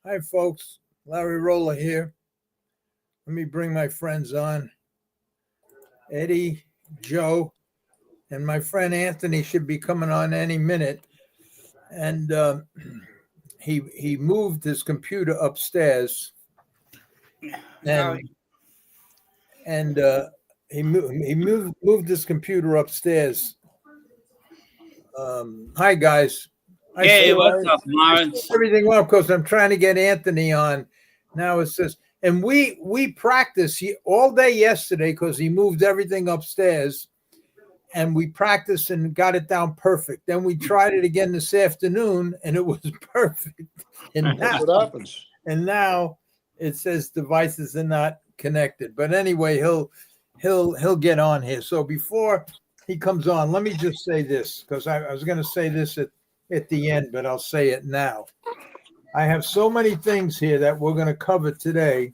Hi, folks. Larry Rolla here. Let me bring my friends on. Eddie, Joe, and my friend Anthony should be coming on any minute. And he moved his computer upstairs, and he moved his computer upstairs. Hi, guys. Hey, what's up, Lawrence? Everything well because I'm trying to get Anthony on. Now it says, and we practiced all day yesterday because he moved everything upstairs, and we practiced and got it down perfect. Then we tried it again this afternoon, and it was perfect. And that's what happens. And now it says devices are not connected. But anyway, he'll get on here. So before he comes on, let me just say this because I was going to say this at the end, but I'll say it now. I have so many things here that we're going to cover today,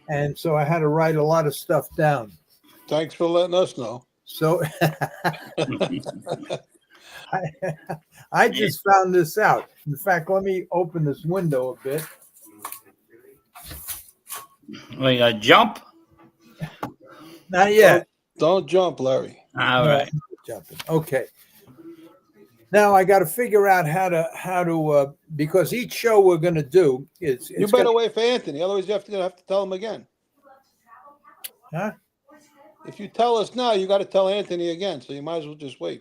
and so I had to write a lot of stuff down. Thanks for letting us know. So I just found this out. In fact, let me open this window a bit. We got jump? Not yet. Don't jump, Larry. All right. Jumping. Okay. Now I got to figure out how to because each show we're going to do is. You better wait for Anthony, otherwise you have to tell him again. Huh? If you tell us now, you got to tell Anthony again, so you might as well just wait.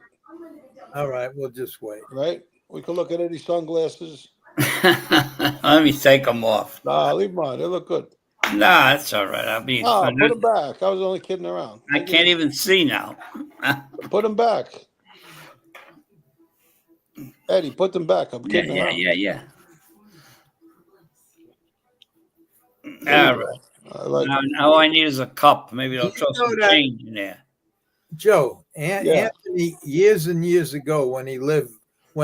All right, we'll just wait. Right? We can look at Eddie's sunglasses. Let me take them off. Nah, leave them on. They look good. Nah, that's all right. I'll be. Put them back. I was only kidding around. I can't even see now. Put them back. Eddie, put them back. I'm kidding around. Yeah. All right. All I need is a cup. Maybe they'll throw some change in there. Joe, Anthony, years and years ago when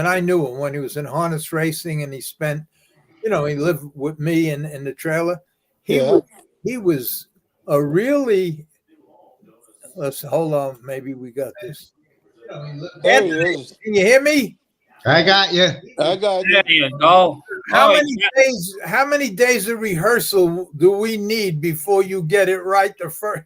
I knew him, when he was in harness racing and he spent, he lived with me in the trailer. He was a really, let's hold on. Maybe we got this. Anthony, can you hear me? I got you. There you go. How many days of rehearsal do we need before you get it right the first?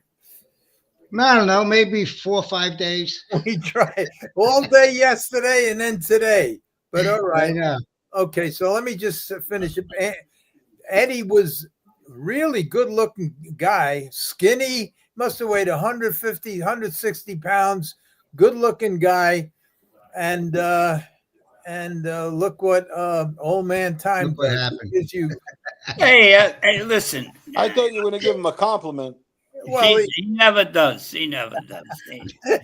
I don't know, maybe 4 or 5 days. We tried all day yesterday and then today. But all right. Yeah. Okay, so let me just finish it. Eddie was really good-looking guy, skinny, must have weighed 150, 160 pounds, good-looking guy, and look what old man time gives you. Hey, listen. I thought you were going to give him a compliment. Well, he never does. He never does.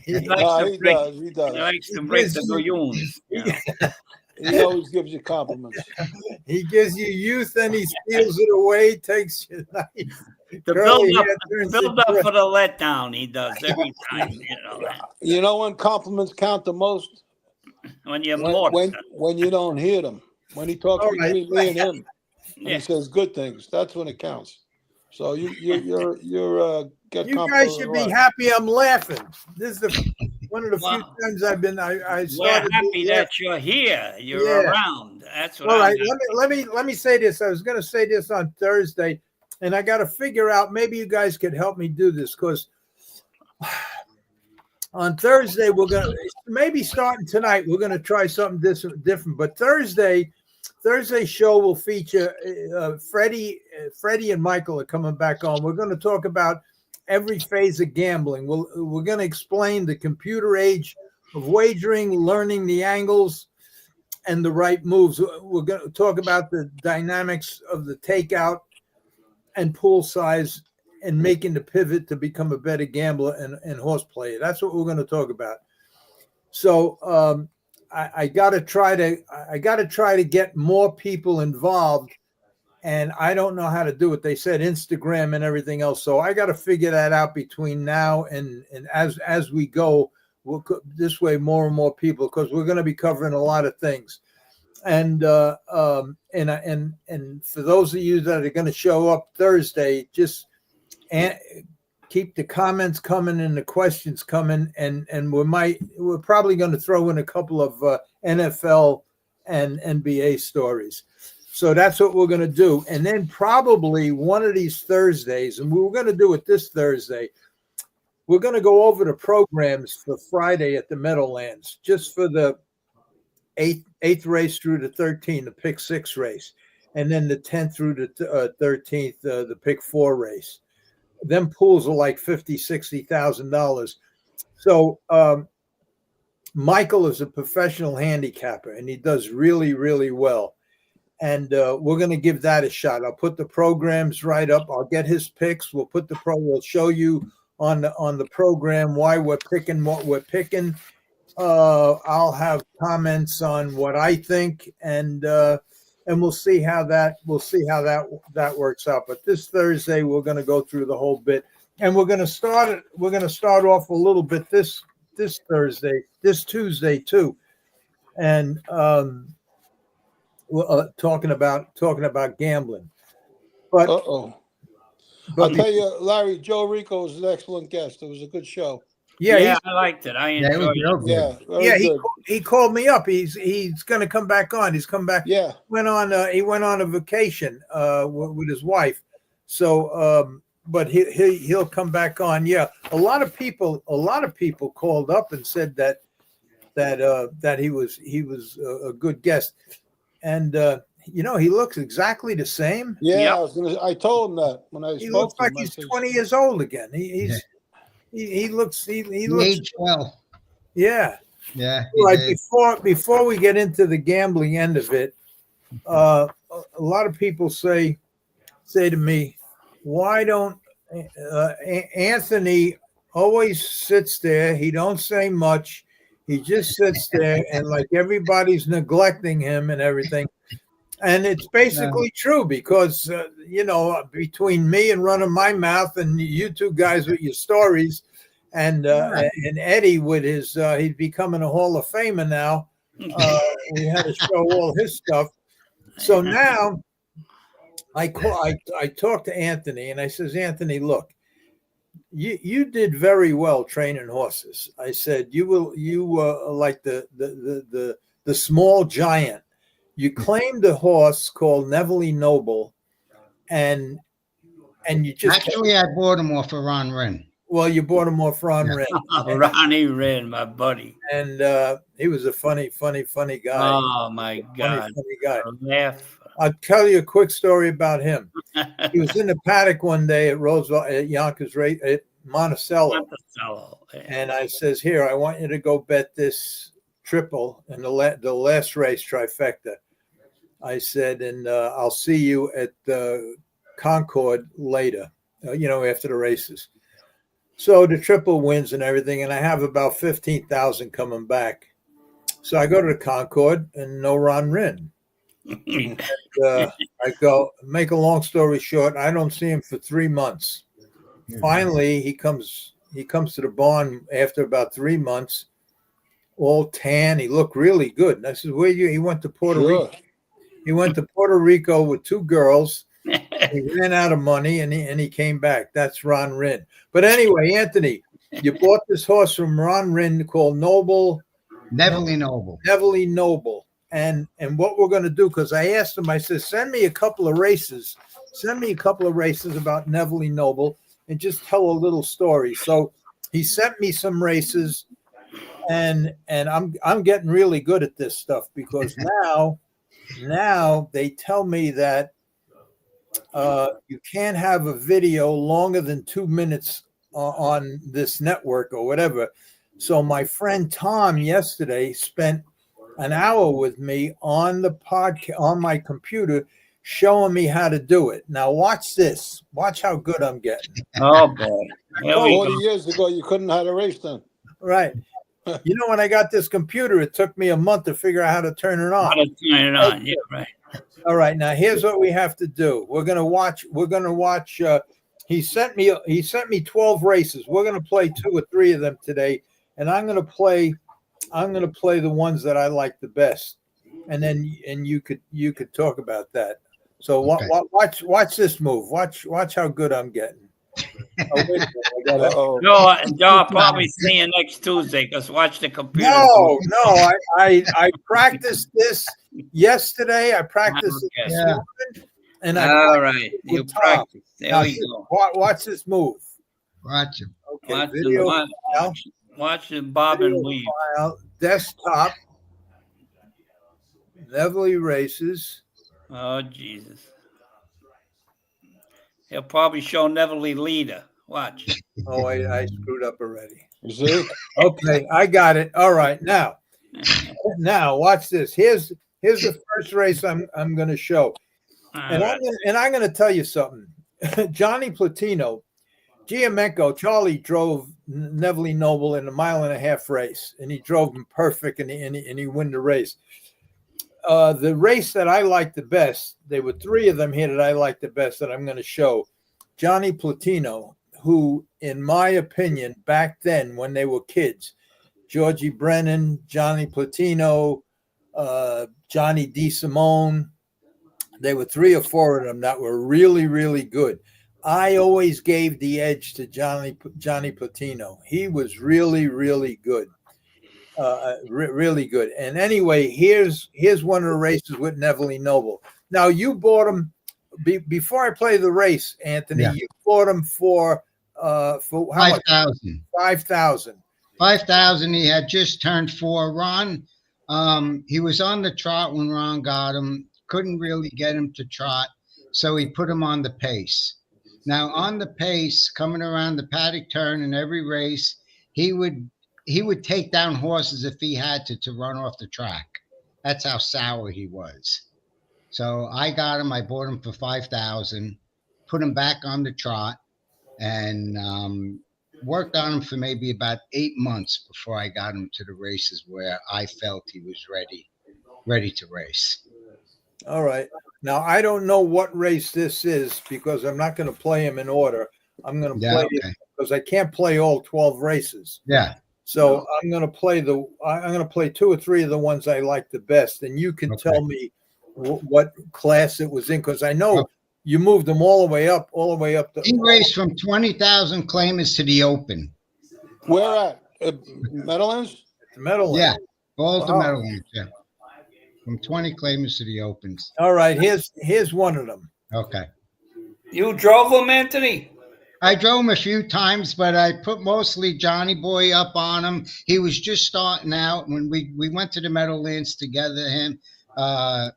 He likes He does. He likes to break the balloons. He always gives you compliments. He gives you youth and he steals it away, takes your nice. The build up for the letdown, he does every time. You know when compliments count the most? When you're more. When you don't hear them. When he talks between me and him. And he says good things. That's when it counts. So you're you guys should be happy I'm laughing. This is one of the few times I've been I started. We're happy that you're here. You're around. That's what. All right, let me say this. I was going to say this on Thursday, and I got to figure out. Maybe you guys could help me do this because on Thursday we're going to maybe starting tonight. We're going to try something different. But Thursday show will feature Freddie and Michael are coming back on. We're going to talk about every phase of gambling. We're going to explain the computer age of wagering, learning the angles and the right moves. We're going to talk about the dynamics of the takeout and pool size and making the pivot to become a better gambler and horse player. That's what we're going to talk about. So I got to try to get more people involved, and I don't know how to do it. They said Instagram and everything else, so I got to figure that out between now and as we go. We'll this way more and more people because we're going to be covering a lot of things, and for those of you that are going to show up Thursday, just keep the comments coming and the questions coming, and we're probably going to throw in a couple of NFL and NBA stories. So that's what we're going to do. And then probably one of these Thursdays, and we were going to do it this Thursday, we're going to go over the programs for Friday at the Meadowlands, just for the eighth race through the 13th, the pick 6 race, and then the 10th through the 13th, the pick 4 race. Them pools are like $50,000-$60,000. So Michael is a professional handicapper, and he does really, really well. And we're going to give that a shot. I'll put the programs right up. I'll get his picks. We'll show you on the program why we're picking what we're picking. I'll have comments on what I think, and we'll see how that works out. But this Thursday we're going to go through the whole bit, and we're going to start off a little bit this Tuesday too, and talking about gambling. But I'll tell you, Larry, Joe Rico was an excellent guest. It was a good show. Yeah, I liked it. I enjoyed it. Yeah, he called me up. He's going to come back on. He's come back. Yeah, he went on a vacation with his wife. So, but he'll come back on. Yeah, a lot of people called up and said that he was a good guest, and he looks exactly the same. Yeah, I told him that when I spoke to him. He looks like he's 20 years old again. He looks aged well. Yeah. Yeah. Right. Before we get into the gambling end of it, a lot of people say to me, why don't Anthony always sits there? He don't say much. He just sits there and like everybody's neglecting him and everything. And it's basically true because, between me and running my mouth and you two guys with your stories and Eddie with his, he's becoming a Hall of Famer now. We had to show all his stuff. So now I talked to Anthony and I says, Anthony, look, you did very well training horses. I said, you were like the small giant. You claimed a horse called Nevele Noble, and you just actually I bought him off of Ron Wren. Well, you bought him off Ron Wren. Ronnie Wren, my buddy, and he was a funny guy. Oh my God, funny guy. Laugh. I'll tell you a quick story about him. He was in the paddock one day at Roosevelt at Yonkers at Monticello, and I says, "Here, I want you to go bet this triple in the last race trifecta." I said, and I'll see you at Concord later, after the races. So the triple wins and everything, and I have about 15,000 coming back. So I go to the Concord and no Ron Wren. And, I go, make a long story short, I don't see him for 3 months. Finally, he comes to the barn after about 3 months, all tan. He looked really good. And I said, where you? He went to Puerto Rico. He went to Puerto Rico with 2 girls. He ran out of money and he came back. That's Ron Wren. But anyway, Anthony, you bought this horse from Ron Wren called Nevele Noble. And what we're going to do, because I asked him, I said, send me a couple of races about Nevele Noble and just tell a little story. So he sent me some races, and I'm getting really good at this stuff because now they tell me that you can't have a video longer than 2 minutes on this network or whatever. So my friend Tom yesterday spent an hour with me on the podcast on my computer, showing me how to do it. Now watch this. Watch how good I'm getting. Oh boy! 40 years ago, you couldn't have a race then. Right. When I got this computer, it took me a month to figure out how to turn it on. Yeah, right. All right. Now here's what we have to do. We're gonna watch. He sent me 12 races. We're gonna play 2 or 3 of them today, and I'm gonna play the ones that I like the best, and then you could talk about that. So watch this move. Watch how good I'm getting. wait a minute, I gotta- Uh-oh. No, I'll probably see you next Tuesday because watch the computer. No, I practiced this yesterday. I practiced it this Yeah. morning, and I All right. with You Tom. practice. There Now, we go. watch this move. Watch him. Okay, Watch video file, watch the bob and video weave. file, desktop, Nevele races. Oh, Jesus. He'll probably show Nevele leader. Watch. Oh, I screwed up already. You see? Okay, I got it. All right, now watch this. Here's the first race I'm going to show, and I'm going to tell you something. Johnny Platino, Giamenco, Charlie drove Nevele Noble in a 1.5 mile race, and he drove him perfect, and he won the race. The race that I like the best, there were 3 of them here that I like the best that I'm going to show. Johnny Platino, who, in my opinion, back then when they were kids, Georgie Brennan, Johnny Platino, Johnny DeSimone, there were 3 or 4 of them that were really, really good. I always gave the edge to Johnny Platino. He was really, really good. Really good. And anyway, here's one of the races with Nevele Noble. Now, you bought him before I play the race, Anthony. Yeah. You bought him for how much? 5,000. 5,000. 5,000. He had just turned 4. Ron, he was on the trot when Ron got him. Couldn't really get him to trot, so he put him on the pace. Now, on the pace, coming around the paddock turn in every race, he would take down horses if he had to run off the track. That's how sour he was. So I got him. I bought him for 5,000, put him back on the trot, and worked on him for maybe about 8 months before I got him to the races where I felt he was ready to race. All right. Now, I don't know what race this is because I'm not going to play him in order. I'm going to play it because I can't play all 12 races. Yeah. So I'm going to play 2 or 3 of the ones I like the best, and you can tell me what class it was in because I know you moved them all the way up. He raced from 20,000 claimers to the Open. Where at? Meadowlands? The Meadowlands. Yeah, all the Meadowlands. Yeah, from 20 claimers to the Opens. All right, here's one of them. Okay. You drove him, Anthony? I drove him a few times, but I put mostly Johnny Boy up on him. He was just starting out when we went to the Meadowlands together.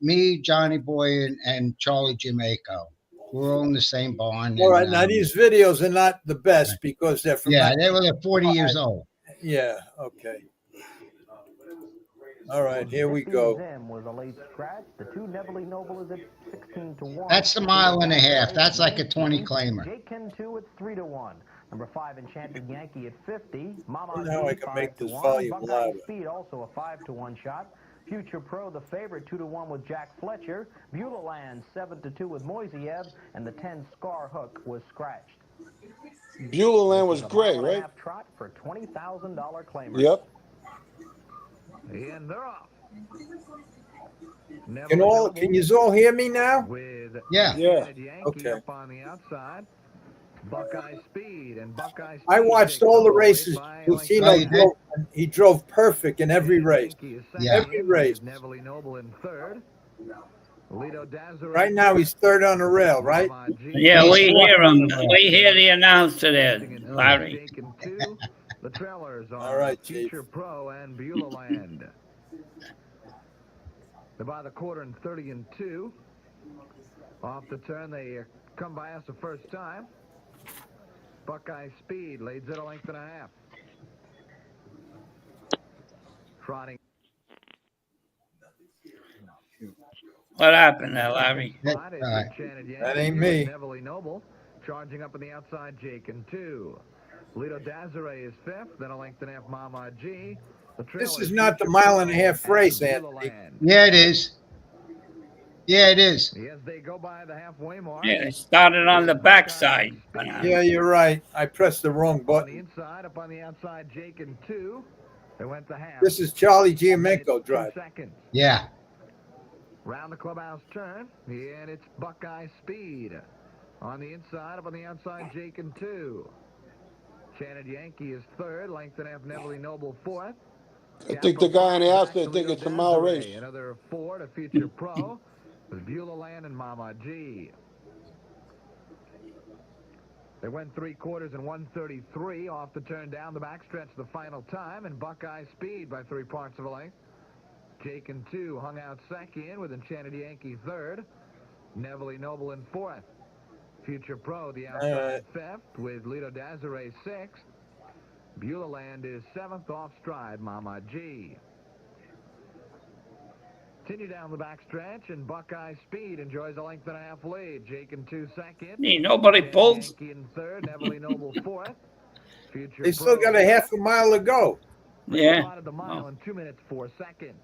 Me, Johnny Boy, and Charlie Giamenco. We're all in the same barn. All right, now these videos are not the best because they're from they were 40 years old. Yeah, okay. All right, here we go. That's the 1.5 miles. That's like a 20 claimer. Number 5, Enchanted Yankee at 50. Now I can make this volume louder. Speed, also a 5-to-1 shot. Future Pro, the favorite, 2-to-1 with Jack Fletcher. Beulah Land, 7-2 with Moiseev, and the 10 Scar Hook was scratched. Beulah Land was gray, right? Trot for $20,000 claimer. Yep. And they're off. Can you all hear me now? Yeah. Okay. Up on the outside. Buckeye Speed and Buckeye Speed. I watched all the races. He drove perfect in every race. Yeah. Every race. Nevele Noble in 3rd. Right now he's 3rd on the rail, right? Yeah, we hear him. We hear the announcer there, Larry. The trailers are all right, Future Pro and Beulah Land. They're by the quarter in 30-2. Off the turn, they come by us the first time. Buckeye Speed leads it a length and a half. Trotting. What happened there, Larry? That ain't me. Nevele Noble charging up on the outside, Jake in 2. Lido Desiree is 5th, then a length and a half, Mama G. This is not the 1.5 mile race, Anthony. Yeah, it is. Yeah, it is. Yes, they go by the halfway mark. Yeah, it started on the backside. Yeah, you're right. I pressed the wrong On the button. inside, up on the outside, Jake in 2. They went to half. This is Charlie Giamenco driving. Seconds. Yeah. Round the clubhouse turn, and it's Buckeye Speed. On the inside, up on the outside, Jake and 2. Tainted Yankee is 3rd. Length and a half, Nevele Noble 4th. I think the guy on the outside think it's a mile race. Another 4 to Future Pro with Beulah Land and Mama G. They went 3/4 and 133 off the turn down the backstretch the final time, and Buckeye Speed by 3 parts of a length. Jake and 2 hung out second with Enchanted Yankee 3rd. Nevele Noble in 4th. Future Pro, the outside 5th with Lido Desiree 6th. Beulah Land is 7th off stride, Mama G. Continue down the backstretch, and Buckeye Speed enjoys a length and a half lead. Jake and 2 second. Nobody pulls. Yankee in 3rd. Nevele Noble 4th. Future They still got a half a mile to go. Yeah. The mile in 2 minutes 4 seconds.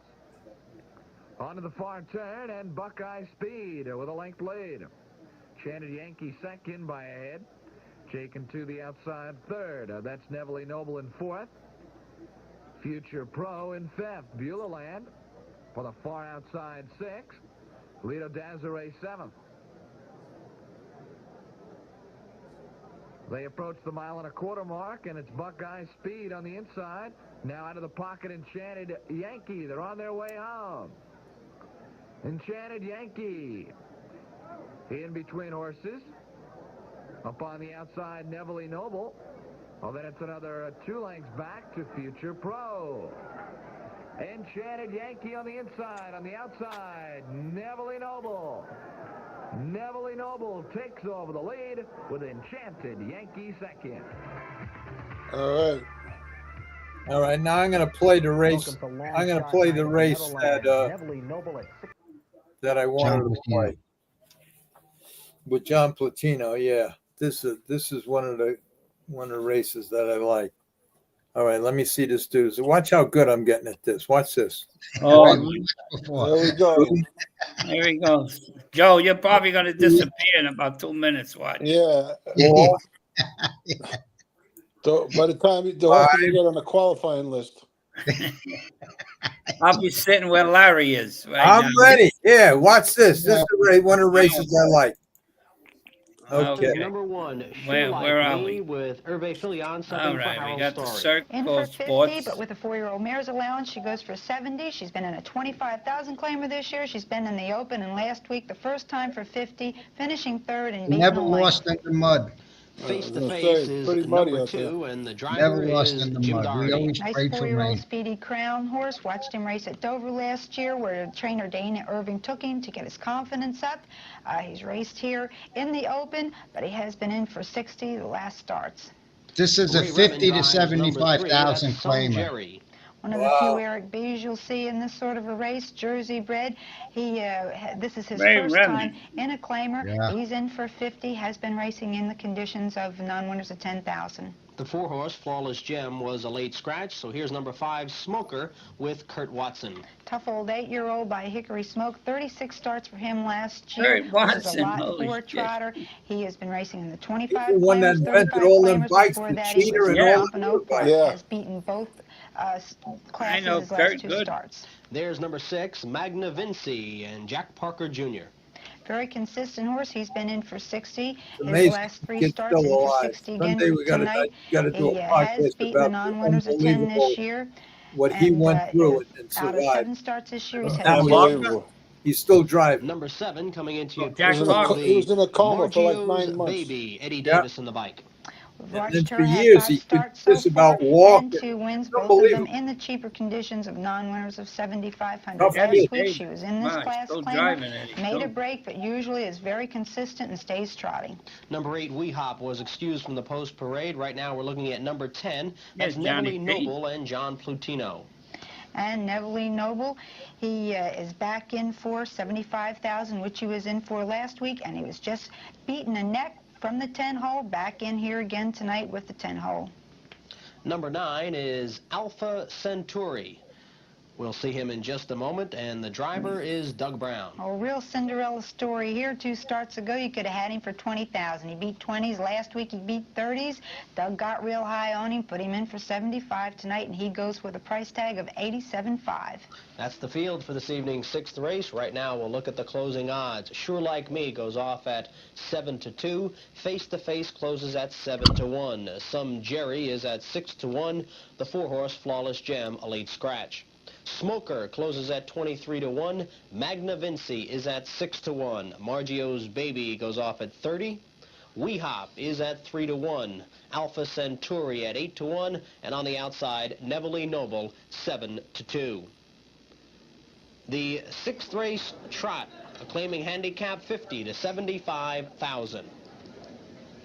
Onto the far turn, and Buckeye Speed with a length lead. Enchanted Yankee second by a head. Jake and 2 the outside 3rd. That's Nevele Noble in 4th. Future Pro in 5th. Beulah Land for the far outside 6th. Lido Desiree 7th. They approach the 1.25 mile mark, and it's Buckeye Speed on the inside. Now out of the pocket, Enchanted Yankee. They're on their way home. Enchanted Yankee in between horses. Up on the outside, Nevele Noble. Well, then it's another 2 lengths back to Future Pro. Enchanted Yankee on the inside. On the outside, Nevele Noble. Nevele Noble takes over the lead with Enchanted Yankee second. All right. Now I'm going to play the race. I'm going to play the race that I wanted to play with John Platino. Yeah, this is one of the races that I like. All right, let me see this dude. So watch how good I'm getting at this. Watch this. Oh, there we go. There he goes. Joe, you're probably going to disappear in about 2 minutes. Watch. Yeah. So by the time you get on the qualifying list. I'll be sitting where Larry is. Right I'm now. ready. Yeah, watch this. This is one of the races I like. Okay. Number 1, where are we? With Hervé Filion, All right, we got the Story. Circle In for 50, Sports. but with a 4-year-old mare's allowance, she goes for 70. She's been in a 25,000 claimer this year. She's been in the Open, and last week the first time for 50, finishing 3rd and beating Never the lost in the mud. Face to face is number 2, and the driver Never lost is in the Jim mud. We Doherty. always Nice prayed for 4-year-old rain. Speedy Crown horse. Watched him race at Dover last year, where trainer Dana Irving took him to get his confidence up. He's raced here in the Open, but he has been in for 60 the last starts. This is a 50 to 75,000 claimer. One of the few Eric B's you'll see in this sort of a race, Jersey bred. This is his first time in a claimer. Yeah. He's in for 50, has been racing in the conditions of non-winners of 10,000. The 4-horse, Flawless Gem, was a late scratch, so here's number 5, Smoker, with Kurt Watson. Tough old 8-year-old by Hickory Smoke. 36 starts for him last year. Kurt This is a lot Watson, for a trotter. He has been racing in the 25 He's the one that claimers, invented 35 all them claimers. bikes, Before the that, he cheater was and in all Pompano Park. Yeah. Has beaten both classes I know his Kurt last 2 good. starts. There's number 6, Magna Vinci, and Jack Parker Jr. Very consistent horse. He's been in for 60. His Amazing. last 3 Kid's starts, still in for alive. 60 again Someday we tonight. gotta do He a has podcast beaten the about non-winners of 10 unbelievable this year. what he went through and Out of survived. 7 starts this year, he's had Unbelievable. He's still driving. Number 7 coming into you. Jack He Parker. was in a coma for like 9 Margio's months. baby, Eddie Davis in the bike. We've And watched then her for have years, 5 he starts just so about far, walking. and 2 wins, both of them Unbelievable. in the cheaper conditions of non-winners of 7,500. Tough Last kid. week she was in this Wow, class still claimer, driving, Eddie. made a Still. break, but usually is very consistent and stays trotting. Number 8, Weehop, was excused from the post parade. Right now we're looking at number 10. That's Yes, Johnny Nevele P. Noble and John Plutino. And Nevele Noble, he is back in for 75,000, which he was in for last week, and he was just beating a neck from the 10-hole, back in here again tonight with the 10-hole. Number 9 is Alpha Centauri. We'll see him in just a moment, and the driver is Doug Brown. Oh, real Cinderella story here. 2 starts ago, you could have had him for 20,000. He beat 20s. Last week, he beat 30s. Doug got real high on him, put him in for 75 tonight, and he goes with a price tag of 87.5. That's the field for this evening's 6th race. Right now, we'll look at the closing odds. Sure Like Me goes off at 7-2. Face to Face closes at 7-1. Some Jerry is at 6-1. The 4-horse Flawless Gem, a late scratch. Smoker closes at 23-1. Magna Vinci is at 6-1. Margio's Baby goes off at 30. Wee Hop is at 3-1. Alpha Centauri at 8-1. And on the outside, Nevele Noble 7-2. The 6th race trot, claiming handicap 50 to 75,000.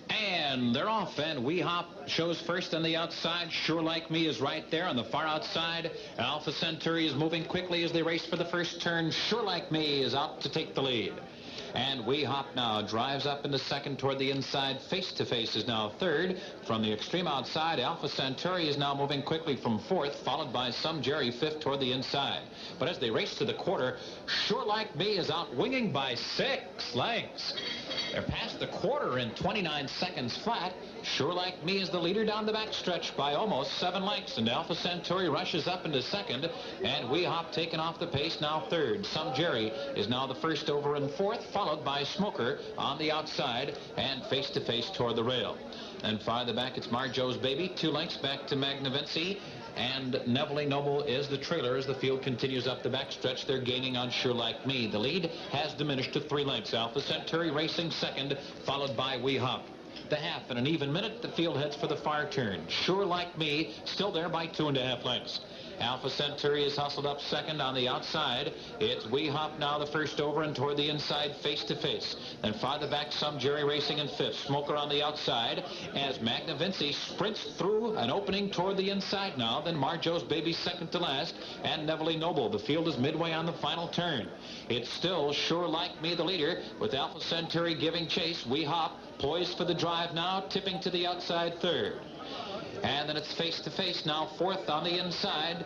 And they're off, and Wee Hop shows first on the outside. Sure Like Me is right there on the far outside. Alpha Centauri is moving quickly as they race for the first turn. Sure Like Me is out to take the lead. And Wee Hop now drives up into second toward the inside. Face to Face is now third. From the extreme outside, Alpha Centauri is now moving quickly from fourth, followed by Some Jerry fifth toward the inside. But as they race to the quarter, Sure Like Me is out winging by 6 lengths. They're past the quarter in 29 seconds flat. Sure Like Me is the leader down the backstretch by almost 7 lengths, and Alpha Centauri rushes up into second, and Wee Hop taking off the pace now third. Some Jerry is now the first over in fourth, followed by Smoker on the outside and Face to Face toward the rail. And farther back, it's Margio's Baby, 2 lengths back to Magna Vinci, and Nevele Noble is the trailer as the field continues up the backstretch. They're gaining on Sure Like Me. The lead has diminished to 3 lengths. Alpha Centauri racing second, followed by Wee Hop. The half in an even minute, the field heads for the far turn. Sure Like Me still there by 2.5 lengths. Alpha Centauri is hustled up second on the outside. It's Wee Hop now the first over and toward the inside, Face to Face. Then farther back, Some Jerry racing in fifth. Smoker on the outside as Magna Vinci sprints through an opening toward the inside now. Then Margio's Baby second to last and Nevele Noble. The field is midway on the final turn. It's still Sure Like Me the leader with Alpha Centauri giving chase. Wee Hop poised for the drive now, tipping to the outside third. And then it's Face to Face now fourth on the inside.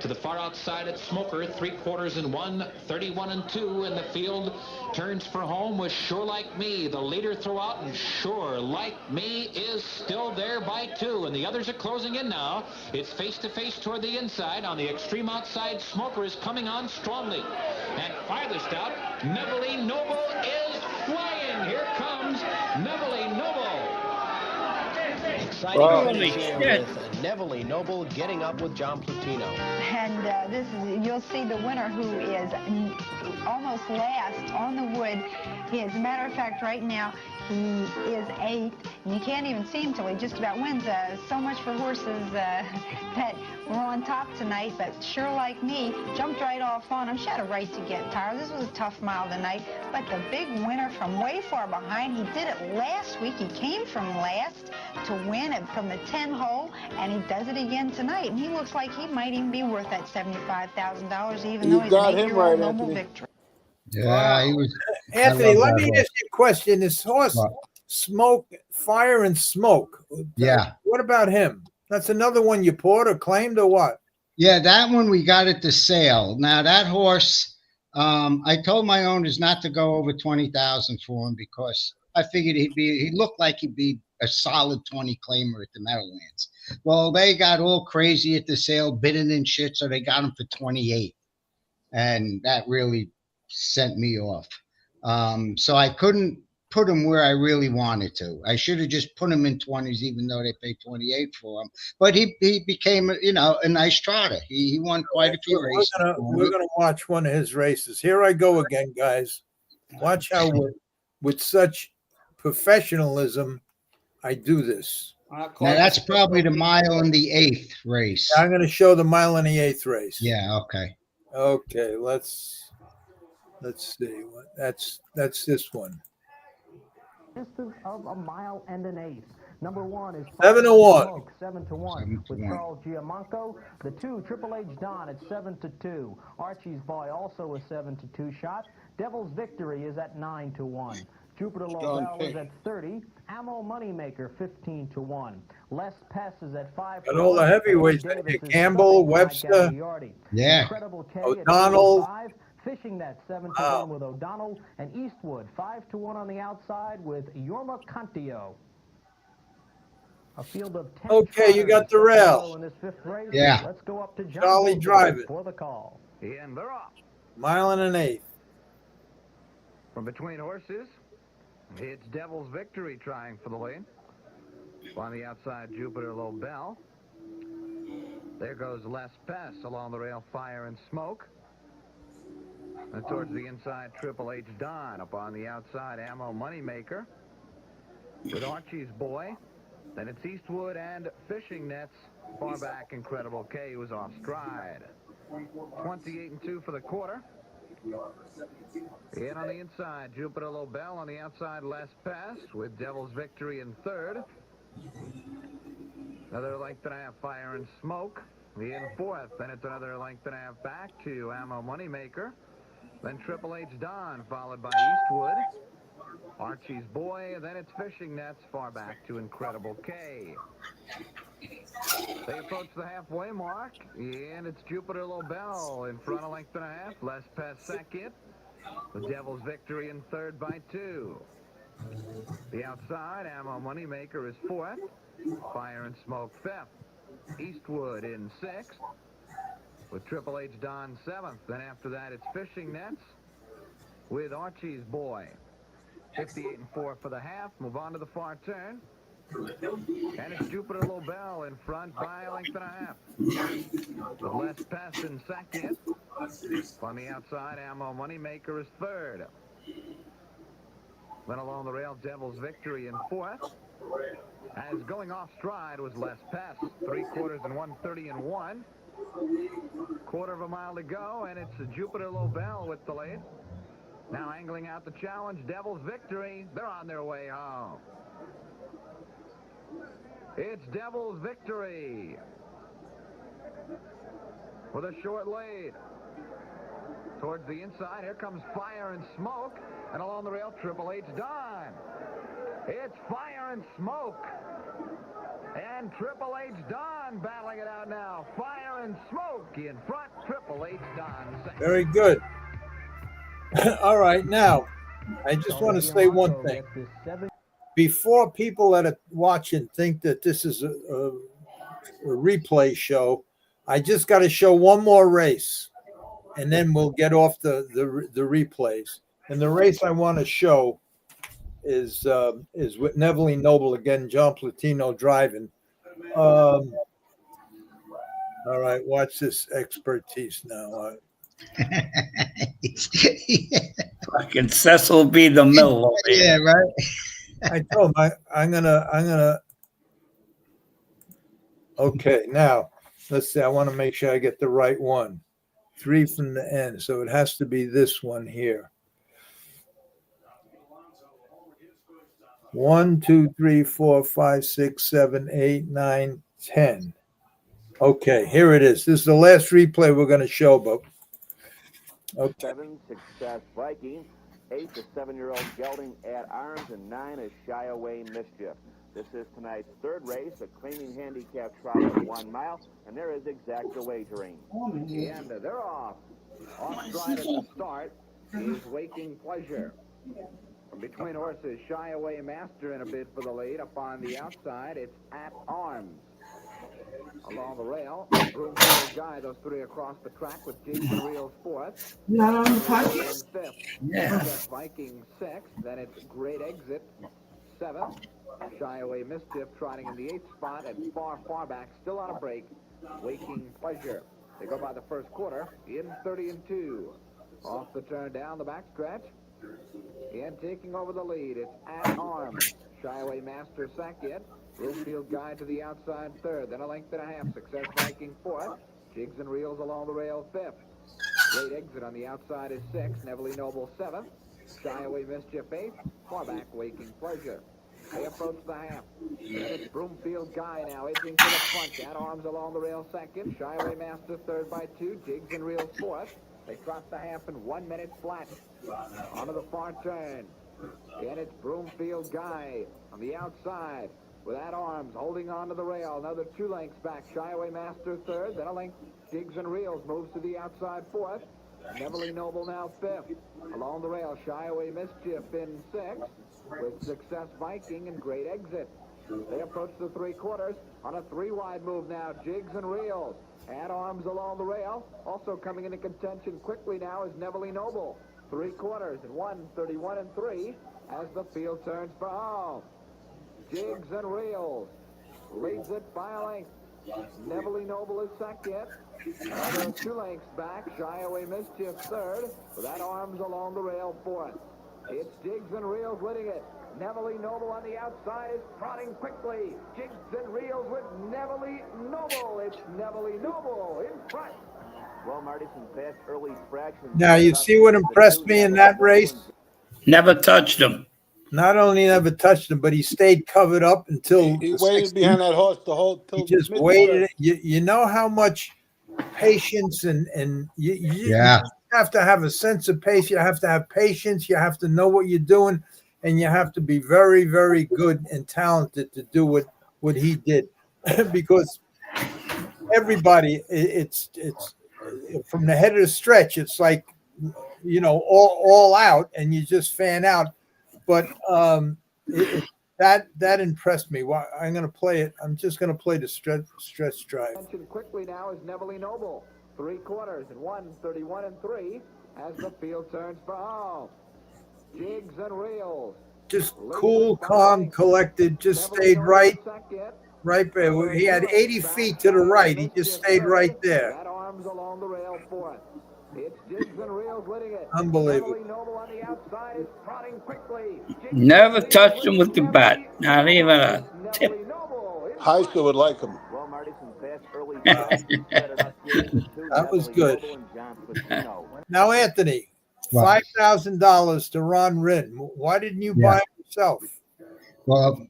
To the far outside, it's Smoker, 3/4 and 1, 31 and 2, and the field turns for home with Sure Like Me, the leader throughout, and Sure Like Me is still there by 2, and the others are closing in now. It's Face to Face toward the inside. On the extreme outside, Smoker is coming on strongly, and farthest out, Nevele Noble is flying. Here comes Nevele Noble. Exciting finish here with Nevele Noble getting up with John Plutino. And this is, you'll see the winner who is almost last on the wood. As a matter of fact, right now, he is 8th, and you can't even see him till he just about wins. So much for horses that were on top tonight, but Sure Like Me jumped right off on him. She had a right to get tired. This was a tough mile tonight, but the big winner from way far behind, he did it last week. He came from last to win it from the 10 hole, and he does it again tonight, and he looks like he might even be worth that $75,000, even though he's an 8-year-old Noble Victory. Yeah, he was. Anthony, let me ask you a question. This horse, Fire and Smoke. Yeah. What about him? That's another one you bought or claimed or what? Yeah, that one we got at the sale. Now that horse, I told my owners not to go over 20,000 for him because I figured he looked like he'd be a solid 20 claimer at the Meadowlands. Well, they got all crazy at the sale, bidding and shit, so they got him for 28, and that really sent me off. So I couldn't put him where I really wanted to. I should have just put him in 20s, even though they paid 28 for him. But he became, a nice trotter. He won quite a few races. We're gonna watch one of his races. Here I go again, guys. Watch how with such professionalism I do this. Now that's probably the mile in the 8th race. I'm going to show the mile in the 8th race. Yeah. Okay. Okay. Let's see. That's this one. Distance of a mile and an 1/8. Number 1 is 7-1. 7-1 with Charles Giamanco. The 2, Triple H Don at 7-2. Archie's Boy also a 7-2 shot. Devil's Victory is at 9-1. Jupiter Lobel is at 30. Ammo Moneymaker 15-1. Les Pess is at 5. And all the heavyweights, Campbell, Webster, Yeah. Incredible K O'Donnell. at 5. Fishing Net 7-1 with O'Donnell, and Eastwood 5-1 on the outside with Yorma Cantillo. A field of 10. Okay, you got the rail. In this 5th race. Yeah. Let's go up to Charlie driving for the call. And they're off. mile and an eighth. From between horses, it's Devil's Victory trying for the lead. On the outside, Jupiter Lobel. There goes Les Pess along the rail, Fire and Smoke. And towards the inside, Triple H Don. Up on the outside, Ammo Moneymaker. With Archie's Boy. Then it's Eastwood and Fishing Nets. Far back, Incredible K was off stride. 28-2 for the quarter. In on the inside, Jupiter Lobel. On the outside, Les Pess with Devil's Victory in third. Another length and a half, Fire and Smoke. In fourth, then it's another length and a half back to Ammo Moneymaker. Then Triple H Don, followed by Eastwood. Archie's Boy, then it's Fishing Nets, far back to Incredible K. They approach the halfway mark, and it's Jupiter Lobel in front, a length and a half. Les Pess second. The Devil's Victory in third by 2. The outside, Ammo Moneymaker is fourth. Fire and Smoke fifth. Eastwood in sixth. With Triple H Don seventh. Then after that, it's Fishing Nets with Archie's Boy. 58-4 for the half. Move on to the far turn. And it's Jupiter Lobel in front by a length and a half. With Les Pess in second. On the outside, Ammo Moneymaker is third. Then along the rail, Devil's Victory in fourth. As going off stride was Les Pess. 3/4 and 1:30-1. Quarter of a mile to go, and it's Jupiter Lobel with the lead. Now angling out the challenge, Devil's Victory. They're on their way home. It's Devil's Victory with a short lead. Towards the inside, here comes Fire and Smoke. And along the rail, Triple H Don. It's Fire and Smoke. And Triple H Don battling it out now. Fire and Smoke in front. Triple H Don second. Very good. All right, now, I just want to say one thing. Before people that are watching think that this is a replay show, I just got to show one more race, and then we'll get off the replays. And the race I want to show is with Nevele Noble again, John Platino driving. All right, watch this expertise now. Fucking Cecil B. DeMille. Yeah, right. I told him I'm gonna. Okay, now let's see. I want to make sure I get the right one. 3 from the end, so it has to be this one here. 1, 2, 3, 4, 5, 6, 7, 8, 9, 10. Okay, here it is. This is the last replay we're going to show, but okay. 7, Success Viking. 8, the 7-year-old Gelding at Arms, and 9 is Shy Away Mischief. This is tonight's third race, a claiming handicap trial of 1 mile, and there is exacta wagering. And they're off. Off stride at the start is Waking Pleasure. From between horses, Shy Away Master in a bid for the lead. Up on the outside, it's At Arms. Along the rail, Broomfield Guy, those three across the track with Jason Reels fourth. Fifth. Yeah. Viking sixth. Then it's Great Exit seventh. Shy Away Mischief trotting in the 8th spot and far back, still on a break. Waking Pleasure. They go by the first quarter in 30-2. Off the turn down the backstretch. And taking over the lead, it's At Arms. Shy Away Master second. Broomfield Guide to the outside third. Then a length and a half. Success Viking fourth. Jigs and Reels along the rail fifth. Great Exit on the outside is sixth. Nevele Noble seventh. Shy Away Mischief eighth. Far back Waking Pleasure. They approach the half. And it's Broomfield Guy now edging to the front. At Arms along the rail second. Shy Away Master third by 2. Jigs and Reels fourth. They cross the half in 1 minute flat. Onto the far turn. And it's Broomfield Guy on the outside without arms, holding on to the rail. Another 2 lengths back. Shyaway Master third. Then a length. Jigs and Reels moves to the outside fourth. Nevele Noble now fifth. Along the rail, Shyaway Mischief in sixth with Success Viking and Great Exit. They approach the 3/4 on a 3-wide move now. Jigs and Reels. Add arms along the rail. Also coming into contention quickly now is Nevele Noble. 3/4 and 1:31 and 3 as the field turns for home. Jigs and Reels leads it by a length. Nevele Noble is second. Another 2 lengths back. Shyaway Mischief third. Without arms along the rail fourth. It's Jigs and Reels winning it. Nevele Noble on the outside is trotting quickly. Jigs and Reels with Nevele Noble. It's Nevele Noble in front. Well, Marty, some fast early fractions. Now, you see what impressed me in that race? Never touched him. Not only never touched him, but he stayed covered up until He waited behind that horse the whole. He just waited. You know how much patience and you have to have a sense of pace. You have to have patience. You have to know what you're doing, and you have to be very, very good and talented to do what he did, because everybody, it's from the head of the stretch. It's like, all out, and you just fan out. But that impressed me. Well, I'm going to play it. I'm just going to play the stretch drive. Quickly now is Nevele Noble. 3/4 and 1:31 and 3 as the field turns for home. Jigs and Reels. Just cool, calm, collected. Just stayed right there. He had 80 feet to the right. He just stayed right there. Arms along the rail fourth. It's Jigs and Reels winning it. Unbelievable. Noble on the outside is trotting quickly. Never touched him with the bat. Not even a tip. Heisler would like him. Well, Marty, some fast early That was good. Now, Anthony, $5,000 to Ron Rinn. Why didn't you buy it yourself? Well,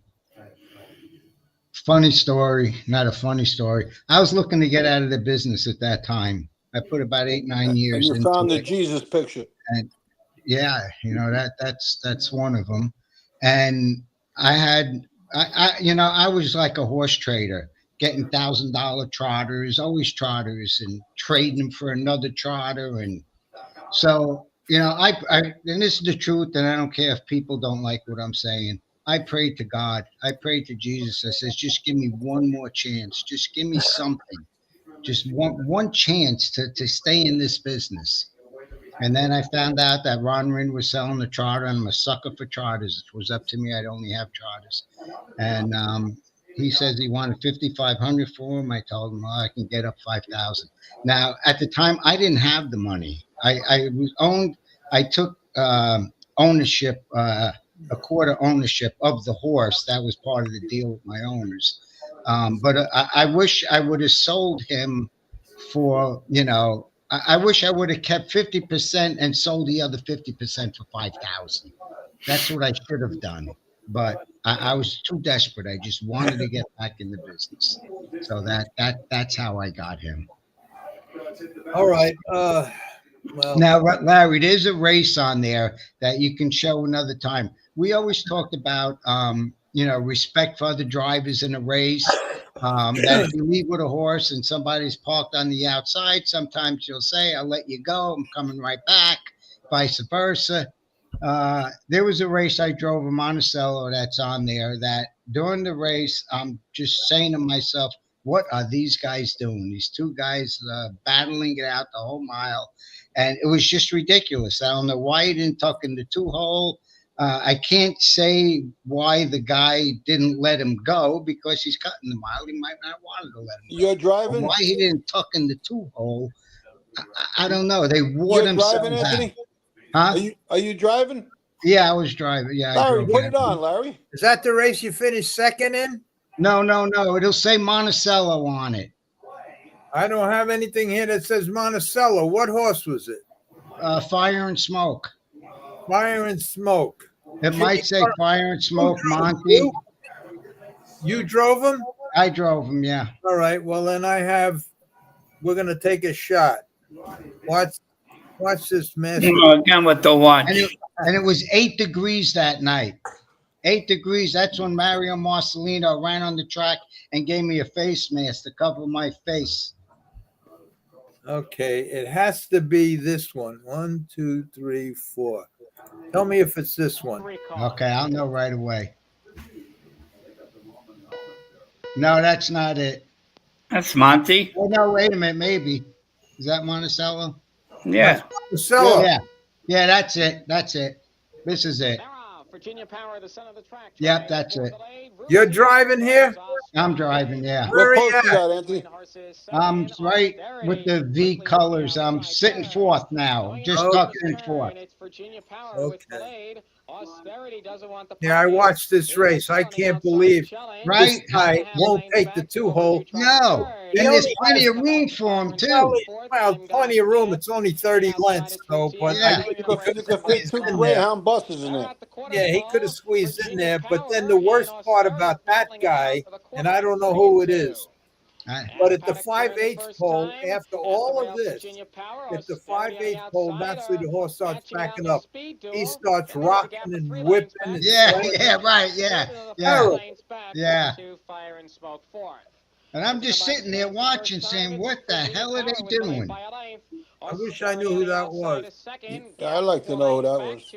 funny story, not a funny story. I was looking to get out of the business at that time. I put about 8-9 years and you found the it. Jesus picture. And yeah, that's one of them. And I was like a horse trader, getting $1,000 trotters, always trotters, and trading them for another trotter. And so, and this is the truth, and I don't care if people don't like what I'm saying. I prayed to God. I prayed to Jesus. I says, just give me one more chance. Just give me something. Just one chance to stay in this business. And then I found out that Ron Rinn was selling the trotter, and I'm a sucker for trotters. If it was up to me, I'd only have trotters. And he says he wanted $5,500 for him. I told him, I can get up $5,000. Now, at the time, I didn't have the money. I took ownership, a quarter ownership of the horse. That was part of the deal with my owners. But I wish I would have sold him for, I wish I would have kept 50% and sold the other 50% for $5,000. That's what I should have done. But I was too desperate. I just wanted to get back in the business. So that's how I got him. All right. Now, Larry, there's a race on there that you can show another time. We always talked about, respect for other drivers in a race. That if you leave with a horse and somebody's parked on the outside, sometimes you'll say, I'll let you go. I'm coming right back, vice versa. There was a race I drove in Monticello that's on there that during the race, I'm just saying to myself, what are these guys doing? These two guys battling it out the whole mile. And it was just ridiculous. I don't know why he didn't tuck in the 2-hole. I can't say why the guy didn't let him go because he's cutting the mile. He might not want to let him go. You're driving? But why he didn't tuck in the 2-hole, I don't know. They wore themselves driving, Anthony? out. Huh? Are you driving? Yeah, I was driving. Yeah, Larry, put it on, Larry. Is that the race you finished second in? No. It'll say Monticello on it. I don't have anything here that says Monticello. What horse was it? Fire and Smoke. Fire and Smoke. It might say Fire and Smoke, Monty. You drove him? I drove him, yeah. All right. Well, then we're going to take a shot. Watch this master. Again with the watch. And it was 8 degrees that night. 8 degrees. That's when Mario Marcelino ran on the track and gave me a face mask to cover my face. Okay, it has to be this one. 1, 2, 3, 4. Tell me if it's this one. Okay, I'll know right away. No, that's not it. That's Monty. Oh, no, wait a minute. Maybe. Is that Monticello? Yeah. Monticello. Yeah, that's it. That's it. This is it. Virginia Power, the center of the track. Yep, that's it. You're driving here? I'm driving, yeah. Where are What you post you at? got, Anthony? I'm right with the V colors. I'm sitting fourth now. Just tucked in fourth. Okay. Yeah, I watched this race. I can't believe Right? this guy won't take the 2-hole. No. And there's plenty of room for him, too. Well, plenty of room. It's only 30 lengths, though. But Yeah. You could fit 2 Greyhound buses in there. yeah, he could have squeezed in there. But then the worst part about that guy, and I don't know who it is, but at the 5/8 pole, after all of this, at the 5/8 pole, naturally the horse starts backing up. He starts rocking and whipping. And Yeah, right, yeah. And I'm just sitting there watching, saying, what the hell are they doing? I wish I knew who that was. Yeah, I'd like to know who that was.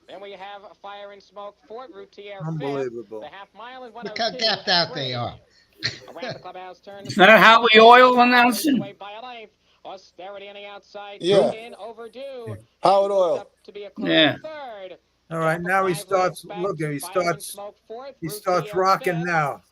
Then we have Fire and Smoke fourth, Routier Unbelievable. the half mile and Look how gapped out they are. around the clubhouse turn. Is that Howie Oil announcing? Austerity on the outside. Yeah. In overdue. Howard Oil. To be a Yeah. third. All right, now he starts. Look at he starts rocking now.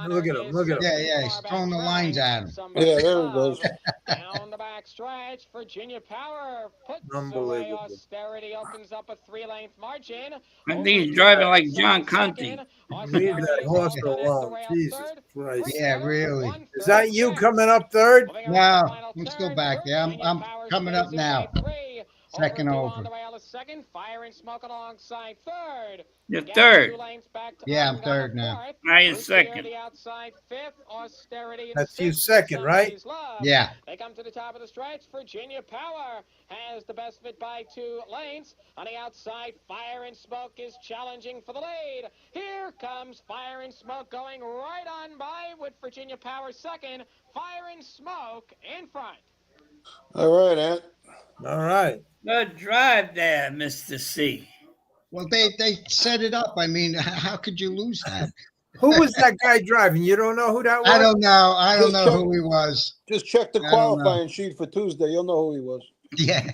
Look at him. Look at him. Yeah, he's throwing the lines at him. Yeah, there he goes. Down the back stretch, Virginia Power puts away Unbelievable. Austerity, opens up a 3-length margin. I think he's driving like John Conte. Leave that horse alone. Jesus Christ. Yeah, really. Is that you coming up third? No, let's go back there. I'm coming up now. Second over. Second, Fire and Smoke alongside third. You're third. Yeah, I'm third now. Now you're second. That's you second, right? Yeah. They come to the top of the stretch. Virginia Power has the best of it by 2 lanes. On the outside, Fire and Smoke is challenging for the lead. Here comes Fire and Smoke going right on by with Virginia Power second. Fire and Smoke in front. All right, Ant. All right. Good drive there, Mr. C. Well, they set it up. I mean, how could you lose that? Who was that guy driving? You don't know who that was? I don't know. I don't know who he was. Just check the qualifying sheet for Tuesday. You'll know who he was. Yeah.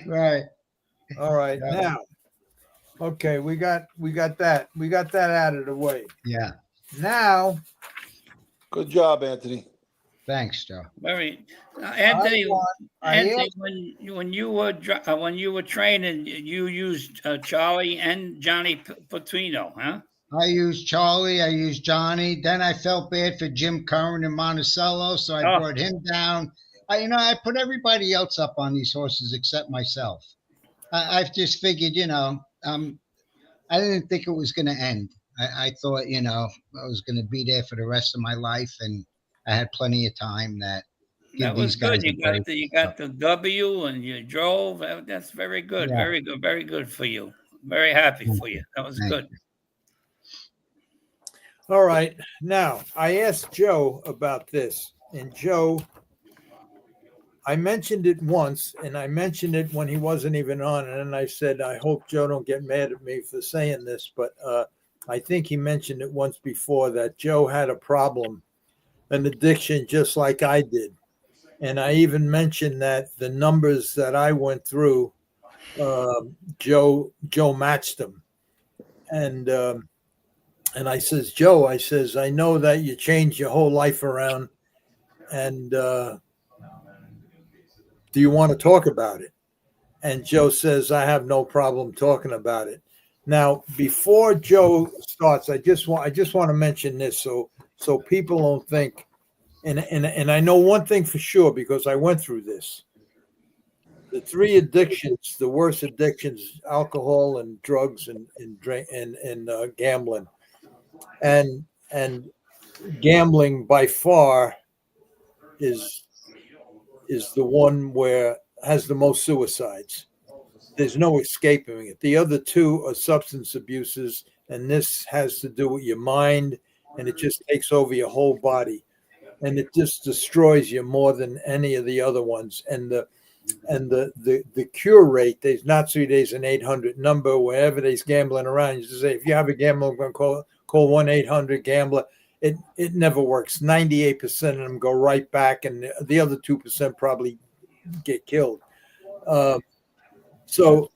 Right. All right. Now, okay, we got that. We got that out of the way. Yeah. Now, Good job, Anthony. Thanks, Joe. Very, Anthony. I When you were training, you used Charlie and Johnny Petrino, huh? I used Charlie. I used Johnny. Then I felt bad for Jim Curran and Monticello, so I brought him down. I put everybody else up on these horses except myself. I've just figured, I didn't think it was going to end. I thought, I was going to be there for the rest of my life, and I had plenty of time that was good. You got the W and you drove. That's very good. Yeah. Very good for you. Very happy for you. That was good. All right. Now, I asked Joe about this, and Joe, I mentioned it once, and I mentioned it when he wasn't even on, and then I said, I hope Joe don't get mad at me for saying this, but I think he mentioned it once before that Joe had a problem, an addiction, just like I did. And I even mentioned that the numbers that I went through, Joe matched them. And I says, Joe, I know that you changed your whole life around, and do you want to talk about it? And Joe says, I have no problem talking about it. Now, before Joe starts, I just want to mention this so people don't think, and I know one thing for sure because I went through this. The 3 addictions, the worst addictions: alcohol and drugs and gambling, and gambling by far is the one where has the most suicides. There's no escaping it. The other two are substance abuses, and this has to do with your mind, and it just takes over your whole body, and it just destroys you more than any of the other ones. And the cure rate, there's not so there's an 800 number wherever there's gambling around. You just say, if you have a gambler, I'm going to call 1-800-GAMBLER. It never works. 98% of them go right back, and the other 2% probably get killed. So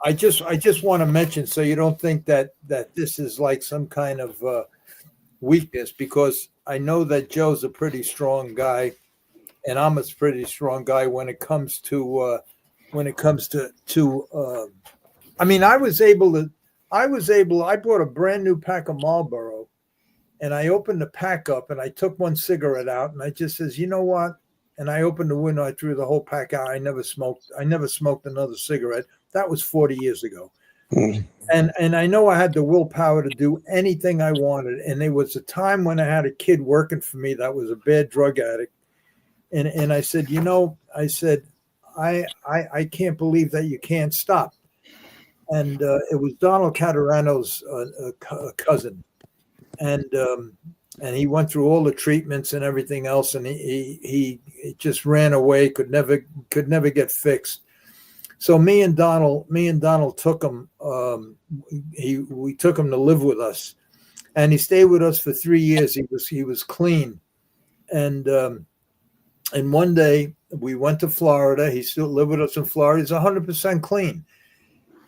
I just want to mention, so you don't think that this is like some kind of weakness, because I know that Joe's a pretty strong guy, and I'm a pretty strong guy when it comes to I mean, I bought a brand new pack of Marlboro, and I opened the pack up, and I took one cigarette out, and I just says, you know what? And I opened the window, I threw the whole pack out. I never smoked another cigarette. That was 40 years ago. And I know I had the willpower to do anything I wanted. And there was a time when I had a kid working for me that was a bad drug addict. And I said, I can't believe that you can't stop. And it was Donald Caterano's cousin. And he went through all the treatments and everything else, and he just ran away, could never get fixed. So me and Donald took him. We took him to live with us, and he stayed with us for 3 years. He was clean, and one day we went to Florida. He still lived with us in Florida. He's 100% clean.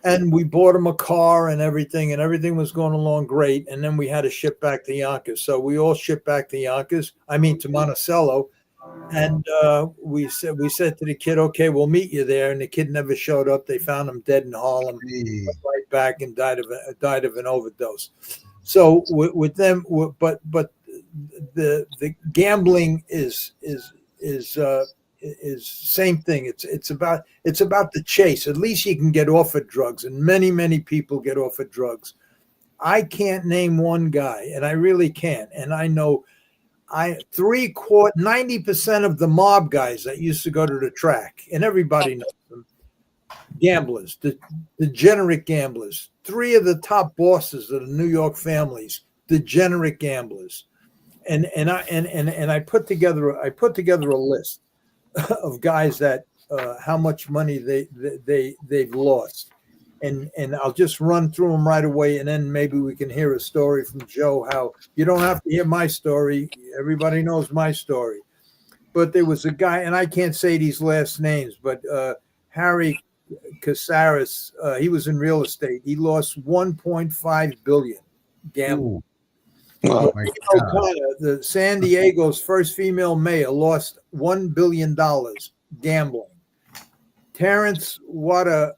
And we bought him a car and everything was going along great. And then we had to ship back to Yonkers. So we all shipped back to to Monticello. And we said to the kid, okay, we'll meet you there. And the kid never showed up. They found him dead in Harlem, right back, and died of an overdose. So with them, but the gambling is same thing. It's about the chase. At least you can get off of drugs, and many people get off of drugs. I can't name one guy, and I really can't. And I know 90% of the mob guys that used to go to the track, and everybody knows them, gamblers, degenerate gamblers. 3 of the top bosses of the New York families, degenerate gamblers. And I put together a list of guys that how much money they've lost, and I'll just run through them right away, and then maybe we can hear a story from Joe. How you don't have to hear my story; everybody knows my story. But there was a guy, and I can't say these last names, but Harry Casares, he was in real estate. He lost $1.5 billion gambling. Oh the San Diego's first female mayor lost $1 billion gambling. Terrence, what a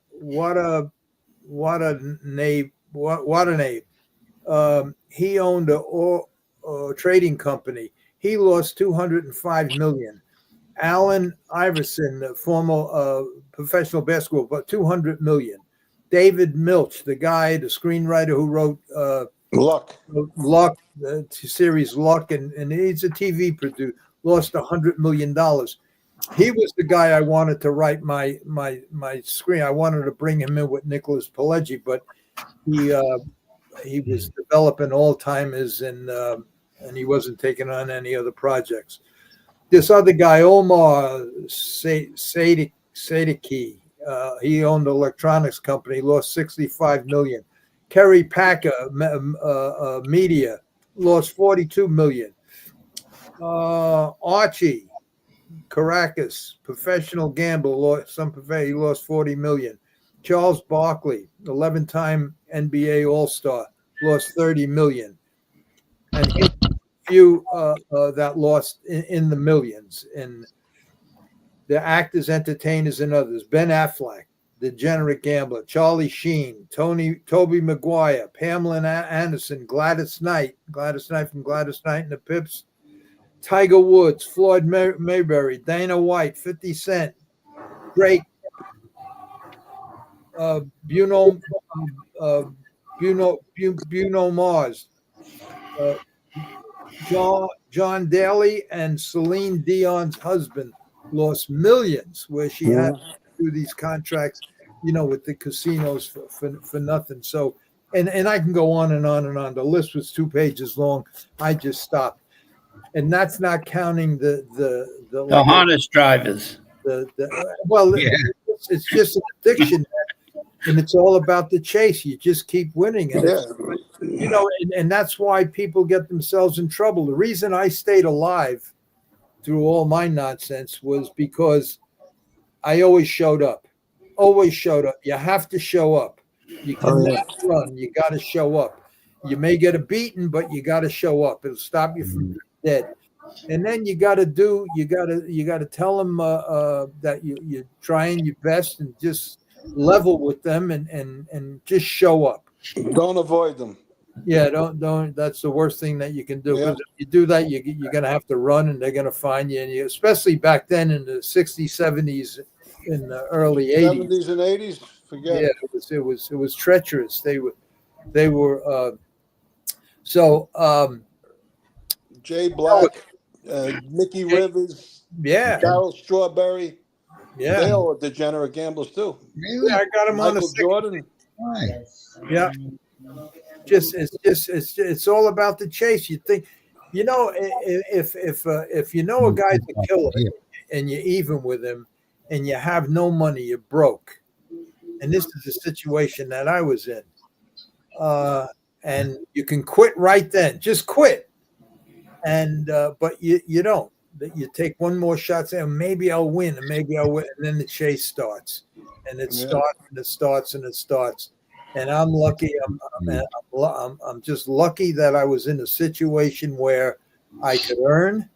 name! He owned a trading company. He lost $205 million. Allen Iverson, the former professional basketball, but $200 million. David Milch, the screenwriter who wrote Luck, the series Luck, and he's a TV producer, lost $100 million. He was the guy I wanted to write my screen. I wanted to bring him in with Nicholas Pileggi, but he was developing Alzheimer's, and he wasn't taking on any other projects. This other guy, Omar Sadiki, he owned an electronics company, lost $65 million. Kerry Packer, media, lost $42 million. Archie Caracas, professional gambler, he lost $40 million. Charles Barkley, 11-time NBA All-Star, lost $30 million. And a few that lost in the millions. And the actors, entertainers, and others. Ben Affleck, degenerate gambler. Charlie Sheen, Toby Maguire, Pamela Anderson, Gladys Knight from Gladys Knight and the Pips, Tiger Woods, Floyd Mayberry, Dana White, 50 Cent, Drake, Bruno Mars, John Daly and Celine Dion's husband lost millions where she had to do these contracts, with the casinos for nothing. So, and I can go on and on and on. The list was 2 pages long. I just stopped. And that's not counting the harness drivers. It's just an addiction, and it's all about the chase. You just keep winning, and and that's why people get themselves in trouble. The reason I stayed alive through all my nonsense was because I always showed up. Always showed up. You have to show up. You cannot run. You got to show up. You may get a beating, but you got to show up. It'll stop you from dead. And then you got to tell them that you're trying your best and just level with them and just show up. Don't avoid them. Yeah, don't. That's the worst thing that you can do. Because if you do that, you're going to have to run, and they're going to find you. And especially back then in the 60s, 70s, in the early 80s. 70s and 80s, forget it. It was treacherous. They were. Jay Black, Mickey Rivers, Darryl Strawberry. Yeah, they all were degenerate gamblers too. Really? Yeah, I got him on Michael Jordan. Why? Yeah, it's all about the chase. You think, if you know a guy's a killer and you're even with him and you have no money, you're broke. And this is the situation that I was in. And you can quit right then. Just quit. And but you don't. You take one more shot, say, maybe I'll win, and maybe I'll win, and then the chase starts, and it starts. And I'm lucky. I'm just lucky that I was in a situation where I could earn,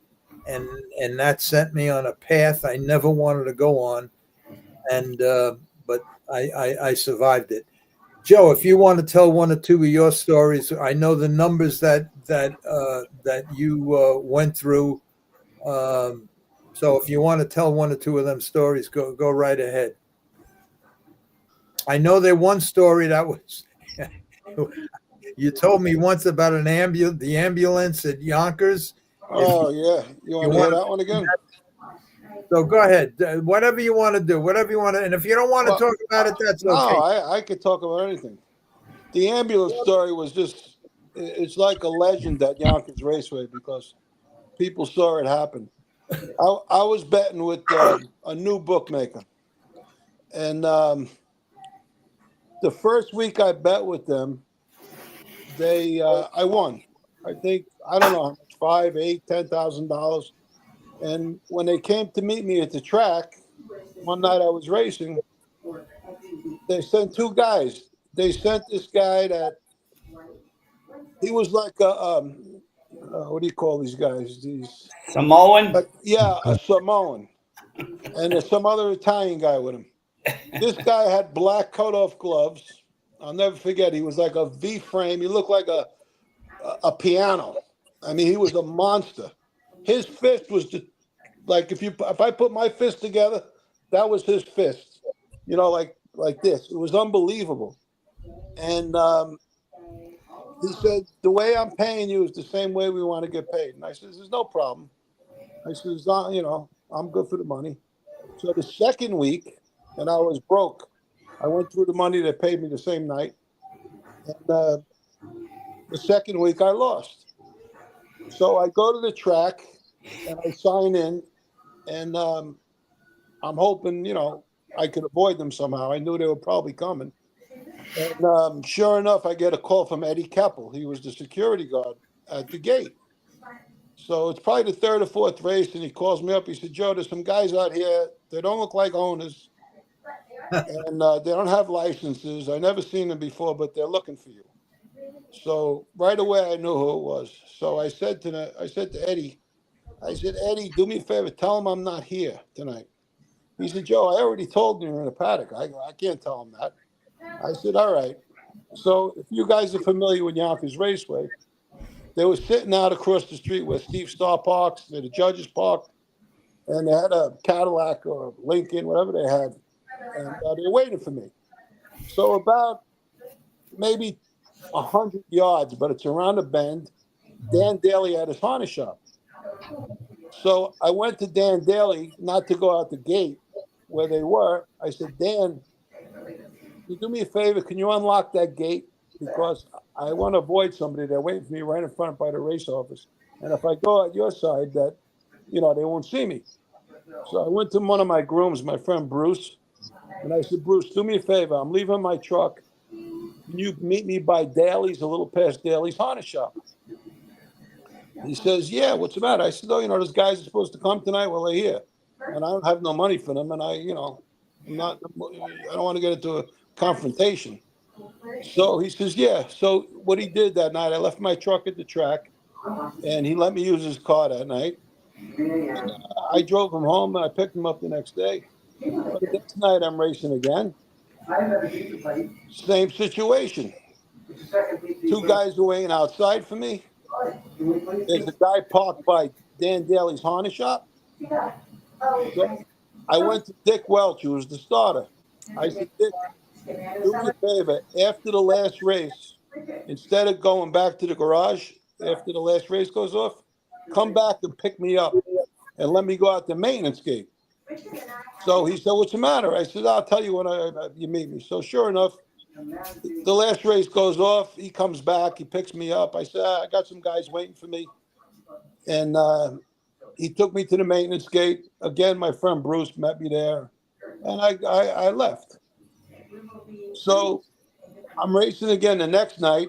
and that sent me on a path I never wanted to go on, and but I survived it. Joe, if you want to tell one or two of your stories, I know the numbers that you went through. So if you want to tell one or two of them stories, go right ahead. I know there one story that was you told me once about the ambulance at Yonkers. Oh yeah, you want to hear that one again? So go ahead. Whatever you want to do, whatever you want to. And if you don't want to talk about it, that's okay. No, I could talk about anything. The ambulance story was it's like a legend at Yonkers Raceway because people saw it happen. I was betting with a new bookmaker. And the first week I bet with them, I won. I think, I don't know how much, $5,000, $8,000, $10,000. And when they came to meet me at the track, one night I was racing, they sent two guys. They sent this guy that he was like a what do you call these guys? These Samoan? A Samoan. And there's some other Italian guy with him. This guy had black cut-off gloves. I'll never forget. He was like a V-frame. He looked like a piano. I mean, he was a monster. His fist was if I put my fist together, that was his fist. Like this. It was unbelievable. And he said, the way I'm paying you is the same way we want to get paid. And I said, there's no problem. I said, I'm good for the money. So the second week, and I was broke, I went through the money they paid me the same night. And the second week, I lost. So I go to the track, and I sign in, and I'm hoping, I could avoid them somehow. I knew they were probably coming. And sure enough, I get a call from Eddie Keppel. He was the security guard at the gate. So it's probably the third or fourth race, and he calls me up. He said, Joe, there's some guys out here. They don't look like owners, and they don't have licenses. I've never seen them before, but they're looking for you. So right away, I knew who it was. So I said to Eddie, Eddie, do me a favor. Tell him I'm not here tonight. He said, Joe, I already told him you're in a paddock. I can't tell him that. I said, all right. So if you guys are familiar with Yonkers Raceway, they were sitting out across the street where Steve Starr parks, where the judges park, and they had a Cadillac or Lincoln, whatever they had, and they were waiting for me. So about maybe 100 yards, but it's around a bend. Dan Daly had his harness shop. So I went to Dan Daly, not to go out the gate where they were. I said, Dan, you do me a favor, can you unlock that gate? Because I want to avoid somebody. They're waiting for me right in front by the race office. And if I go at your side, that, they won't see me. So I went to one of my grooms, my friend Bruce, and I said, Bruce, do me a favor. I'm leaving my truck. Can you meet me by Daly's, a little past Daly's harness shop? He says, yeah, what's the matter? I said, oh, those guys are supposed to come tonight. Well, they're here. And I don't have no money for them. And I don't want to get into a confrontation. So he says, yeah. So what he did that night, I left my truck at the track, and he let me use his car that night. And I drove him home, and I picked him up the next day. But the next night, I'm racing again. Same situation. Two guys are waiting outside for me. There's a guy parked by Dan Daly's harness shop. So I went to Dick Welch, who was the starter. I said, Dick, do me a favor. After the last race, instead of going back to the garage after the last race goes off, come back and pick me up and let me go out the maintenance gate. So he said, what's the matter? I said, I'll tell you when you meet me. So sure enough, the last race goes off. He comes back. He picks me up. I said, I got some guys waiting for me. And he took me to the maintenance gate. Again, my friend Bruce met me there. And I left. So I'm racing again the next night.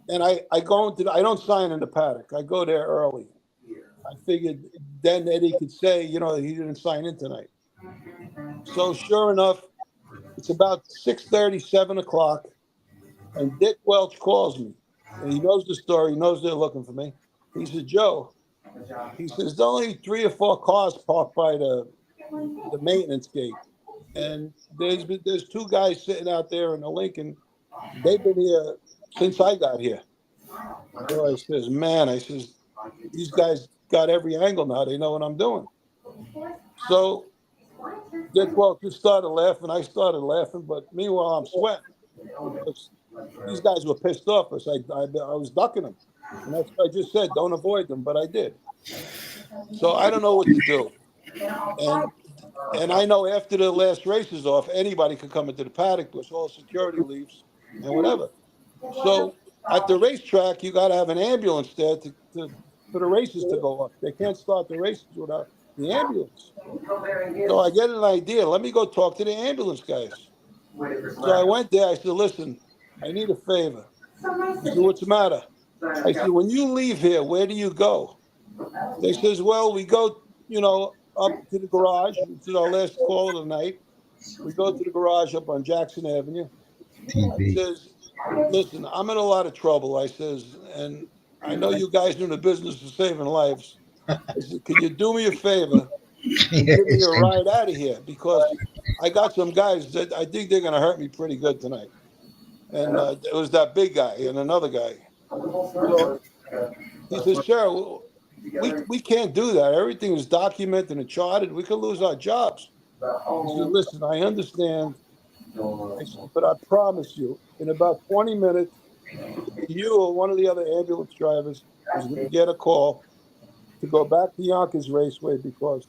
And I don't sign in the paddock. I go there early. I figured then Eddie could say, he didn't sign in tonight. So sure enough, it's about 6:30, 7 o'clock, and Dick Welch calls me. And he knows the story. He knows they're looking for me. He said, Joe, he says, there's only 3 or 4 cars parked by the maintenance gate. And there's 2 guys sitting out there in the Lincoln. They've been here since I got here. So I says, these guys got every angle now. They know what I'm doing. So Dick Welch just started laughing. I started laughing, but meanwhile I'm sweating. Because these guys were pissed off because I was ducking them. And that's what I just said, don't avoid them, but I did. So I don't know what to do. And I know after the last race is off, anybody can come into the paddock because all security leaves and whatever. So at the racetrack, you got to have an ambulance there for the races to go up. They can't start the races without the ambulance. So I get an idea. Let me go talk to the ambulance guys. So I went there. I said, listen, I need a favor. He said, what's the matter? I said, when you leave here, where do you go? They says, well, we go, up to the garage. This is our last call of the night. We go to the garage up on Jackson Avenue. I says, listen, I'm in a lot of trouble. I says, and I know you guys are in the business of saving lives. I said, can you do me a favor? Give me a ride out of here because I got some guys that I think they're going to hurt me pretty good tonight. And it was that big guy and another guy. So he says, sir, we can't do that. Everything is documented and charted. We could lose our jobs. He said, listen, I understand. I said, but I promise you, in about 20 minutes, you or one of the other ambulance drivers is going to get a call to go back to Yonkers Raceway because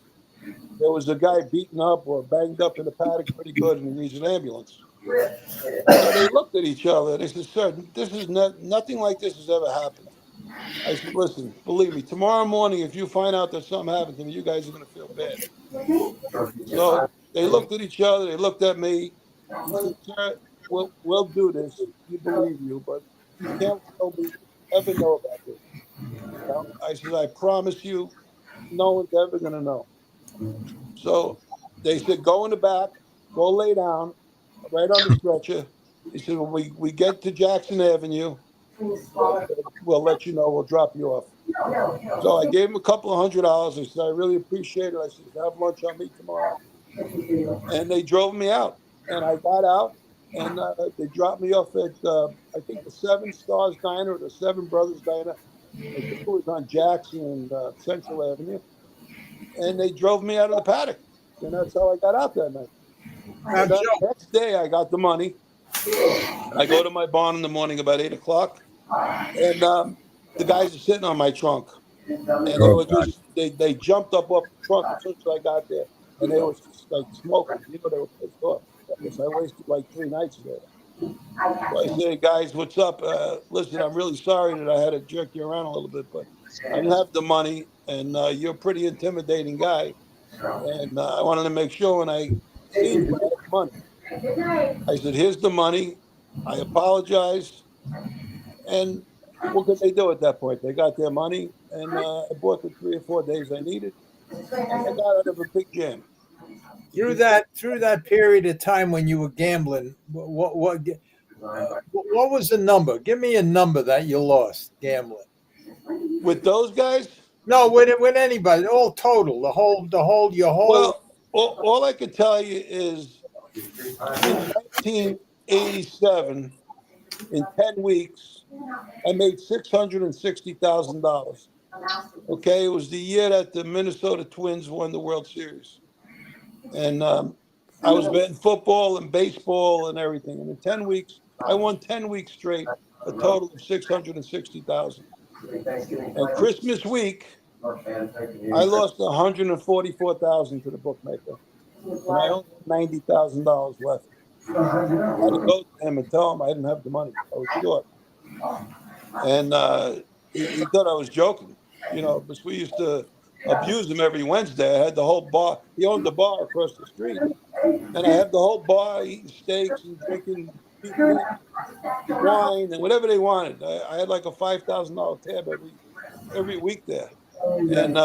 there was a guy beaten up or banged up in the paddock pretty good and he needs an ambulance. So they looked at each other. They said, sir, this is nothing like this has ever happened. I said, listen, believe me, tomorrow morning, if you find out that something happened to me, you guys are going to feel bad. So they looked at each other. They looked at me. He said, sir, we'll do this. We believe you, but you can't ever know about this. I said, I promise you, no one's ever going to know. So they said, go in the back, go lay down right on the stretcher. He said, when we get to Jackson Avenue, we'll let you know. We'll drop you off. So I gave him a couple of $100. I said, I really appreciate it. I said, have lunch on me tomorrow. And they drove me out. And I got out, and they dropped me off at, I think, the Seven Stars Diner or the Seven Brothers Diner. I think it was on Jackson and Central Avenue. And they drove me out of the paddock. And that's how I got out that night. And the next day, I got the money. I go to my barn in the morning about 8 o'clock. And the guys are sitting on my trunk, and they Oh, were God. just they jumped up off the trunk as soon as I got there, and they was just like smoking. You know, they were pissed off because I wasted like 3 nights there. So I say, guys, what's up? Listen, I'm really sorry that I had to jerk you around a little bit, but I didn't have the money, and you're a pretty intimidating guy, and I wanted to make sure when I seen you, I had the money. I said, here's the money. I apologize. And what could they do at that point? They got their money, and I bought the 3 or 4 days I needed, and I got out of a big jam. Through that period of time when you were gambling, what was the number? Give me a number that you lost gambling. With those guys? No, with anybody, all total, your whole. Well, all I could tell you is in 1987, in 10 weeks, I made $660,000. Okay, it was the year that the Minnesota Twins won the World Series. And I was betting football and baseball and everything. And in 10 weeks, I won 10 weeks straight, a total of $660,000. And Christmas week, I lost $144,000 to the bookmaker, and I only had $90,000 left. I had to go to him and tell him I didn't have the money. I was short, and he thought I was joking, because we used to abuse him every Wednesday. I had the whole bar. He owned the bar across the street, and I had the whole bar eating steaks and drinking wine and whatever they wanted. I had like a $5,000 tab every week there, and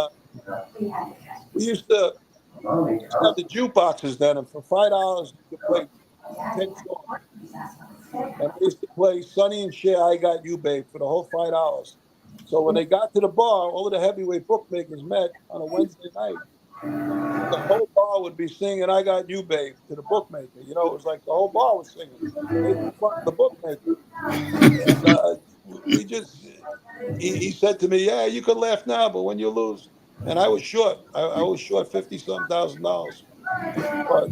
we used to have the jukeboxes then, and for $5 you could play 10 songs. And I used to play Sonny and Cher, I Got You, Babe, for the whole $5. So when they got to the bar, all of the heavyweight bookmakers met on a Wednesday night. The whole bar would be singing I Got You, Babe to the bookmaker. It was like the whole bar was singing. They were in front of the bookmaker. And he said to me, yeah, you could laugh now, but when you lose. And I was short. I was short $50-something thousand. But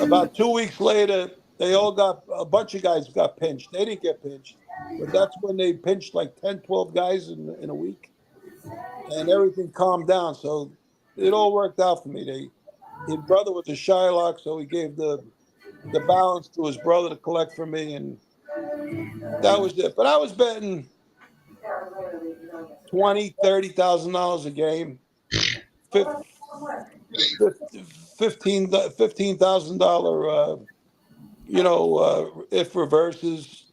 about 2 weeks later, a bunch of guys got pinched. They didn't get pinched, but that's when they pinched like 10, 12 guys in a week, and everything calmed down. So it all worked out for me. His brother was a Shylock, so he gave the balance to his brother to collect for me, and that was it. But I was betting $20,000, $30,000 a game, $15,000, if reverses.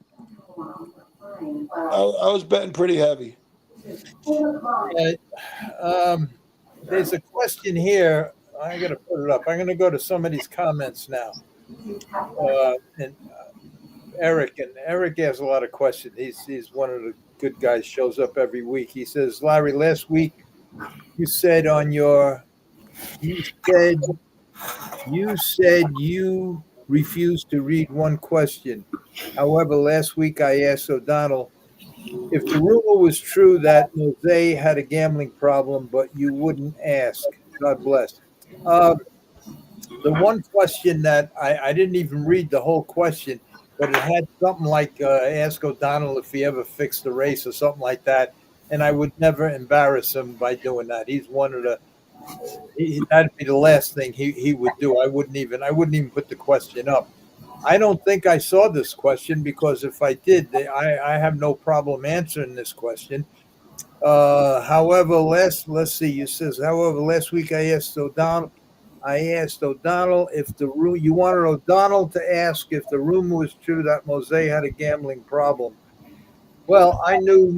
I was betting pretty heavy. There's a question here. I got to put it up. I'm going to go to somebody's comments now. And Eric has a lot of questions. He's one of the good guys. Shows up every week. He says, Larry, last week you said you refused to read one question. However, last week I asked O'Donnell if the rumor was true that Jose had a gambling problem, but you wouldn't ask. God bless. The one question that I didn't even read the whole question, but it had something like ask O'Donnell if he ever fixed the race or something like that. And I would never embarrass him by doing that. He's one of that'd be the last thing he would do. I wouldn't even put the question up. I don't think I saw this question, because if I did, I have no problem answering this question. However, let's see. You says, however, last week I asked O'Donnell if you wanted O'Donnell to ask if the rumor was true that Jose had a gambling problem. Well, I knew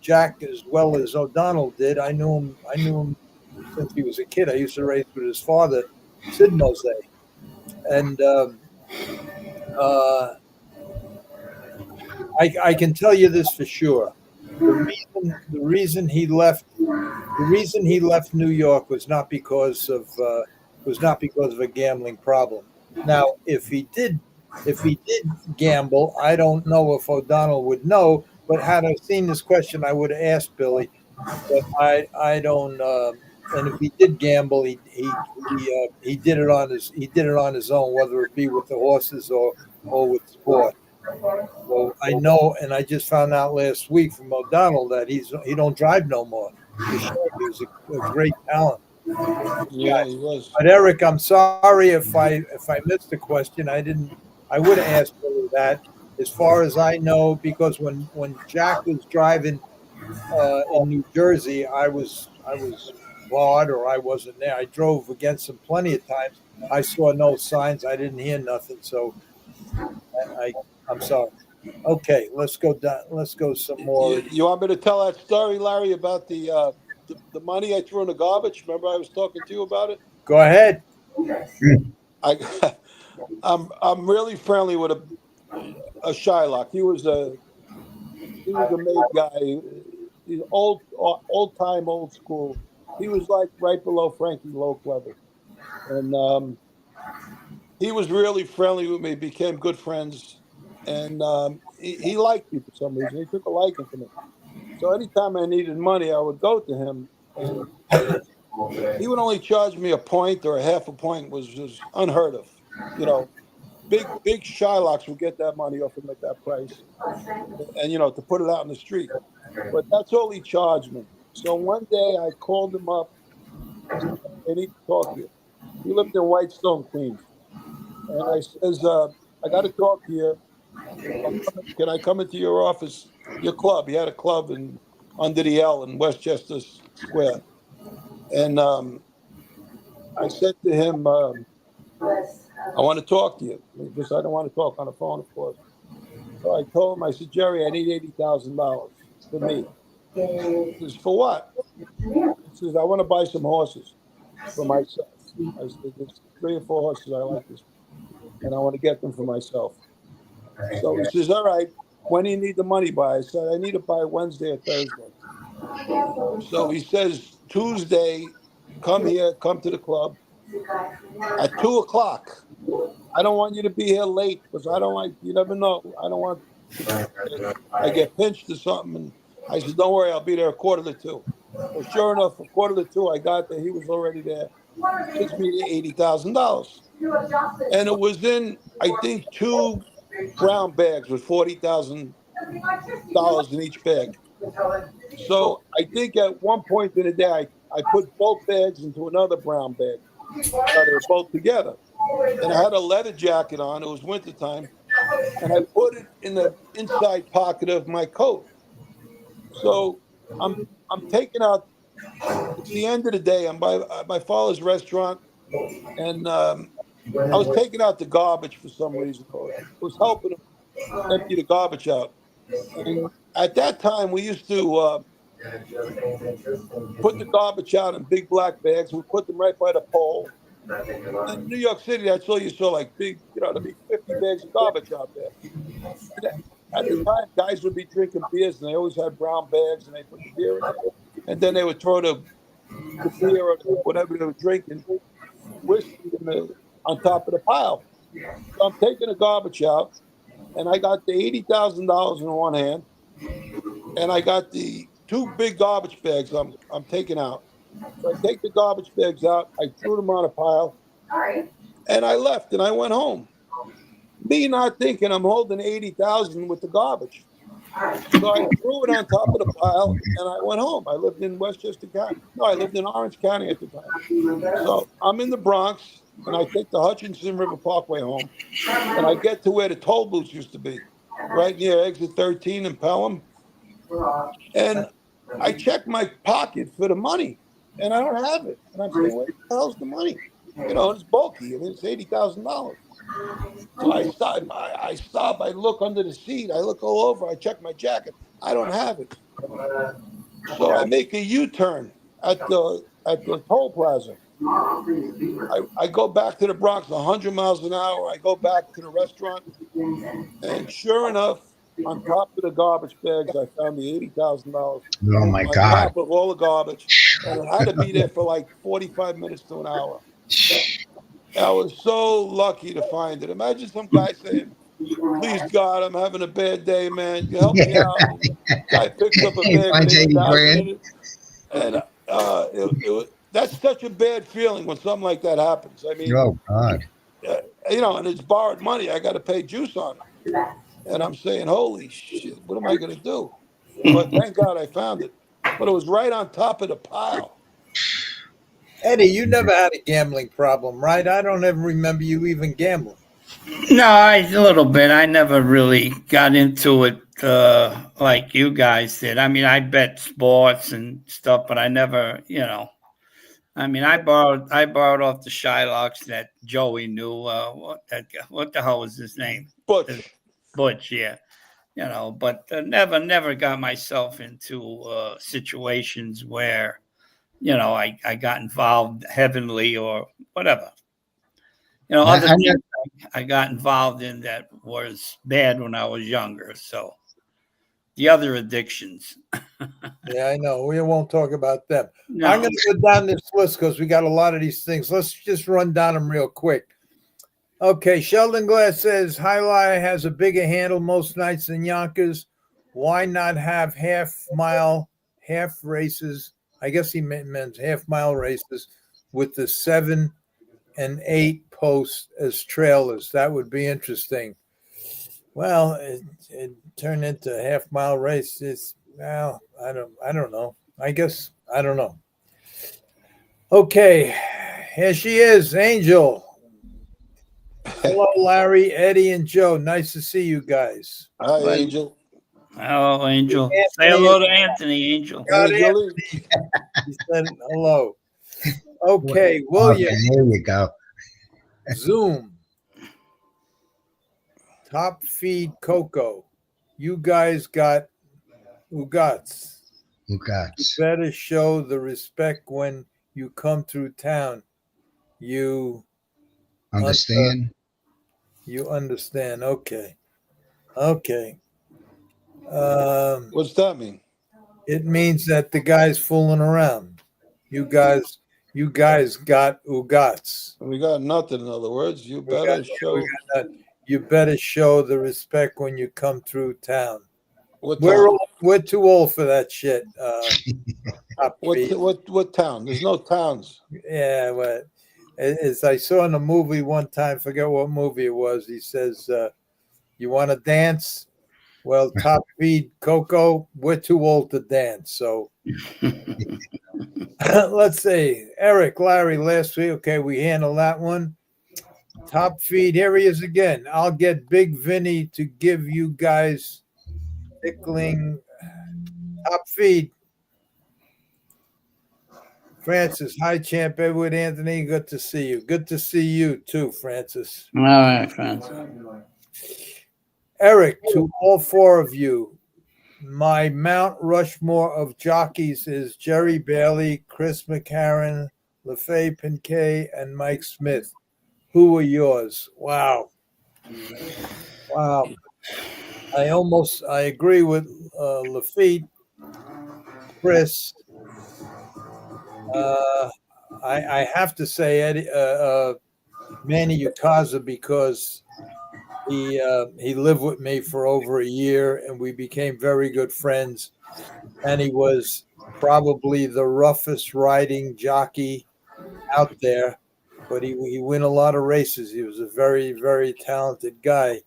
Jack as well as O'Donnell did. I knew him since he was a kid. I used to race with his father, Sid Mose, and I can tell you this for sure. The reason he left New York was not because of a gambling problem. Now, if he did gamble, I don't know if O'Donnell would know. But had I seen this question, I would have asked Billy. But I don't. And if he did gamble, he did it on his own, whether it be with the horses or with sport. Well, I know, and I just found out last week from O'Donnell that he don't drive no more. He was a great talent. Yeah, he was. But Eric, I'm sorry if I missed the question. I would have asked you that. As far as I know, because when Jack was driving in New Jersey, I was barred or I wasn't there. I drove against him plenty of times. I saw no signs. I didn't hear nothing. So I'm sorry. Okay, let's go down. Let's go some more. You want me to tell that story, Larry, about the money I threw in the garbage? Remember, I was talking to you about it. Go ahead. I'm really friendly with a Shylock. He was a made guy. He's old time, old school. He was like right below Frankie Loke level, and he was really friendly with me. Became good friends, and he liked me for some reason. He took a liking to me. So anytime I needed money, I would go to him, and he would only charge me a point or a half a point, was unheard of. You know, big Shylocks would get that money off him at that price, and to put it out in the street. But that's all he charged me. So one day I called him up. I said, I need to talk to you. He lived in Whitestone, Queens, and I says, I got to talk to you. Can I come into your office, your club? He had a club under the L in Westchester Square. And I said to him, I want to talk to you, because I don't want to talk on the phone, of course. So I told him, I said, Jerry, I need $80,000 for me. He says, for what? He says, I want to buy some horses for myself. I said, there's 3 or 4 horses I like this, and I want to get them for myself. So he says, all right, when do you need the money by? I said, I need it by Wednesday or Thursday. So he says, Tuesday, come to the club at 2 o'clock. I don't want you to be here late, because I don't like, you never know. I don't want, I get pinched or something. And I said, don't worry, I'll be there 1:45. Well, sure enough, 1:45, I got there. He was already there. Gives me $80,000. And it was in, I think, 2 brown bags with $40,000 in each bag. So I think at one point in the day, I put both bags into another brown bag. They were both together. And I had a leather jacket on. It was wintertime. And I put it in the inside pocket of my coat. So I'm taking out, it's the end of the day. I'm by my father's restaurant. And I was taking out the garbage for some reason. I was helping him empty the garbage out. And at that time, we used to put the garbage out in big black bags. We put them right by the pole. In New York City, that's all you saw, like big, there'd be 50 bags of garbage out there. And at the time, guys would be drinking beers, and they always had brown bags, and they put the beer in there. And then they would throw the beer or whatever they were drinking, whiskey on top of the pile. So I'm taking the garbage out, and I got the $80,000 in one hand, and I got the 2 big garbage bags I'm taking out. So I take the garbage bags out, I threw them on a pile, and I left, and I went home. Me not thinking I'm holding $80,000 with the garbage. So I threw it on top of the pile, and I went home. I lived in Westchester County. No, I lived in Orange County at the time. So I'm in the Bronx, and I take the Hutchinson River Parkway home, and I get to where the toll booths used to be, right near exit 13 in Pelham. And I check my pocket for the money, and I don't have it. And I'm saying, where the hell's the money? It's bulky. I mean, it's $80,000. So I stop, I look under the seat, I look all over, I check my jacket. I don't have it. So I make a U-turn at the toll plaza. I go back to the Bronx 100 miles an hour. I go back to the restaurant, and sure enough, on top of the garbage bags, I found the $80,000. Oh my on God! top of all the garbage, and it had to be there for like 45 minutes to an hour. I was so lucky to find it. Imagine some guy saying, please, God, I'm having a bad day, man. You help me Yeah, out. And guy picks up a bag finds with 80 $80,000 grand. in it. And that's such a bad feeling when something like that happens. I mean, Oh God! and it's borrowed money. I got to pay juice on it. And I'm saying, holy shit, what am I going to do? But thank God I found it. But it was right on top of the pile. Eddie, you never had a gambling problem, right? I don't ever remember you even gambling. No, a little bit. I never really got into it like you guys did. I mean, I bet sports and stuff, but I never, I mean, I borrowed off the Shylocks that Joey knew. What the hell was his name? Butch. Butch, yeah. But never got myself into situations where, I got involved heavily or whatever. Other things I got involved in that was bad when I was younger. So the other addictions. Yeah, I know. We won't talk about them. No. I'm going to go down this list because we got a lot of these things. Let's just run down them real quick. Okay, Sheldon Glass says Highlight has a bigger handle most nights than Yonkers. Why not have half races? I guess he meant half-mile races with the 7 and 8 posts as trailers. That would be interesting. Well, it turned into a half-mile race. Well, I don't know. I guess I don't know. Okay, here she is, Angel. Hello, Larry, Eddie, and Joe. Nice to see you guys. Hi, Angel. Hello, Angel. Say hello to Anthony, Angel. Angel. He said hello. Okay, William. Okay, here you go. Zoom. Top feed Coco. You guys got Ugats. You better show the respect when you come through town. You understand? You understand. Okay. What's that mean? It means that the guy's fooling around. You guys got Ugats. We got nothing, in other words. You better show. You better show the respect when you come through town. We're too old for that shit. What town? There's no towns. Yeah, well, as I saw in a movie one time, forget what movie it was. He says, "You want to dance? Well, top feed Coco. We're too old to dance." So let's see, Eric, Larry, last week. Okay, we handled that one. Top feed. Here he is again. I'll get Big Vinny to give you guys tickling. Top feed. Francis, hi, champ. Edward Anthony, good to see you. Good to see you too, Francis. All right, Francis. Eric, to all four of you, my Mount Rushmore of jockeys is Jerry Bailey, Chris McCarron, LaFay Pinkay, and Mike Smith. Who are yours? Wow. I agree with Lafitte, Chris. I have to say Eddie, Manny Ukaza, because he lived with me for over a year and we became very good friends, and he was probably the roughest riding jockey out there, but he won a lot of races. He was a very, very talented guy.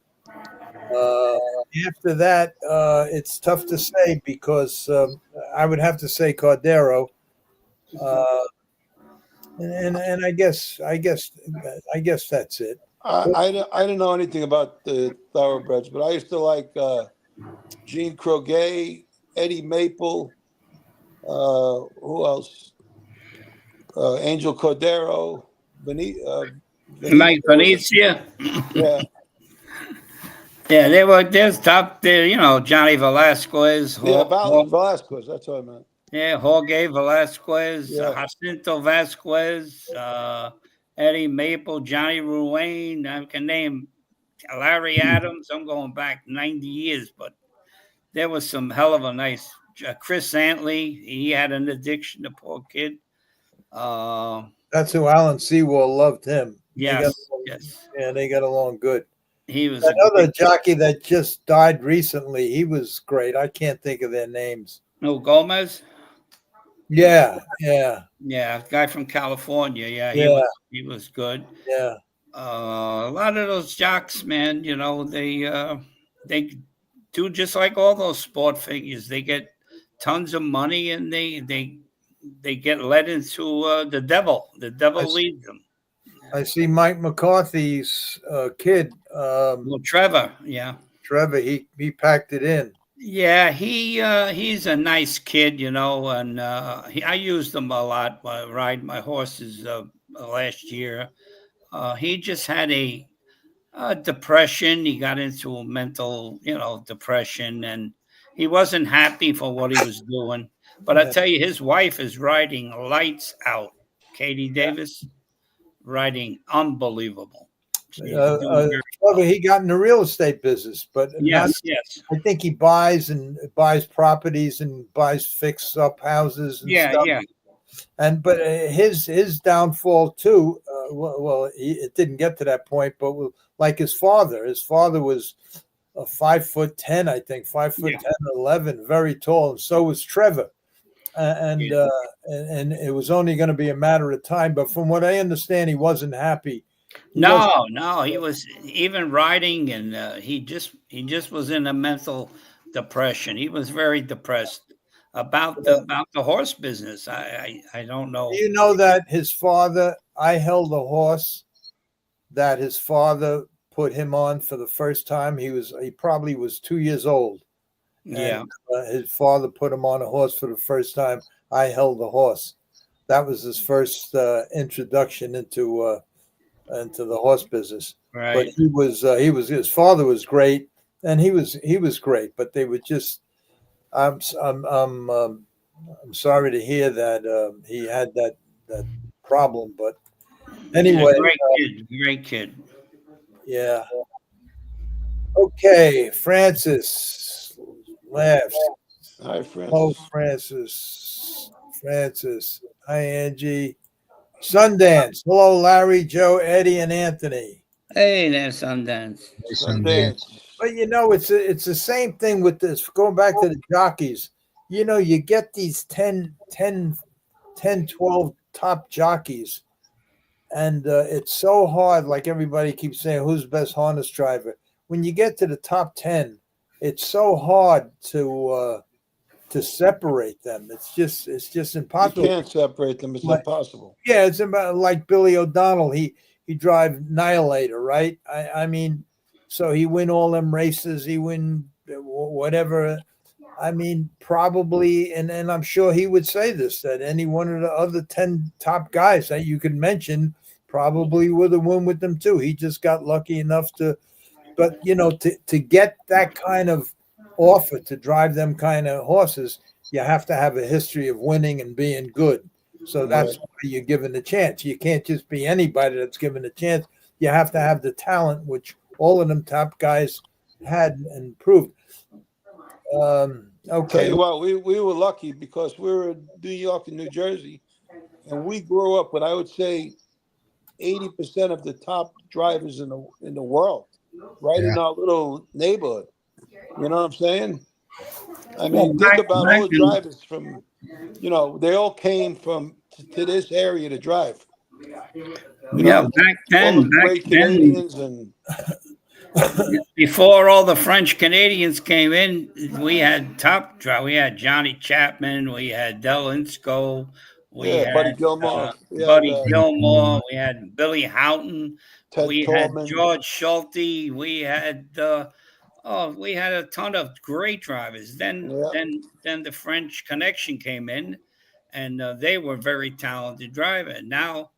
After that, it's tough to say because I would have to say Cordero. And I guess that's it. I didn't know anything about the thoroughbreds, but I used to like Gene Croget, Eddie Maple. Who else? Angel Cordero, Mike Venezia. Yeah. Yeah, there's top there, Johnny Velasquez. Velasquez, that's what I meant. Yeah, Jorge Velasquez, Jacinto Vasquez, Eddie Maple, Johnny Ruane. I can name Larry Adams. I'm going back 90 years, but there was some hell of a nice Chris Antley. He had an addiction, the poor kid. That's who Alan Sewell loved him. Yes. Yeah, they got along good. He was another jockey that just died recently. He was great. I can't think of their names. No, Gomez. Yeah. A guy from California. Yeah, he was good. Yeah. A lot of those jocks, man, they they do just like all those sport figures. They get tons of money, and they get led into the devil. The devil leads them. I see Mike McCarthy's kid, Well, Trevor, yeah. Trevor. He packed it in. Yeah, he's a nice kid, and I used him a lot while I ride my horses last year. He just had a depression. He got into a mental, depression, and he wasn't happy for what he was doing. But I tell you, his wife is riding lights out. Katie Davis, riding unbelievable. Trevor, he got in the real estate business, but yes. I think he buys properties and buys fix up houses. And stuff. But his downfall too. It didn't get to that point, but like his father was 5'10", I think 5'10", 11, very tall, and so was Trevor. And it was only going to be a matter of time. But from what I understand, he wasn't happy. No, he was even riding, and he just was in a mental depression. He was very depressed about the horse business. I don't know. You know that his father, I held a horse that his father put him on for the first time. He probably was 2 years old. Yeah. And, his father put him on a horse for the first time. I held the horse. That was his first introduction into the horse business. Right. But his father was great, and he was great. But they were just. I'm sorry to hear that he had that problem. But anyway, great kid. Yeah. Okay, Francis laughs. Hi, Francis. Oh, Francis. Hi, Angie. Sundance. Hello, Larry, Joe, Eddie, and Anthony. Hey, there's Sundance. But it's the same thing with this. Going back to the jockeys, you get these 10, 12 top jockeys, and it's so hard. Like everybody keeps saying, who's the best harness driver? When you get to the top 10, it's so hard to separate them. It's just impossible. You can't separate them. It's impossible. Yeah, it's about like Billy O'Donnell. He drive Annihilator, right? I mean, so he win all them races. He win whatever. I mean, probably, and I'm sure he would say this, that any one of the other 10 top guys that you could mention probably would have won with them too. He just got lucky enough to get that kind of offer to drive them kind of horses, you have to have a history of winning and being good. So that's why you're given the chance. You can't just be anybody that's given a chance. You have to have the talent, which all of them top guys had and proved. Okay. Tell you what, we were lucky because we were in New York and New Jersey, and we grew up with, I would say, 80% of the top drivers in the world, right in our little neighborhood. You know what I'm saying? I mean, think about all the drivers from, they all came from to this area to drive. Back then, Canadians and before all the French Canadians came in, we had top drive. We had Johnny Chapman, we had Del Insco, we had Buddy Gilmore, Gilmore, we had Billy Houghton, we Tolman. had George Schulte, we had a ton of great drivers. Then the French Connection came in, and they were very talented drivers. Now,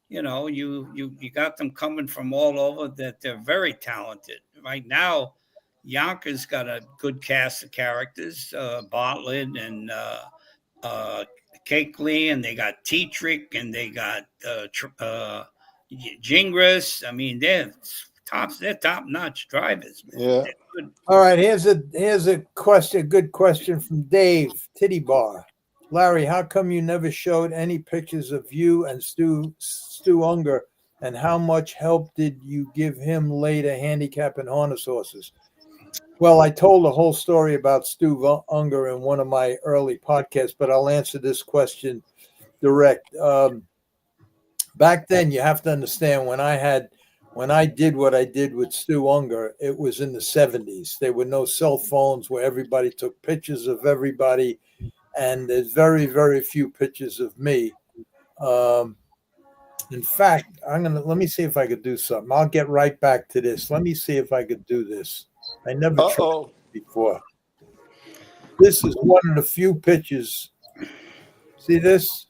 you got them coming from all over that they're very talented. Right now, Yonkers got a good cast of characters, Bartlett and Cakeley, and they got Tetrick, and they got Gingras. I mean, they're top-notch drivers. Yeah. All right, here's a question, a good question from Dave Titty Bar. Larry, how come you never showed any pictures of you and Stu Unger, and how much help did you give him later handicapping harness horses? Well, I told the whole story about Stu Unger in one of my early podcasts, but I'll answer this question direct. Back then, you have to understand, when I had when I did what I did with Stu Unger, it was in the 70s. There were no cell phones where everybody took pictures of everybody, and there's very, very few pictures of me. In fact, let me see if I could do something. I'll get right back to this. Let me see if I could do this. I never tried before. This is one of the few pictures. See this?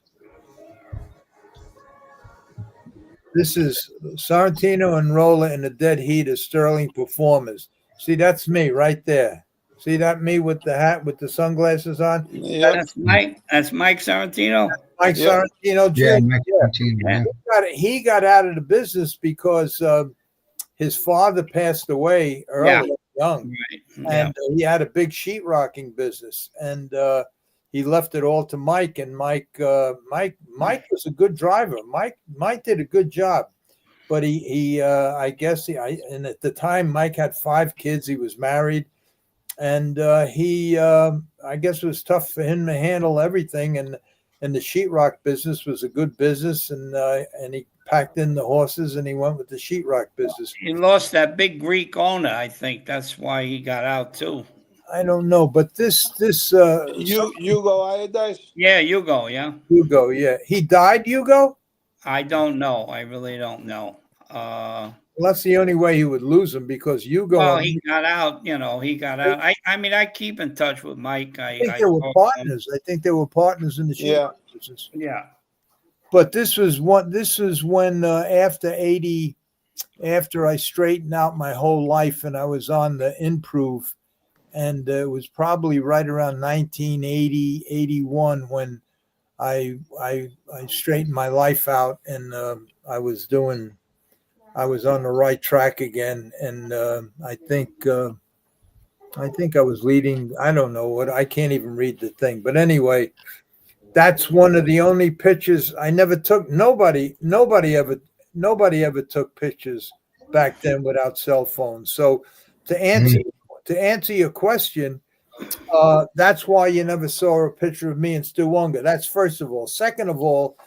This is Sorrentino and Rolla in the dead heat of Sterling performers. See, that's me right there. See that me with the hat with the sunglasses on? Yep. That's Mike. That's Mike Sorrentino. Mike Sorrentino Jr. Yeah, Mike Sorrentino, yeah. He got out of the business because his father passed away early, young, Right. and he had a big sheetrocking business, and he left it all to Mike. And Mike was a good driver. Mike did a good job, but I guess and at the time Mike had 5 kids. He was married, and I guess it was tough for him to handle everything. And the sheetrock business was a good business, and he packed in the horses and he went with the sheetrock business. He lost that big Greek owner. I think that's why he got out too. I don't know, but this Hugo Iodice? Yeah, Hugo. Yeah, Hugo. Yeah, he died. Hugo. I don't know. I really don't know. Well, that's the only way he would lose him, because Hugo. Well, he got out. He got out. I mean, I keep in touch with Mike. I think they were partners. I think they were partners in the sheetrock business. Yeah. But this was when after 80, after I straightened out my whole life and I was on the improve, and it was probably right around 1980, 81 when I straightened my life out, and I was on the right track again, and I think I was leading. I don't know what. I can't even read the thing, but anyway. That's one of the only pictures I never took. Nobody ever took pictures back then without cell phones. So to answer your question, that's why you never saw a picture of me and Stu Unger. That's first of all. Second of all,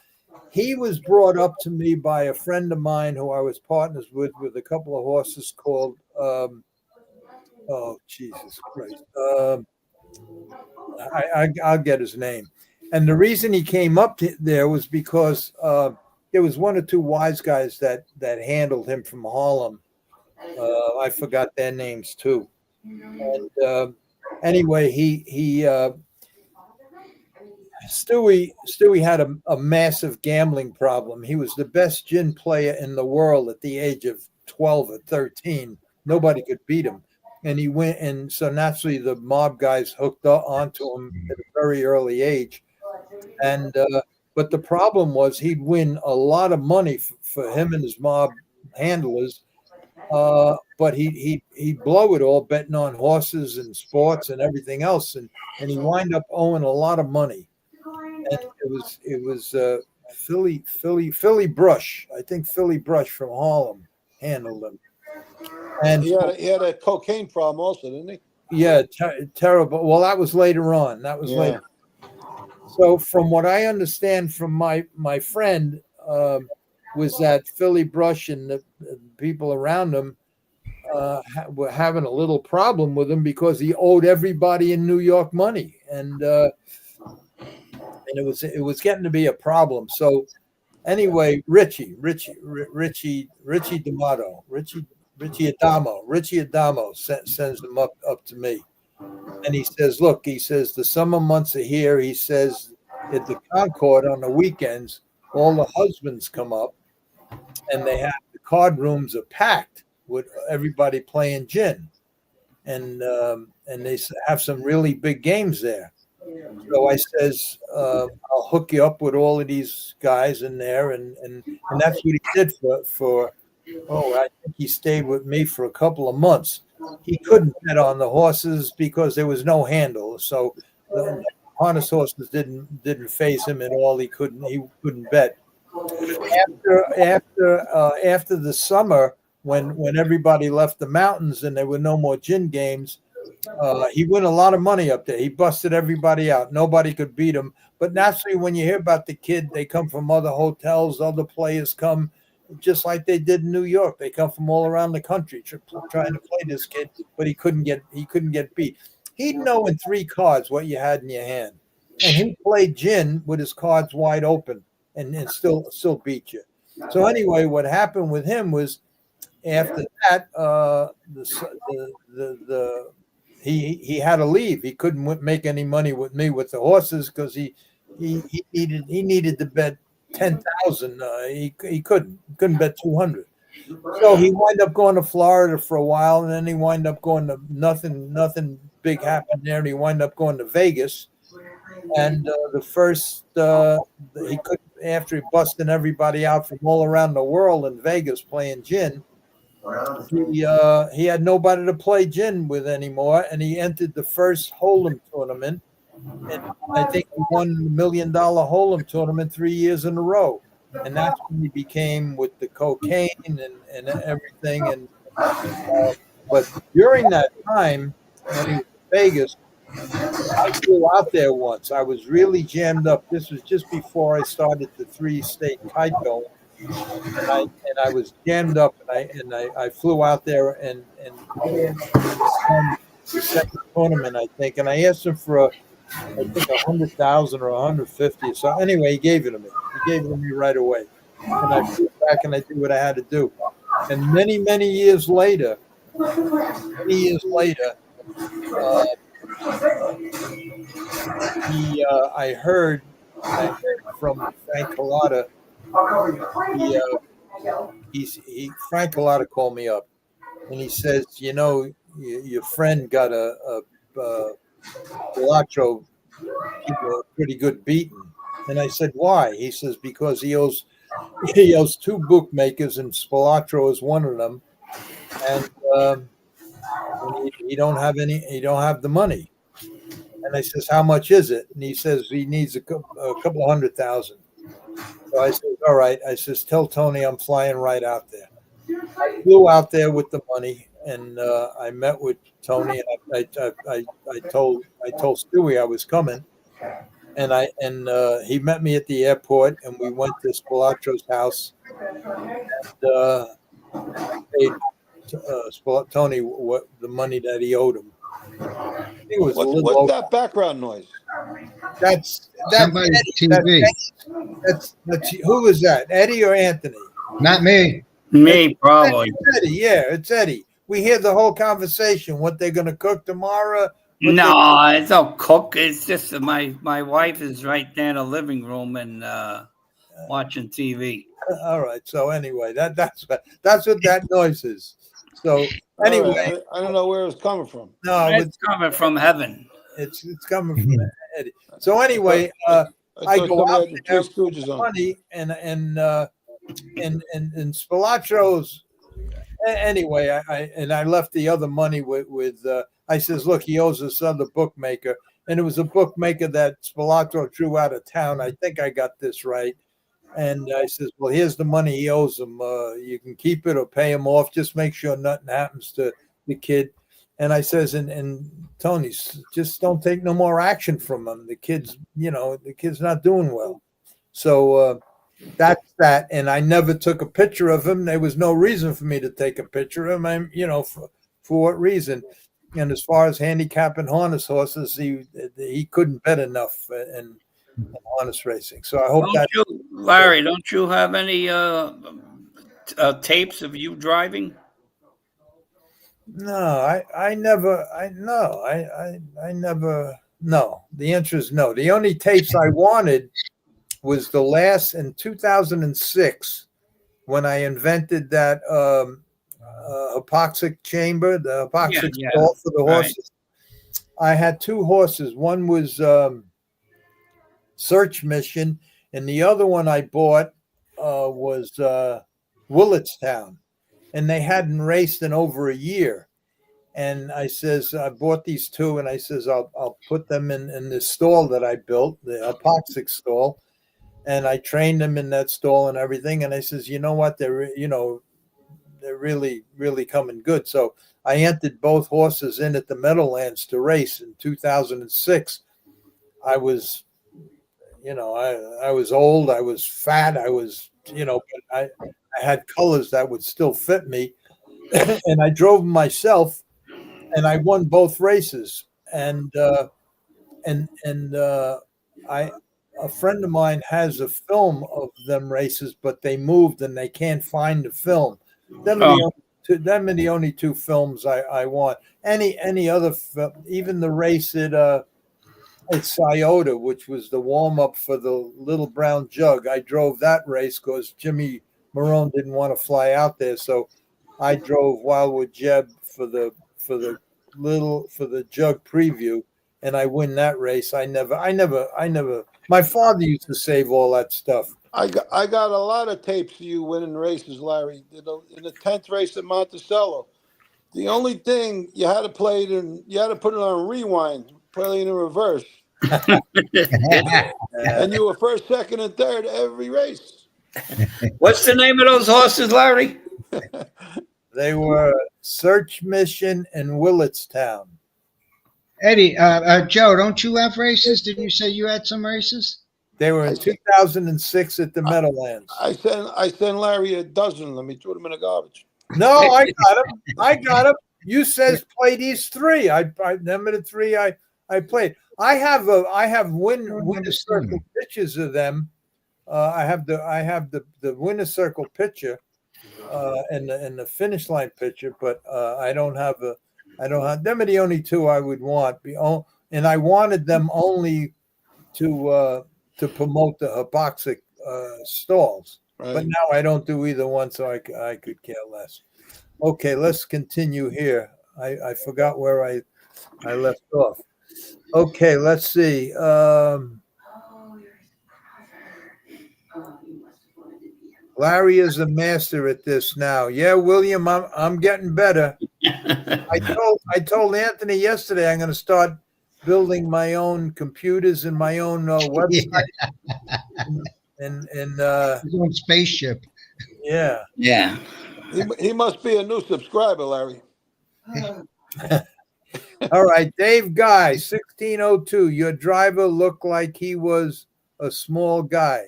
he was brought up to me by a friend of mine who I was partners with a couple of horses called Jesus Christ. I'll get his name. And the reason he came up there was because there was 1 or 2 wise guys that handled him from Harlem. I forgot their names too. And anyway, Stewie had a massive gambling problem. He was the best gin player in the world at the age of 12 or 13. Nobody could beat him. And he went, and so naturally the mob guys hooked onto him at a very early age. And but the problem was he'd win a lot of money for him and his mob handlers, but he'd blow it all betting on horses and sports and everything else, and he wind up owing a lot of money. And it was Philly Brush. I think Philly Brush from Harlem handled him. And he had a cocaine problem also, didn't he? Yeah, terrible. Well, that was later on. Later. So from what I understand from my friend was that Philly Brush and the people around him were having a little problem with him because he owed everybody in New York money, and it was getting to be a problem. So anyway, Richie Adamo sends him up to me. And he says, look, the summer months are here. He says, at the Concord on the weekends, all the husbands come up and the card rooms are packed with everybody playing gin. And they have some really big games there. So I says, I'll hook you up with all of these guys in there. And that's what he did for I think he stayed with me for a couple of months. He couldn't bet on the horses because there was no handle. So the harness horses didn't phase him at all. He couldn't bet. After the summer, when everybody left the mountains and there were no more gin games, he won a lot of money up there. He busted everybody out. Nobody could beat him. But naturally, when you hear about the kid, they come from other hotels. Other players come. just like they did in New York. They come from all around the country trying to play this kid, but he couldn't get beat. He'd know in 3 cards what you had in your hand, and he played gin with his cards wide open and still beat you. So anyway, what happened with him was after that, he had to leave. He couldn't make any money with me with the horses because he needed to bet 10,000. He couldn't bet 200. So he wound up going to Florida for a while, and then he wound up going to nothing big happened there, and he wound up going to Vegas. And the first he could, after he busting everybody out from all around the world in Vegas playing gin, he had nobody to play gin with anymore, and he entered the first Hold'em tournament, and I think he won the $1 million Hold'em tournament 3 years in a row, and that's when he became with the cocaine and everything. And but during that time when he was in Vegas, I flew out there once. I was really jammed up. This was just before I started the 3-state kite going. And I was jammed up, and I flew out there and won the second tournament, I think. And I asked him for I think 100,000 or 150. So anyway, he gave it to me. He gave it to me right away. And I flew back and I did what I had to do. And many years later, I heard from Frank Collada. Frank Collada called me up, and he says, you know, your friend got a DeLauro pretty good beating. And I said, why? He says, because he owes 2 bookmakers, and Spilatro is one of them, and he don't have the money. And I says, how much is it? And he says he needs a couple of 100,000. So I said, all right. I says, tell Tony I'm flying right out there. I flew out there with the money, and I met with Tony, and I told Stewie I was coming, and he met me at the airport, and we went to Spilatro's house, and paid Tony what the money that he owed him. It was what's that background noise? That's Somebody's Eddie. TV. That's who is that? Eddie or Anthony? Not me. Me, probably. It's Eddie. Yeah, it's Eddie. We hear the whole conversation. What they're going to cook tomorrow? No, it's no cook. It's just that my wife is right there in the living room and watching TV. All right. So anyway, that's what that noise is. So anyway, right. I don't know where it's coming from. No, it's coming from heaven. It's coming from Eddie. So anyway, I go out there with the money and Spilatro's. Anyway, I left the other money with I says, look, he owes this other bookmaker, and it was a bookmaker that Spilatro drew out of town. I think I got this right. And I says, well, here's the money he owes him. You can keep it or pay him off. Just make sure nothing happens to the kid. And I says, and Tony, just don't take no more action from him. The kid's not doing well. So that's that. And I never took a picture of him. There was no reason for me to take a picture of him. For what reason? And as far as handicapping harness horses, he couldn't bet enough in harness racing. So I hope Larry, don't you have any tapes of you driving? No, I never. No, the answer is no. The only tapes I wanted was the last in 2006 when I invented that hypoxic chamber, the hypoxic stall for the horses. Right. I had 2 horses. One was Search Mission, and the other one I bought was Willetstown, and they hadn't raced in over a year. And I says, I bought these 2, and I says, I'll put them in this stall that I built, the hypoxic stall, and I trained them in that stall and everything. And I says, you know what, they're really, really coming good. So I entered both horses in at the Meadowlands to race in 2006. I was, I was old, I was fat, I was but I had colors that would still fit me, and I drove them myself, and I won both races. And I a friend of mine has a film of them races, but they moved and they can't find the film. Them are the only two films I want. Any other film, even the race at Scioto, which was the warm up for the Little Brown Jug. I drove that race because Jimmy Marone didn't want to fly out there, so I drove Wildwood Jeb for the Jug preview, and I win that race. I never. My father used to save all that stuff. I got a lot of tapes of you winning races, Larry. In the 10th race at Monticello, the only thing you had to play it in, you had to put it on rewind, play it in reverse, and you were first, second, and third every race. What's the name of those horses, Larry? They were Search Mission and Willetstown. Eddie, Joe, don't you have races? Didn't you say you had some races? They were in 2006 at the Meadowlands. I sent Larry a dozen. Let me throw them in the garbage. No, I got him. You says play these three. Them are the three I played. I have winner circle pictures of them. I have the winner circle picture, and the finish line picture, but I don't have them are the only two I would want. And I wanted them only to promote the hypoxic stalls. Right. But now I don't do either one, so I could care less. Okay, let's continue here. I forgot where I left off. Okay, let's see. Larry is a master at this now. Yeah, William, I'm getting better. I told Anthony yesterday I'm going to start building my own computers and my own website and his own spaceship. Yeah. He must be a new subscriber, Larry. All right, Dave Guy, 1602. Your driver looked like he was a small guy.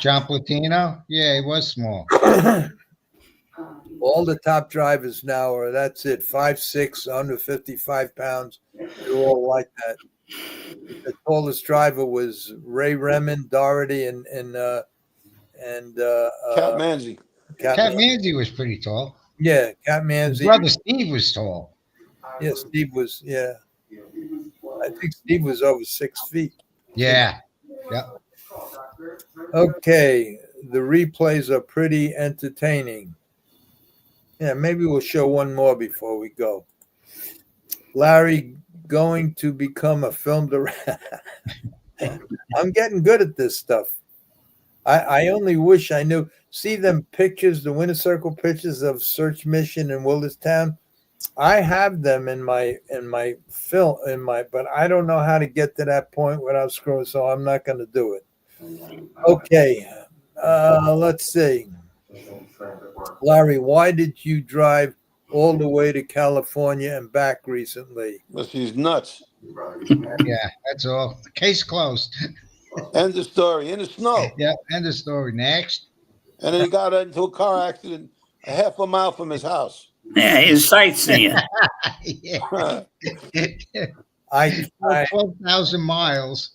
John Platino? Yeah, he was small. All the top drivers now are, that's it, 5'6", under 55 pounds. They're all like that. The tallest driver was Ray Remen, Doherty, and Cat Manzi. Cat Manzi was pretty tall. Yeah, Cat Manzi. His brother Steve was tall. Yeah, Steve was, yeah. I think Steve was over 6 feet. Yeah. Yep. Okay, the replays are pretty entertaining. Yeah, maybe we'll show one more before we go. Larry going to become a film director. I'm getting good at this stuff. I only wish I knew. See them pictures, the winner circle pictures of Search Mission in Willetstown? I have them in my film, but I don't know how to get to that point without scrolling, so I'm not going to do it. Okay, let's see. Larry, why did you drive all the way to California and back recently? Because he's nuts. Yeah, that's all. Case closed. End of story. In the snow. Yeah, end of story. Next. And then he got into a car accident a half a mile from his house. Yeah, he's sightseeing. Yeah. I 12,000 miles.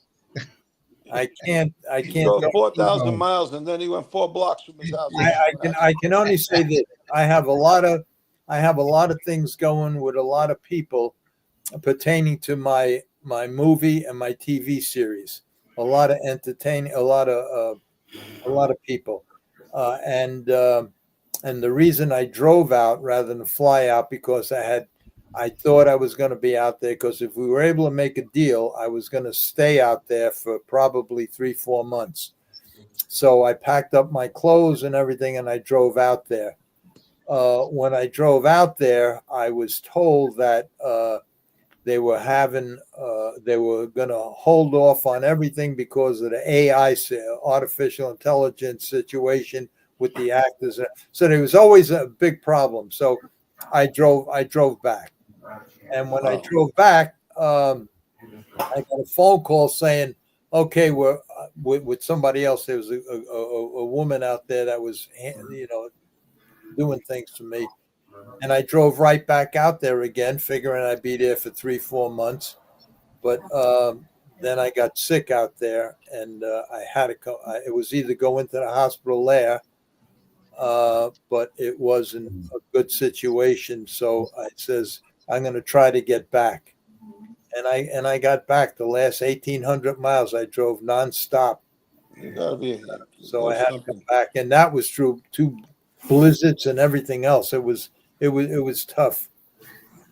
I can't. He drove 4,000 miles, and then he went 4 blocks from his house. I can only say that I have a lot of things going with a lot of people pertaining to my movie and my TV series. A lot of entertaining, a lot of people, and the reason I drove out rather than fly out because I thought I was going to be out there because if we were able to make a deal, I was going to stay out there for probably 3-4 months. So I packed up my clothes and everything, and I drove out there. When I drove out there, I was told that they were going to hold off on everything because of the AI, artificial intelligence situation with the actors. So there was always a big problem. So I drove back. And when I drove back, I got a phone call saying, okay, with somebody else. There was a woman out there that was, doing things to me. And I drove right back out there again, figuring I'd be there for 3-4 months. But then I got sick out there, and I had to go. It was either go into the hospital there, but it wasn't a good situation. So I says, I'm going to try to get back. And I got back. The last 1,800 miles I drove nonstop. You gotta be. So I had to come back, and that was through 2 blizzards and everything else. It was tough.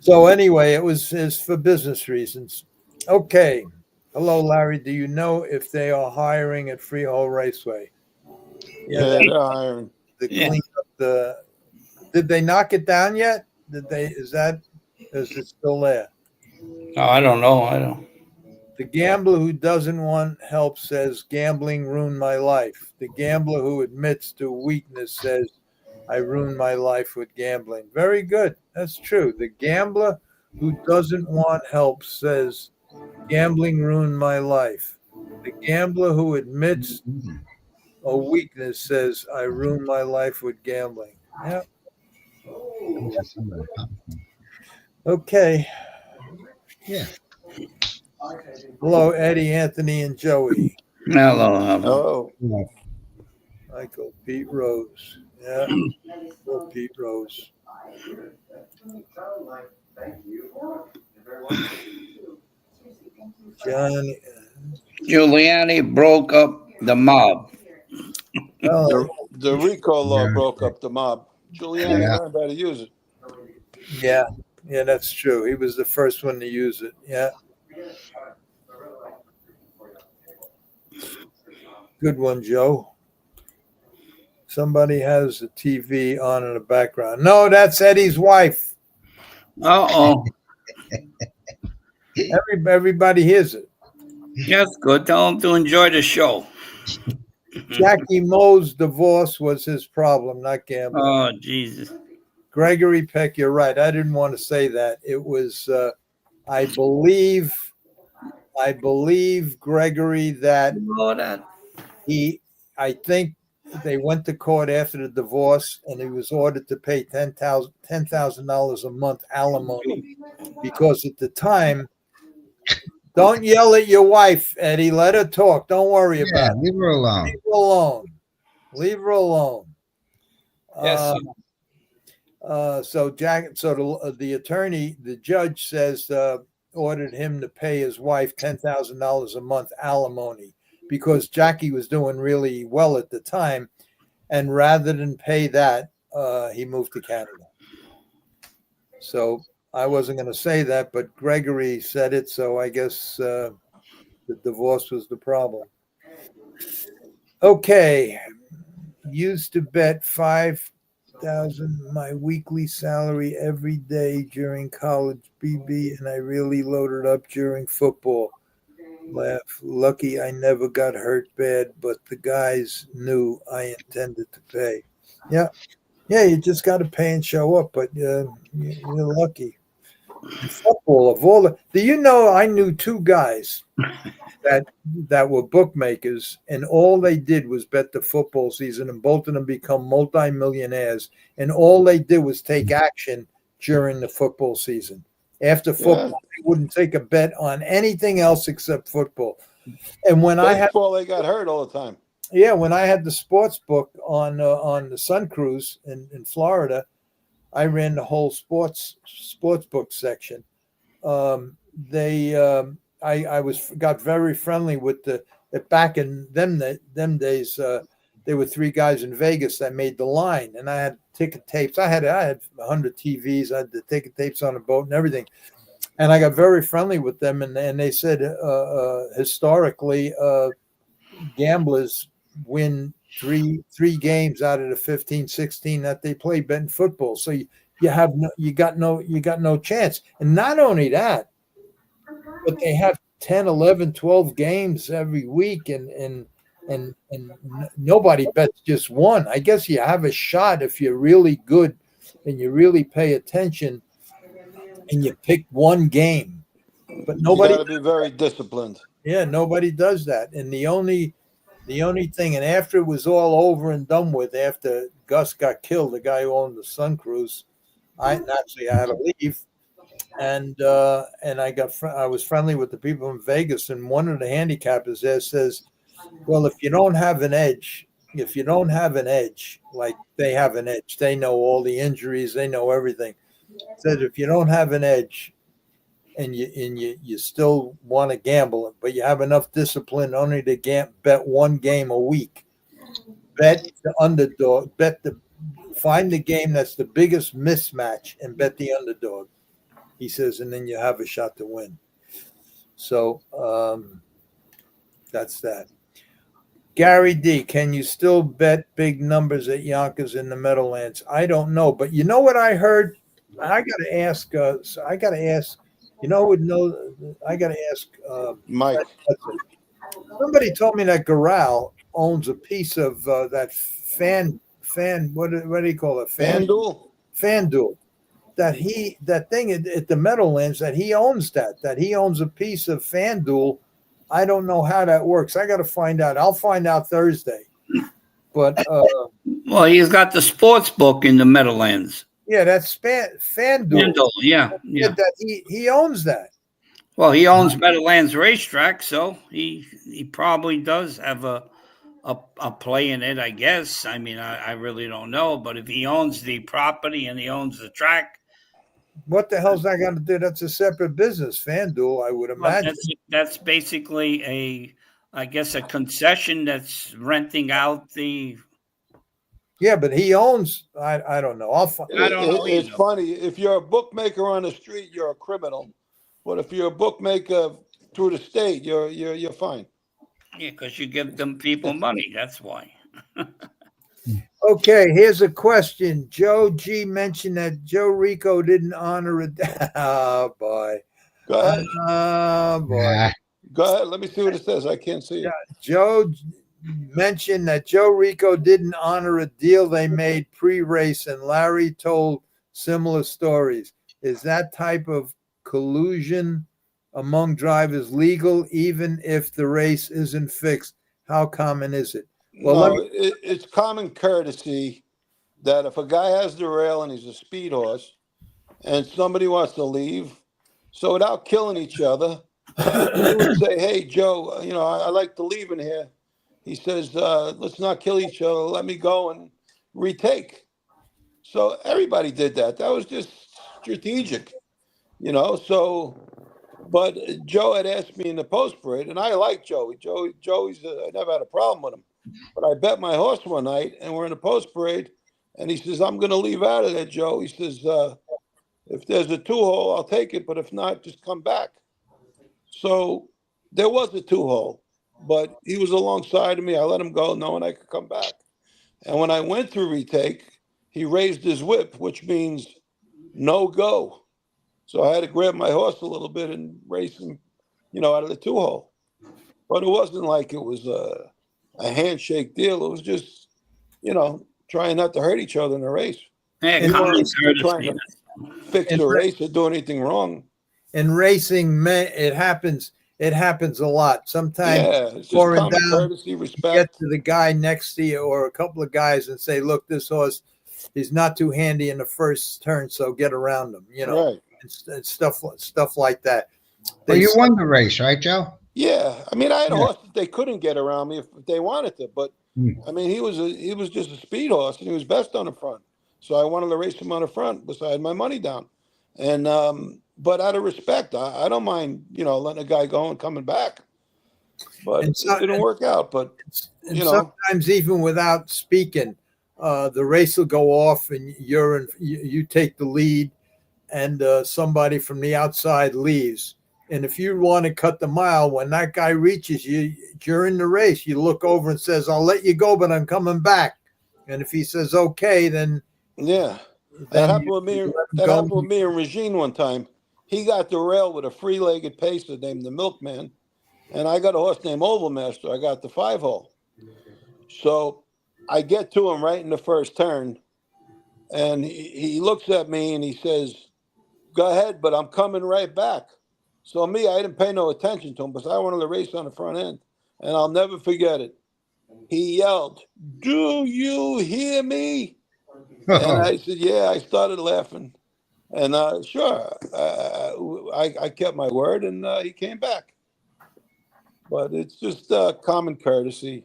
So anyway, it's for business reasons. Okay. Hello, Larry. Do you know if they are hiring at Freehold Raceway? Yeah, they're hiring. Clean up did they knock it down yet? Is it still there? No, I don't know. I don't. The gambler who doesn't want help says gambling ruined my life. The gambler who admits to weakness says I ruined my life with gambling. Very good. That's true. The gambler who doesn't want help says gambling ruined my life. The gambler who admits a weakness says I ruined my life with gambling. Yeah. Okay. Yeah. Hello, Eddie, Anthony, and Joey. Hello. Oh, Michael, Pete Rose. Yeah. Hello, Pete Rose. John. Giuliani broke up the mob. the RICO law broke up the mob. Giuliani learned how to use it. Yeah, that's true. He was the first one to use it. Yeah. Good one, Joe. Somebody has the TV on in the background. No, that's Eddie's wife. Uh-oh. Everybody hears it. That's good. Tell him to enjoy the show. Jackie Moe's divorce was his problem, not gambling. Oh, Jesus. Gregory Peck, you're right. I didn't want to say that. It was, I believe, Gregory, that I think they went to court after the divorce, and he was ordered to pay $10,000 a month alimony, because at the time, don't yell at your wife, Eddie. Let her talk. Don't worry about it. Leave her alone. Leave her alone. Yes. So the attorney, the judge says, ordered him to pay his wife $10,000 a month alimony, because Jackie was doing really well at the time, and rather than pay that, he moved to Canada. So I wasn't going to say that, but Gregory said it, so I guess the divorce was the problem. Okay. Used to bet $5,000 my weekly salary every day during college BB, and I really loaded up during football. Laugh. Lucky I never got hurt bad, but the guys knew I intended to pay. Yeah, you just got to pay and show up, but you're lucky. Football of all do you know I knew 2 guys that were bookmakers, and all they did was bet the football season, and both of them become multimillionaires, and all they did was take action during the football season. After football, they wouldn't take a bet on anything else except football. And when baseball, they got hurt all the time. Yeah, when I had the sports book on the Sun Cruise in Florida, I ran the whole sports book section. I got very friendly with back in them days. There were 3 guys in Vegas that made the line, and I had ticket tapes. I had 100 TVs. I had the ticket tapes on a boat and everything. And I got very friendly with them, and they said historically, gamblers win three games out of the 15, 16 that they play betting football. So you got no chance. And not only that, but they have 10, 11, 12 games every week, and nobody bets just one. I guess you have a shot if you're really good and you really pay attention and you pick one game. But nobody got to be very disciplined. Yeah, nobody does that. And the only The only thing, and after it was all over and done with, after Gus got killed, the guy who owned the Sun Cruise, I had to leave, and I was friendly with the people in Vegas, and one of the handicappers there says, "Well, if you don't have an edge, like they have an edge, they know all the injuries, they know everything. Said if you don't have an edge, and you still want to gamble, but you have enough discipline only to bet one game a week, bet the underdog, find the game that's the biggest mismatch and bet the underdog." He says, and then you have a shot to win. So that's that. Gary D, can you still bet big numbers at Yonkers in the Meadowlands? I don't know, but you know what I heard? I got to ask. You know, would know. I got to ask Mike. Somebody told me that Guarino owns a piece of that fan. What do you call it? FanDuel. That thing at the Meadowlands, that he owns that he owns a piece of FanDuel. I don't know how that works. I got to find out. I'll find out Thursday. But well, he's got the sports book in the Meadowlands. Yeah, that's FanDuel. FanDuel, yeah. That he owns that. Well, he owns Meadowlands Racetrack, so he probably does have a play in it, I guess. I mean, I really don't know, but if he owns the property and he owns the track, what the hell's that got to do? That's a separate business, FanDuel, I would imagine. That's basically I guess a concession that's renting out the. Yeah, but he owns. I don't know. I don't know. It's funny. If you're a bookmaker on the street, you're a criminal. But if you're a bookmaker through the state, you're fine. Yeah, because you give them people money. That's why. Okay, here's a question. Joe G mentioned that Joe Rico didn't honor it. Oh, boy. Go ahead. Oh, boy. Yeah. Go ahead. Let me see what it says. I can't see it. Joe mentioned that Joe Rico didn't honor a deal they made pre-race, and Larry told similar stories. Is that type of collusion among drivers legal, even if the race isn't fixed? How common is it? Well, it's common courtesy that if a guy has the rail and he's a speed horse and somebody wants to leave, so without killing each other, you would say, "Hey, Joe, I like to leave in here." He says, "Let's not kill each other. Let me go and retake." So everybody did that. That was just strategic, So, but Joe had asked me in the post parade, and I like Joey. Joey's I never had a problem with him. But I bet my horse one night, and we're in the post parade, and he says, "I'm going to leave out of there, Joe." He says, "If there's a 2-hole, I'll take it, but if not, just come back." So there was a 2-hole, but he was alongside of me. I let him go, knowing I could come back. And when I went through retake, he raised his whip, which means no go. So I had to grab my horse a little bit and race him, out of the 2-hole. But it wasn't like it was a handshake deal. It was just, trying not to hurt each other in the race. Yeah, trying to fix the race or do anything wrong. In racing, it happens. It happens a lot. Sometimes, it's just common courtesy, respect. Get to the guy next to you or a couple of guys and say, "Look, this horse is not too handy in the first turn, so get around him." Right. And stuff like that. Well, you won the race, right, Joe? Yeah, I mean, I had a horse that they couldn't get around me if they wanted to, but I mean, he was just a speed horse, and he was best on the front. So I wanted to race him on the front beside my money down, and but out of respect, I don't mind letting a guy go and coming back. But it didn't work out. But sometimes even without speaking, the race will go off, and you take the lead, and somebody from the outside leaves. And if you want to cut the mile, when that guy reaches you during the race, you look over and says, "I'll let you go, but I'm coming back." And if he says, "Okay," then that happened with me. That happened with me and Regine one time. He got the rail with a 3-legged pacer named the Milkman, and I got a horse named Oval Master. I got the 5-hole. So I get to him right in the first turn, and he looks at me and he says, "Go ahead, but I'm coming right back." So I didn't pay no attention to him because I wanted to race on the front end. And I'll never forget it. he yelled, "Do you hear me?" And I said, "Yeah." I started laughing, and sure, I kept my word, and he came back. But it's just common courtesy.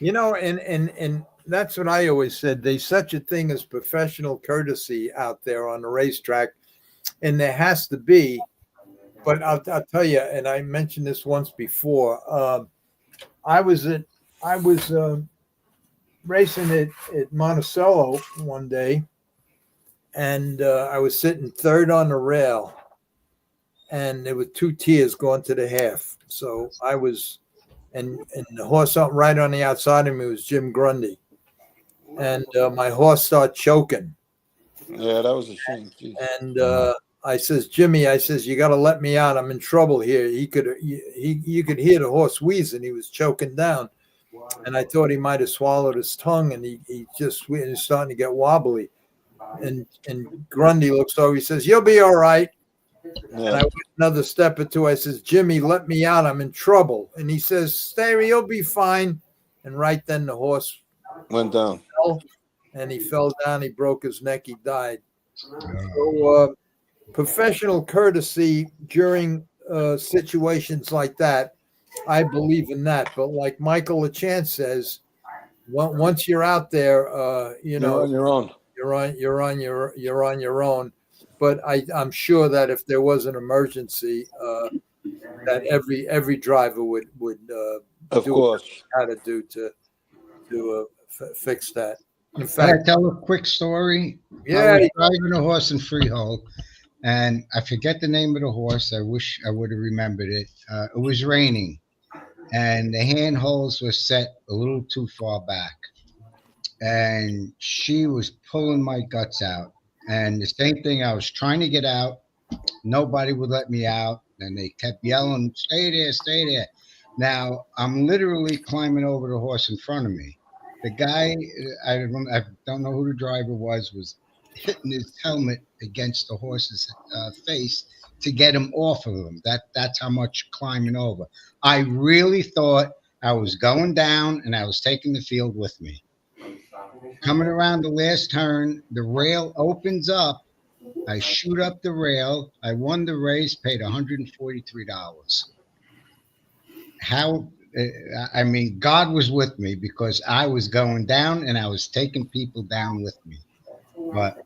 You know, and that's what I always said. There's such a thing as professional courtesy out there on the racetrack, and there has to be. But I'll tell you, and I mentioned this once before. I was racing at Monticello one day, and I was sitting third on the rail, and there were 2 tiers going to the half. So I was, and the horse up right on the outside of me was Jim Grundy, and my horse started choking. Yeah, that was a shame. Jeez. And I says, Jimmy, I says, you got to let me out. I'm in trouble here. You could hear the horse wheezing. He was choking down. And I thought he might have swallowed his tongue, and he just was starting to get wobbly. And Grundy looks over. He says, "You'll be all right." Yeah. And I went another step or two. I says, "Jimmy, let me out. I'm in trouble." And he says, "Stay, you'll be fine." And right then the horse went down. fell, and he fell down. He broke his neck. He died. So professional courtesy during situations like that, I believe in that. But like Michael LeChance says, once you're out there, you know, you're on your own. You're on your own. But I'm sure that if there was an emergency, that every driver would Of do course. how to do to fix that. In Can fact, I tell a quick story? Yeah. I was driving a horse in Freehold, and I forget the name of the horse. I wish I would have remembered it. It was raining, and the handholds were set a little too far back, and she was pulling my guts out. And the same thing, I was trying to get out. Nobody would let me out, and they kept yelling, "Stay there, stay there." Now, I'm literally climbing over the horse in front of me. The guy, I don't know who the driver was hitting his helmet against the horse's face to get him off of him. That's how much climbing over. I really thought I was going down, and I was taking the field with me. Coming around the last turn, the rail opens up. I shoot up the rail. I won the race, paid $143. How? I mean, God was with me because I was going down and I was taking people down with me. But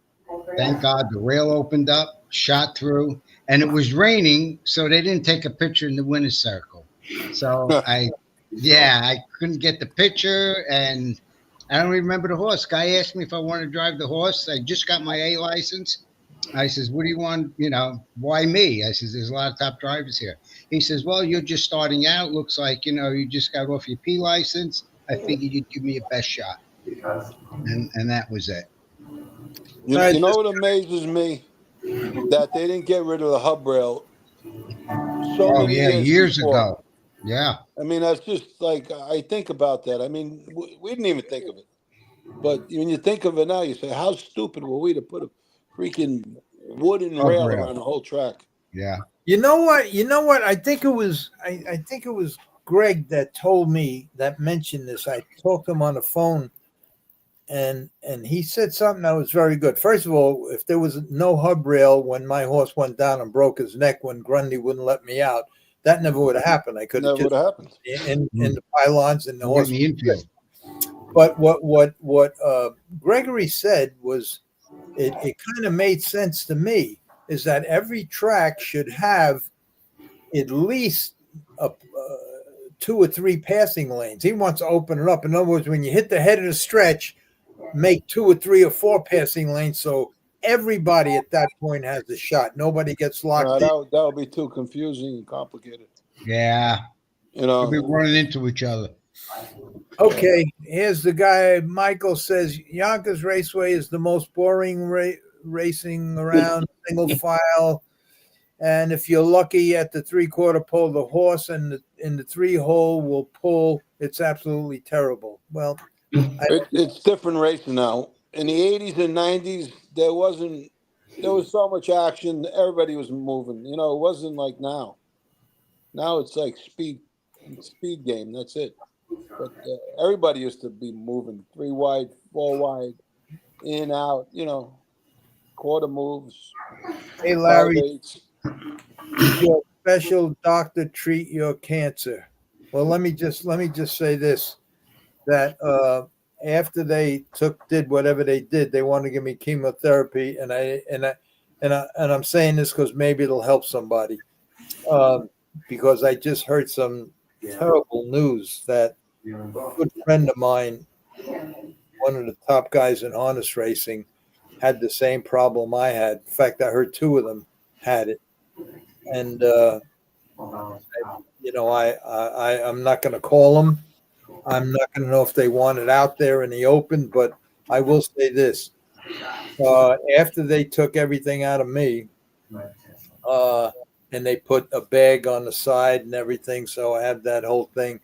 thank God the rail opened up, shot through, and it was raining, so they didn't take a picture in the winner's circle. So I couldn't get the picture, and I don't remember the horse. Guy asked me if I wanted to drive the horse. I just got my A license. I says, "What do you want? You know, why me?" I says, "There's a lot of top drivers here." He says, "Well, you're just starting out. Looks like, you know, you just got off your P license. I figured you'd give me a best shot." And that was it. You know what amazes me? That they didn't get rid of the hub rail so many years before. ago. Yeah. I mean, that's just like, I think about that. I mean, we didn't even think of it. But when you think of it now, you say, how stupid were we to put a freaking wooden rail around the whole track? Yeah. You know what? I think it was Greg that told me, that mentioned this. I talked to him on the phone, and he said something that was very good. First of all, if there was no hub rail when my horse went down and broke his neck when Grundy wouldn't let me out, that never would have happened. I could have just happened in the pylons and the horse. In the infield. But what Gregory said was, it kind of made sense to me, is that every track should have at least 2 or 3 passing lanes. He wants to open it up. In other words, when you hit the head of the stretch, make 2 or 3 or 4 passing lanes, so everybody at that point has a shot. Nobody gets locked in. That would be too confusing and complicated. Yeah. You know, we'll be running into each other. Okay, here's the guy. Michael says Yonkers Raceway is the most boring racing around, single file. And if you're lucky at the 3/4 pole, the horse in the 3-hole will pull. It's absolutely terrible. Well, it's different racing now. In the 80s and 90s, there was so much action. Everybody was moving. You know, it wasn't like now. Now it's like speed game. That's it. But everybody used to be moving 3 wide, 4 wide, in, out, quarter moves, Hey, 5 Larry, 8s. did your special doctor treat your cancer? Well, let me just say this, that after they did whatever they did, they want to give me chemotherapy, and I'm saying this because maybe it'll help somebody, because I just heard some terrible news that a good friend of mine, one of the top guys in harness racing, had the same problem I had. In fact, I heard 2 of them had it, and I'm not going to call them. I'm not going to know if they want it out there in the open, but I will say this: after they took everything out of me, and they put a bag on the side and everything, so I have that whole thing.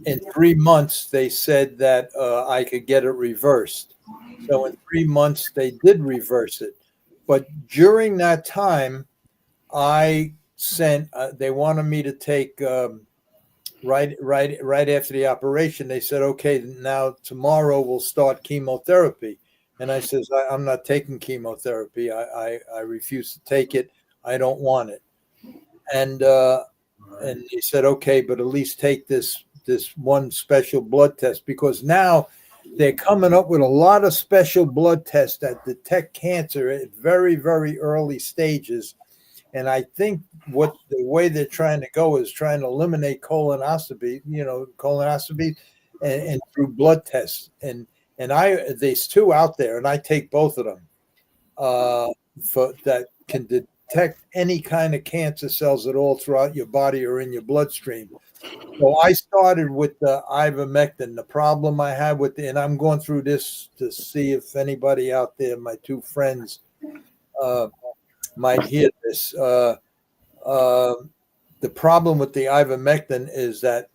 In 3 months, they said that I could get it reversed. So in 3 months, they did reverse it. But during that time, I sent. They wanted me to take right after the operation. They said, "Okay, now tomorrow we'll start chemotherapy." And I says, "I'm not taking chemotherapy. I refuse to take it. I don't want it." And he said, "Okay, but at least take this one special blood test, because now they're coming up with a lot of special blood tests that detect cancer at very, very early stages." And I think the way they're trying to go is trying to eliminate colonoscopy, and through blood tests. And there's 2 out there, and I take both of them for that can detect any kind of cancer cells at all throughout your body or in your bloodstream. So I started with the ivermectin. The problem I had and I'm going through this to see if anybody out there, my 2 friends, might hear this. The problem with the ivermectin is that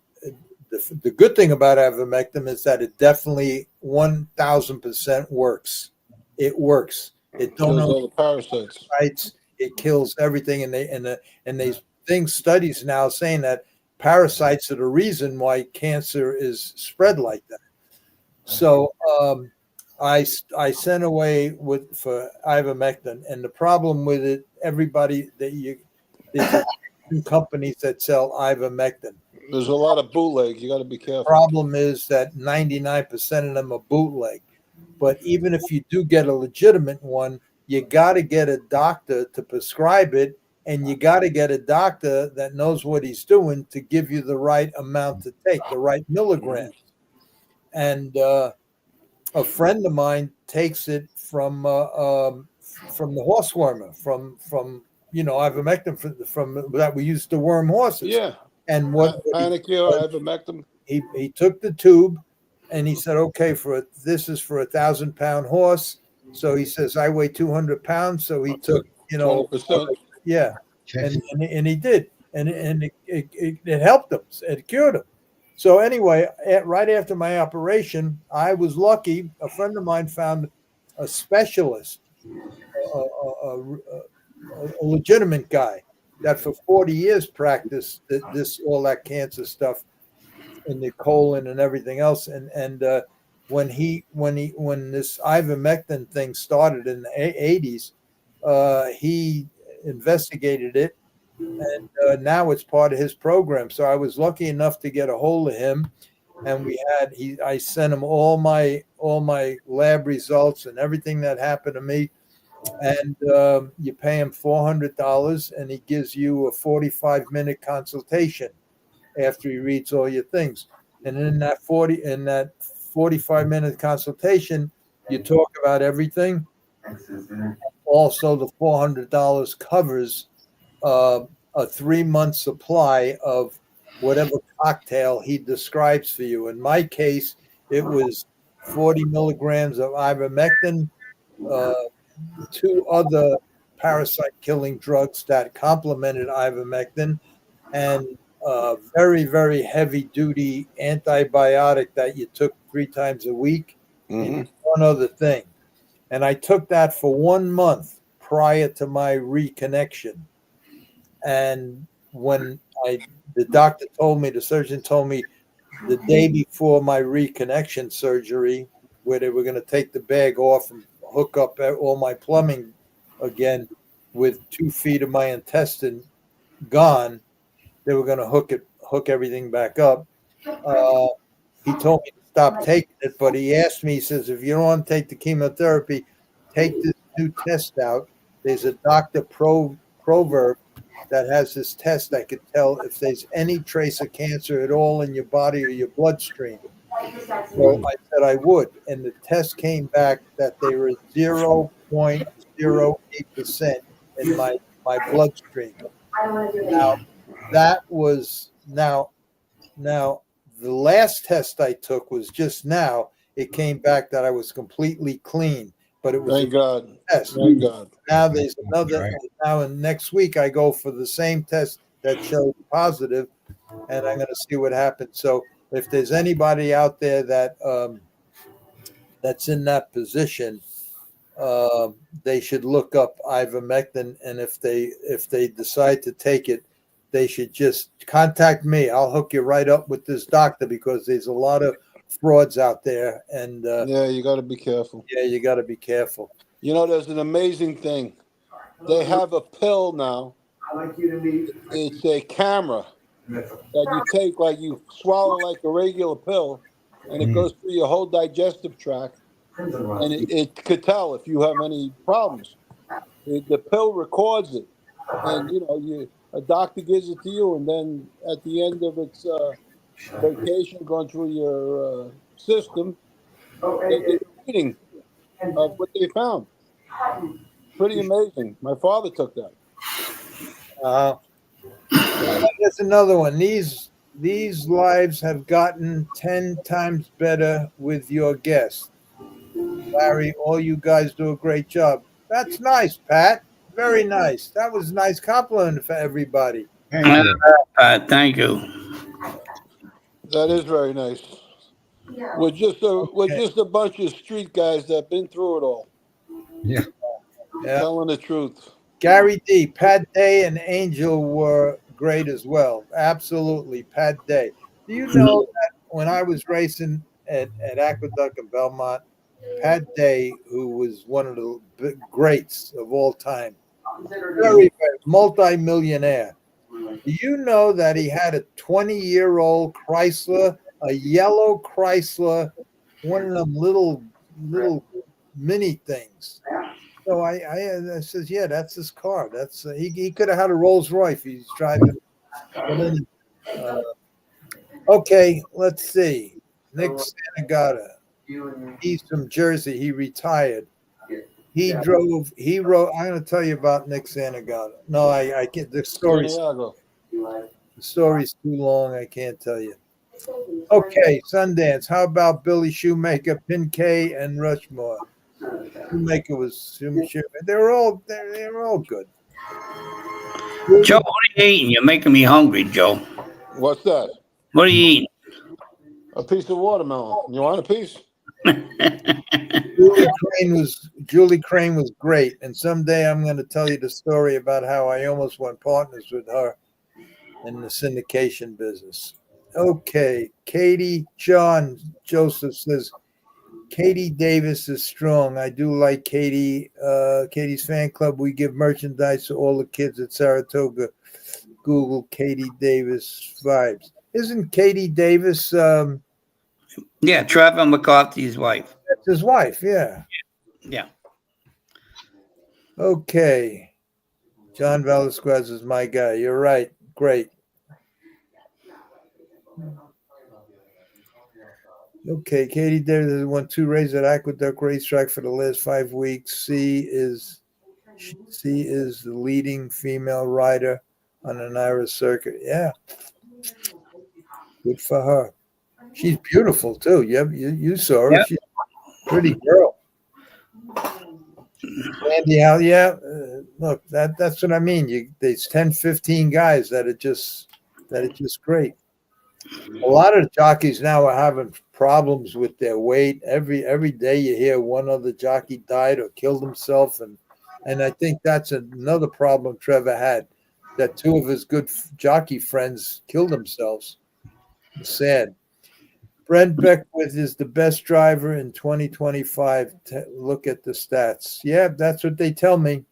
the good thing about ivermectin is that it definitely 1,000% works. It works. It Kills all the parasites. It kills everything, and these studies now saying that parasites are the reason why cancer is spread like that. So I sent away for ivermectin, and the problem with it, everybody there's 2 companies that sell ivermectin. There's a lot of bootleg. You got to be careful. The problem is that 99% of them are bootleg. But even if you do get a legitimate one, you got to get a doctor to prescribe it, and you got to get a doctor that knows what he's doing to give you the right amount to take, the right milligrams. And a friend of mine takes it from the horse wormer, from ivermectin from that we used to worm horses. Yeah. And what ivermectin. He took the tube, and he said, "Okay, this is for 1,000-pound horse." So he says, "I weigh 200 pounds." So he took 20%. Yeah, and he did, and it helped him. It cured him. So anyway, right after my operation, I was lucky. A friend of mine found a specialist, a legitimate guy that for 40 years practiced all that cancer stuff in the colon and everything else. And when this ivermectin thing started in the 80s, he investigated it, and now it's part of his program. So I was lucky enough to get a hold of him, and I sent him all my lab results and everything that happened to me. And you pay him $400, and he gives you a 45-minute consultation after he reads all your things. And in that 45-minute consultation, you talk about everything. Also, the $400 covers a 3-month supply of whatever cocktail he describes for you. In my case, it was 40 milligrams of ivermectin, 2 other parasite-killing drugs that complemented ivermectin, and very, very heavy-duty antibiotic that you took 3 times a week, and one other thing. And I took that for 1 month prior to my reconnection. And when the doctor told me, the surgeon told me the day before my reconnection surgery, where they were going to take the bag off and hook up all my plumbing again with 2 feet of my intestine gone, they were going to hook everything back up. He told me to stop taking it, but he asked me, he says, if you don't want to take the chemotherapy, take this new test out. There's a Dr. Proverb that has this test that could tell if there's any trace of cancer at all in your body or your bloodstream. So I said I would. And the test came back that they were 0.08% in my bloodstream. Now, that was now the last test I took was just now. It came back that I was completely clean, but it was Thank God. test. Thank God. Now there's another. Now and next week I go for the same test that showed positive, and I'm going to see what happens. So if there's anybody out there that that's in that position, they should look up ivermectin, and if they decide to take it, they should just contact me. I'll hook you right up with this doctor because there's a lot of frauds out there, and Yeah, you got to be careful. yeah, you got to be careful. You know, there's an amazing thing. They have a pill now. It's a camera that you take, like you swallow like a regular pill, and it goes through your whole digestive tract, and it could tell if you have any problems. The pill records it, and a doctor gives it to you, and then at the end of its vacation going through your system, they get a reading of what they found. Pretty amazing. My father took that. There's another one. These lives have gotten 10 times better with your guest. Larry, all you guys do a great job. That's nice, Pat. Very nice. That was a nice compliment for everybody. Thank you. Thank you. That is very nice. We're just a bunch of street guys that've been through it all. Yeah. Telling the truth. Gary D, Pat Day and Angel were great as well. Absolutely, Pat Day. Do you know that when I was racing at Aqueduct and Belmont, Pat Day, who was one of the greats of all time, very multi-millionaire. Do you know that he had a 20-year-old Chrysler, a yellow Chrysler, one of them little mini things? So I says, yeah, that's his car. That's he could have had a Rolls Royce. He's driving. Okay, let's see. Nick Sanagata. He's from Jersey. He retired. He wrote. I'm going to tell you about Nick Sanagata. No, I can't. The story's too long. I can't tell you. Okay, Sundance. How about Billy Shoemaker, Pinkay, and Rushmore? Shoemaker was. They were all good. Joe, what are you eating? You're making me hungry, Joe. What's that? What are you eating? A piece of watermelon. You want a piece? Julie Crane was great, and someday I'm going to tell you the story about how I almost went partners with her in the syndication business. Okay, Katie John Joseph says Katie Davis is strong. I do like Katie. Katie's fan club. We give merchandise to all the kids at Saratoga. Google Katie Davis vibes. Isn't Katie Davis? Yeah, Trevor McCarthy's wife. That's his wife. Yeah. Yeah. Okay. John Velasquez is my guy. You're right. Great. Okay, Katie Davis has won 2 races at Aqueduct Racetrack for the last 5 weeks. C is the leading female rider on an Irish circuit. Yeah, good for her. She's beautiful too. You saw her. Yep. She's a pretty girl. Andy, yeah. Look, that's what I mean. There's 10, 15 guys that are just great. A lot of jockeys now are having problems with their weight. Every day you hear one other jockey died or killed himself, and I think that's another problem Trevor had. that two of his good jockey friends killed themselves. It's sad. Brent Beckwith is the best driver in 2025. Look at the stats. Yeah, that's what they tell me.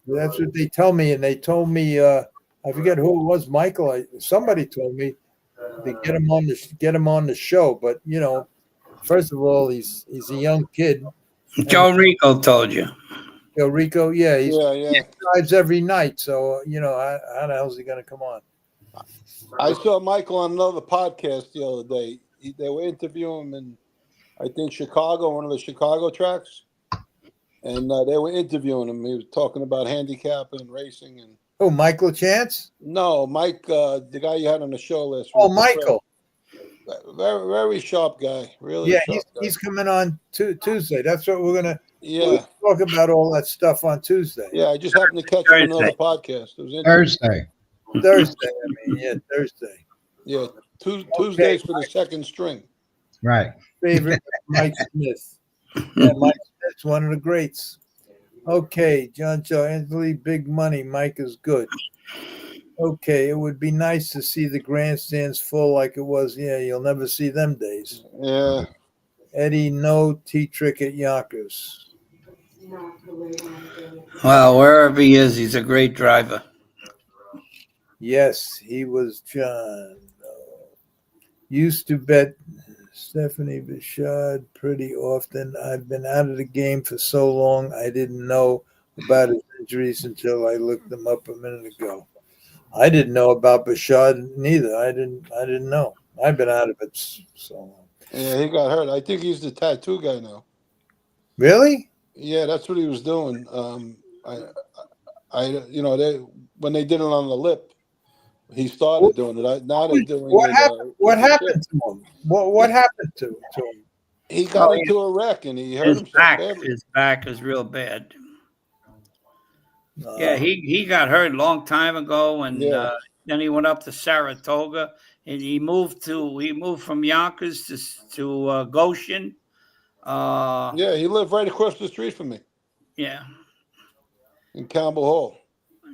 That's what they tell me. And they told me, I forget who it was, Michael. Somebody told me to get him on the show. But you know, first of all, he's a young kid. Joe Rico told you. Joe Rico, yeah, he Yeah. drives every night. So you know, how the hell is he going to come on? I saw Michael on another podcast the other day. They were interviewing him in, I think, Chicago, one of the Chicago tracks. And they were interviewing him. He was talking about handicapping and racing. And Oh, Michael Chance? no, Mike, the guy you had on the show last week. Oh, Michael. Very, very sharp guy. Really Yeah, sharp guy. he's coming on Tuesday. That's what we're gonna talk about all that stuff on Tuesday. Yeah, I just happened to catch him on another podcast. It was Thursday. Thursday. Thursday. Yeah, Tuesdays for the second string. Right. Favorite Mike Smith. Yeah, Mike Smith's one of the greats. Okay, John Joe Anthony, big money. Mike is good. Okay, it would be nice to see the grandstands full like it was. Yeah, you'll never see them days. Yeah. Eddie, no T-trick at Yonkers. Well, wherever he is, he's a great driver. Yes, he was John. Used to bet Stephanie Bishad pretty often. I've been out of the game for so long, I didn't know about his injuries until I looked them up a minute ago. I didn't know about Bishad neither. I didn't know. I've been out of it so long. Yeah, he got hurt. I think he's the tattoo guy now. Really? Yeah, that's what he was doing. When they did it on the lip, he started doing it. Now they're doing what it. Happened? What happened to him? What happened to him? He got into a wreck and he hurt himself. His back is real bad. Yeah, he got hurt a long time ago, and then he went up to Saratoga, and he moved from Yonkers to Goshen. Yeah, he lived right across the street from me. Yeah, in Campbell Hall.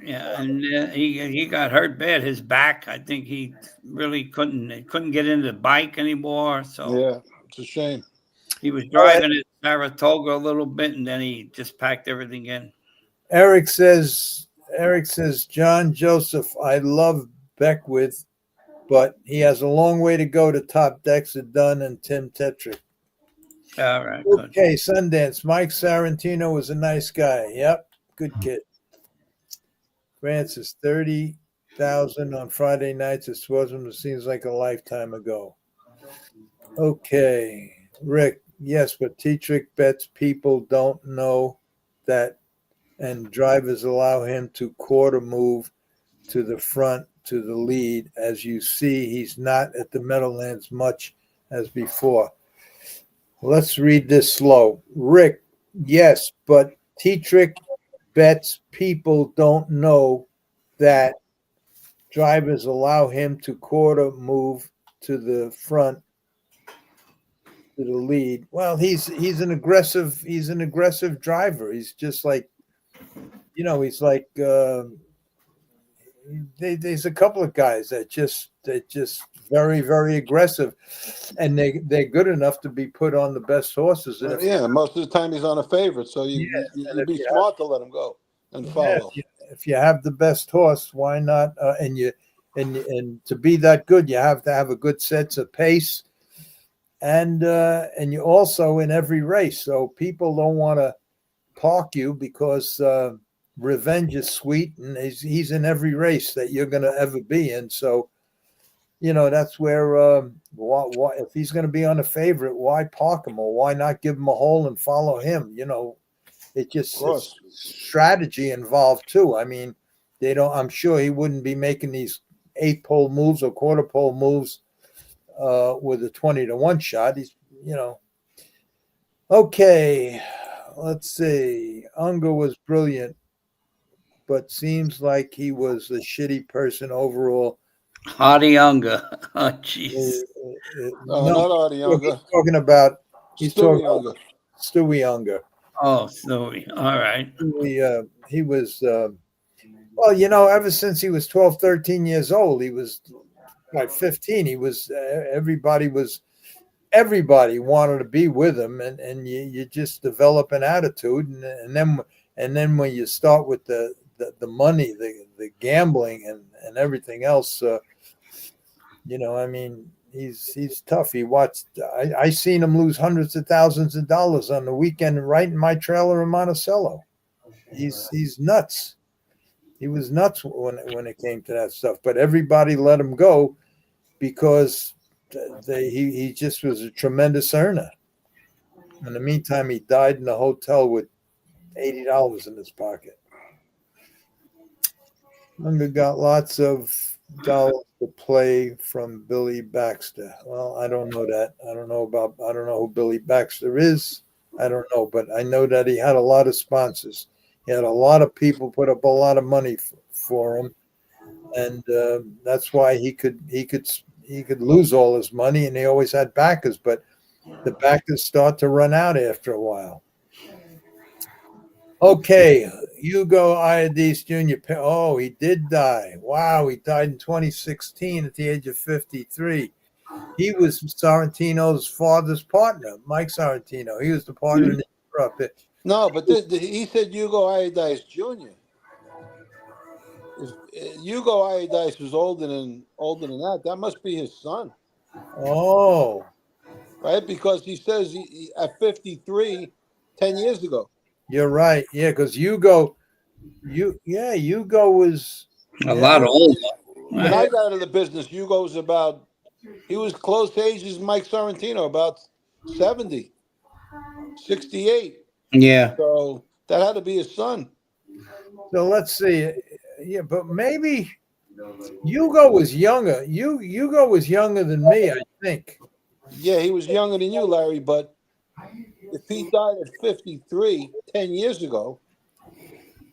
Yeah, and he got hurt bad. His back, I think he really couldn't get into the bike anymore. So yeah, it's a shame. He was driving at Saratoga a little bit, and then he just packed everything in. Eric says, John Joseph, I love Beckwith, but he has a long way to go to top Dexter Dunn and Tim Tetrick. All right. Okay, Sundance. Mike Sarantino was a nice guy. Yep, good kid. Francis, 30,000 on Friday nights at Swansea. It seems like a lifetime ago. Okay, Rick. Yes, but T-Trick bets people don't know that, and drivers allow him to quarter move to the front to the lead. As you see, he's not at the Meadowlands much as before. Let's read this slow. Rick, yes, but T-Trick bets people don't know that drivers allow him to quarter move to the front to the lead. Well, he's an aggressive driver. He's just like, he's like there's a couple of guys that just very, very aggressive, and they're good enough to be put on the best horses. And most of the time he's on a favorite, so you'd be smart to let him go and follow. If you have the best horse, why not? And to be that good, you have to have a good sense of pace, and you also in every race. So people don't want to park you because revenge is sweet, and he's in every race that you're going to ever be in. So, that's where if he's going to be on a favorite, why park him, or why not give him a hole and follow him? It's strategy involved too. I mean, I'm sure he wouldn't be making these 8-pole moves or quarter pole moves with a 20-1 shot. He's, okay. Let's see. Unger was brilliant, but seems like he was a shitty person overall. Hardy Unger. Oh, jeez. No, not Hardy Unger. He's talking about Stewie Unger. Oh, Stewie. All right. He was Well, ever since he was 12, 13 years old, he was like 15. He was everybody wanted to be with him, and you just develop an attitude, and then when you start with the money, the gambling, and everything else, I mean, he's tough. I seen him lose hundreds of thousands of dollars on the weekend right in my trailer in Monticello. He's nuts. He was nuts when it came to that stuff, but everybody let him go because he just was a tremendous earner. In the meantime, he died in a hotel with $80 in his pocket. Munger got lots of dollars to play from Billy Baxter. Well, I don't know that. I don't know who Billy Baxter is. I don't know, but I know that he had a lot of sponsors. He had a lot of people put up a lot of money for him, and that's why he could lose all his money, and he always had backers, but the backers start to run out after a while. Okay, Hugo Iadis Jr. Oh, he did die. Wow, he died in 2016 at the age of 53. He was Sorrentino's father's partner, Mike Sorrentino. He was the partner in Europe. No, but he said Hugo Iadis Jr. If Hugo Iadis was older than that, that must be his son. Oh, right? Because he says he at 53, 10 years ago. You're right. Yeah, because Hugo was a lot older. When I got out of the business, Hugo was he was close age as Mike Sorrentino, about 70, 68. Yeah. So that had to be his son. So let's see. Yeah, but maybe Hugo was younger. Hugo was younger than me, I think. Yeah, he was younger than you, Larry, but if he died at 53, 10 years ago,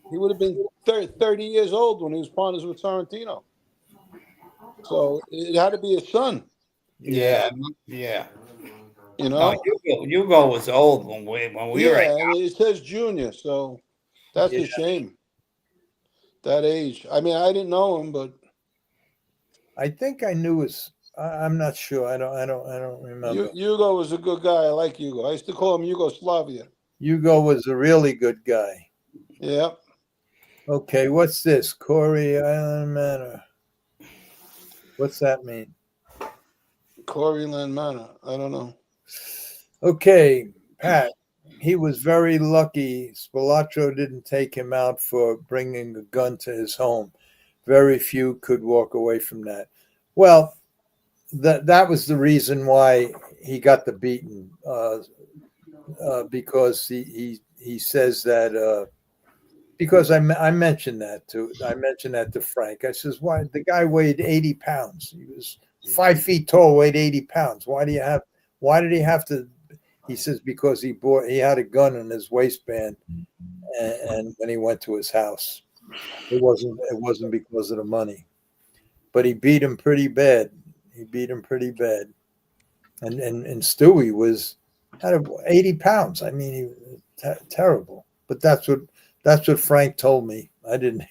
he would have been 30 years old when he was partners with Sorrentino. So it had to be his son. Yeah. Yeah. You know? No, Hugo was old when we were. And it says junior, so that's a shame. That age. I mean, I didn't know him, but I think I knew his. I'm not sure. I don't remember. Hugo was a good guy. I like Hugo. I used to call him Yugoslavia. Hugo was a really good guy. Yeah. Okay, what's this? Corey Island Manor. What's that mean? Corey Island Manor. I don't know. Okay, Pat. He was very lucky. Spilatro didn't take him out for bringing a gun to his home. Very few could walk away from that. Well, that was the reason why he got the beating, because he says that because I mentioned that to Frank. I says, why? The guy weighed 80 pounds. He was 5 feet tall, weighed 80 pounds. Why did he have to? He says because he had a gun in his waistband, and when he went to his house, it wasn't because of the money, but he beat him pretty bad. And Stewie had 80 pounds. I mean, he was terrible. But that's what Frank told me. I didn't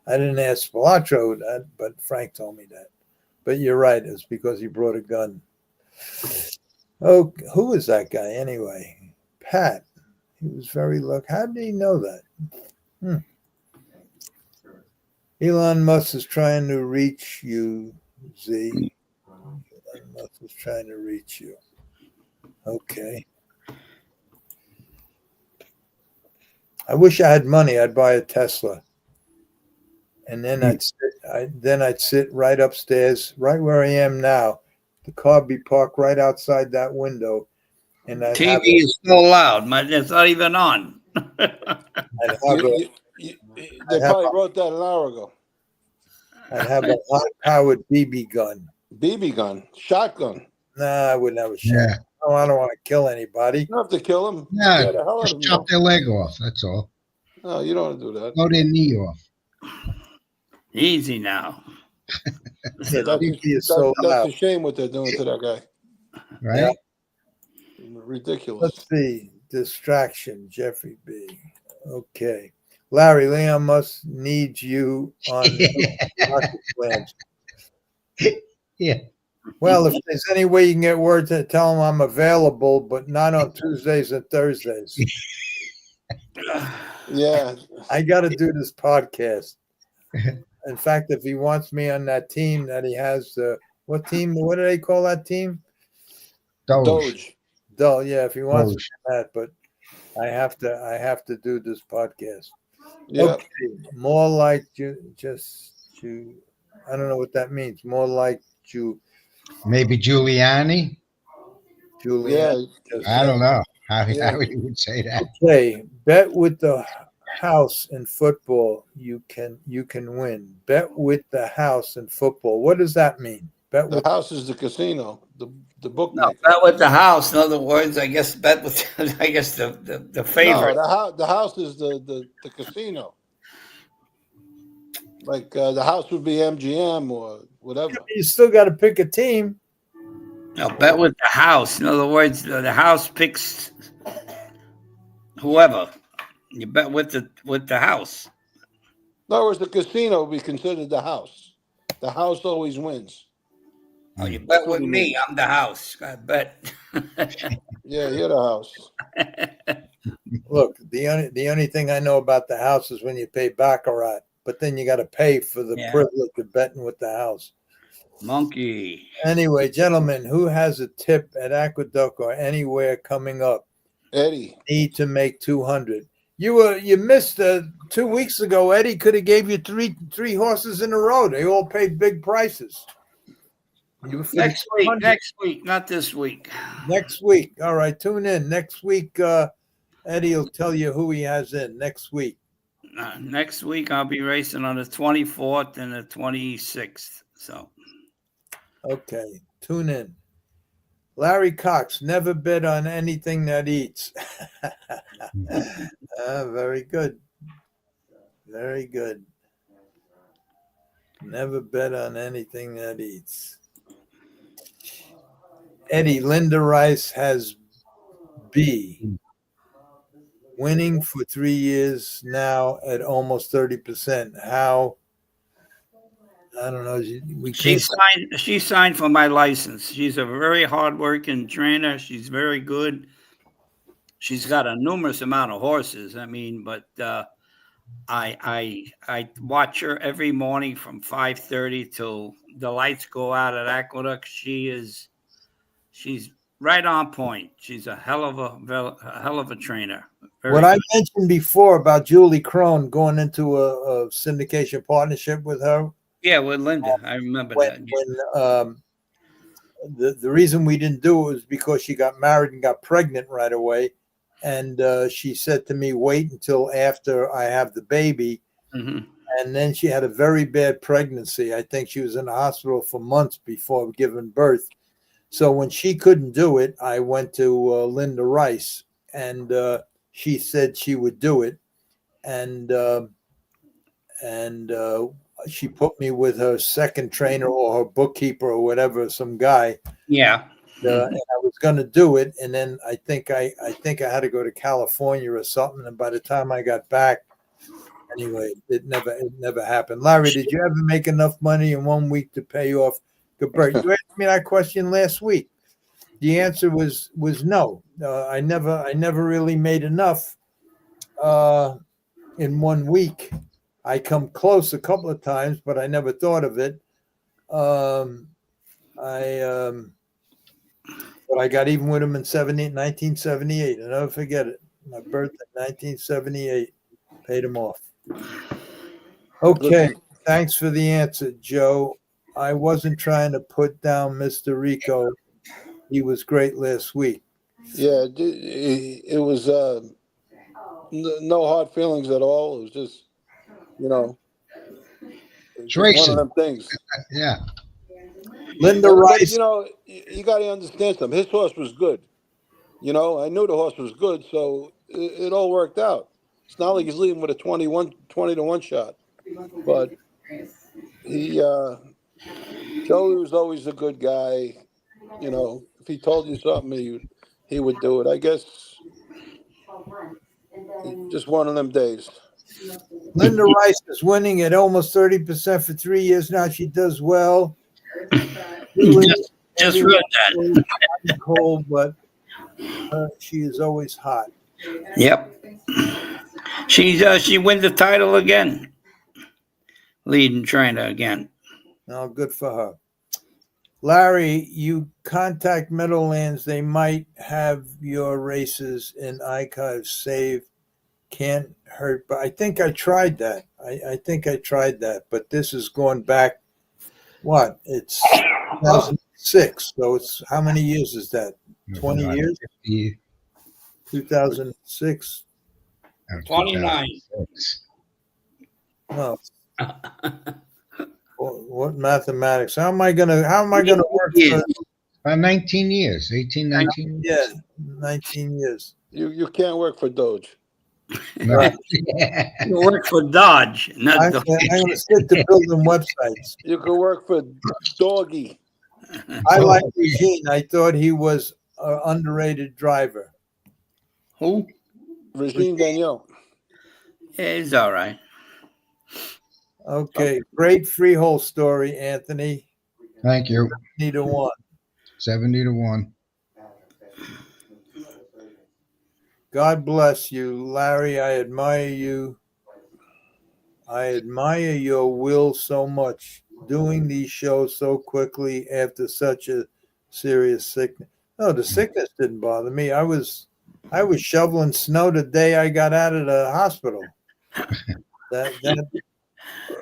ask Spilatro that, but Frank told me that. But you're right. It's because he brought a gun. Oh, who was that guy anyway? Pat. He was very lucky. How did he know that? Elon Musk is trying to reach you, Z. Elon Musk is trying to reach you. Okay. I wish I had money. I'd buy a Tesla, and then I'd sit right upstairs, right where I am now. The car be parked right outside that window, and TV is still loud. It's not even on. They probably wrote that an hour ago. I'd have a high-powered BB gun. BB gun, shotgun. Nah, I wouldn't have a shotgun. Yeah. No, I don't want to kill anybody. You don't have to kill them. Yeah, just chop their leg off. That's all. No, you don't want to do that. Blow their knee off. Easy now. Yeah, that's a shame what they're doing to that guy. Right? Yeah. Ridiculous. Let's see. Distraction, Jeffrey B. Okay. Larry, Leon Musk needs you on rocket plans. Yeah. Well, if there's any way you can get word to tell him I'm available, but not on Tuesdays and Thursdays. Yeah. I got to do this podcast. In fact, if he wants me on that team that he has, what team? What do they call that team? Doge. Yeah, if he wants Doge. that, but I have to do this podcast. Yeah. Okay, more like you. I don't know what that means. More like you, Maybe Giuliani. Julian. Yeah. I don't know how Yeah. you would say that. Okay, bet with the house in football. You can win. Bet with the house in football. What does that mean? Bet The with house is the casino, the No, bookmaker. bet with the house. In other words, I guess bet with I guess the favorite. No, the house is the casino. Like the house would be MGM or whatever. you still got to pick a team. No, bet with the house. In other words, the house picks whoever. You bet with the house. In other words, the casino would be considered the house. The house always wins. Oh, you bet with me. I'm the house. I bet. Yeah, you're the house. Look, the only thing I know about the house is when you pay baccarat, but then you got to pay for the privilege of betting with the house. Monkey. Anyway, gentlemen, who has a tip at Aqueduct or anywhere coming up? Eddie. Need to make 200. You missed 2 weeks ago. Eddie could have gave you three horses in a row. They all paid big prices. Next week, not this week. Next week. All right, tune in. Next week, Eddie will tell you who he has in next week. Next week, I'll be racing on the 24th and the 26th. So, okay, tune in. Larry Cox, never bet on anything that eats. Very good. Very good. Never bet on anything that eats. Eddie, Linda Rice has B. Winning for 3 years now at almost 30%. How? I don't know. She signed for my license. She's a very hardworking trainer. She's very good. She's got a numerous amount of horses. I mean, but I watch her every morning from 5:30 till the lights go out at Aqueduct. She's right on point. She's a hell of a trainer. What I mentioned before about Julie Crone going into a syndication partnership with her. Yeah, with Linda. I remember that. When the reason we didn't do it was because she got married and got pregnant right away. And she said to me, wait until after I have the baby. Mm-hmm. And then she had a very bad pregnancy. I think she was in the hospital for months before giving birth. So when she couldn't do it, I went to Linda Rice, and she said she would do it. And she put me with her second trainer or her bookkeeper or whatever, some guy. Yeah. And I was going to do it, and then I think I had to go to California or something. And by the time I got back, anyway, it never happened. Larry, did you ever make enough money in 1 week to pay off Gilbert? You asked me that question last week. The answer was no. I never really made enough in 1 week. I come close a couple of times, but I never thought of it. But I got even with him in 1978. I'll never forget it. My birthday, 1978. Paid him off. Okay. Thanks for the answer, Joe. I wasn't trying to put down Mr. Rico. He was great last week. Yeah, it was no hard feelings at all. It was just, It's one of them things. Yeah. Linda Rice. You got to understand something. His horse was good. I knew the horse was good, so it all worked out. It's not like he's leading with a 20-1 shot. But Joey was always a good guy. If he told you something, he would do it. I guess just one of them days. Linda Rice is winning at almost 30% for 3 years now. She does well. Just read that. Cold, but she is always hot. Yep. She wins the title again. Leading trainer again. Oh, good for her. Larry, you contact Meadowlands. They might have your races in archives saved. Can't hurt, but I think I tried that. I think I tried that, but this is going back, what? It's 2006, so it's, how many years is that? 20 years? 2006. 29. No. What mathematics? How am I gonna work for? About 19 years, 18, 19 years. Yeah, 19 years. You can't work for Doge. Right. You work for Dodge, not I'm Dodge. gonna stick to building websites. You can work for Doggy. I like Regine. I thought he was an underrated driver. Who? Regine Danielle. Yeah, he's all right. Okay, great freehold story, Anthony. Thank you. 70-1. 70-1. God bless you, Larry. I admire you. I admire your will so much, doing these shows so quickly after such a serious sickness. No, the sickness didn't bother me. I was shoveling snow the day I got out of the hospital.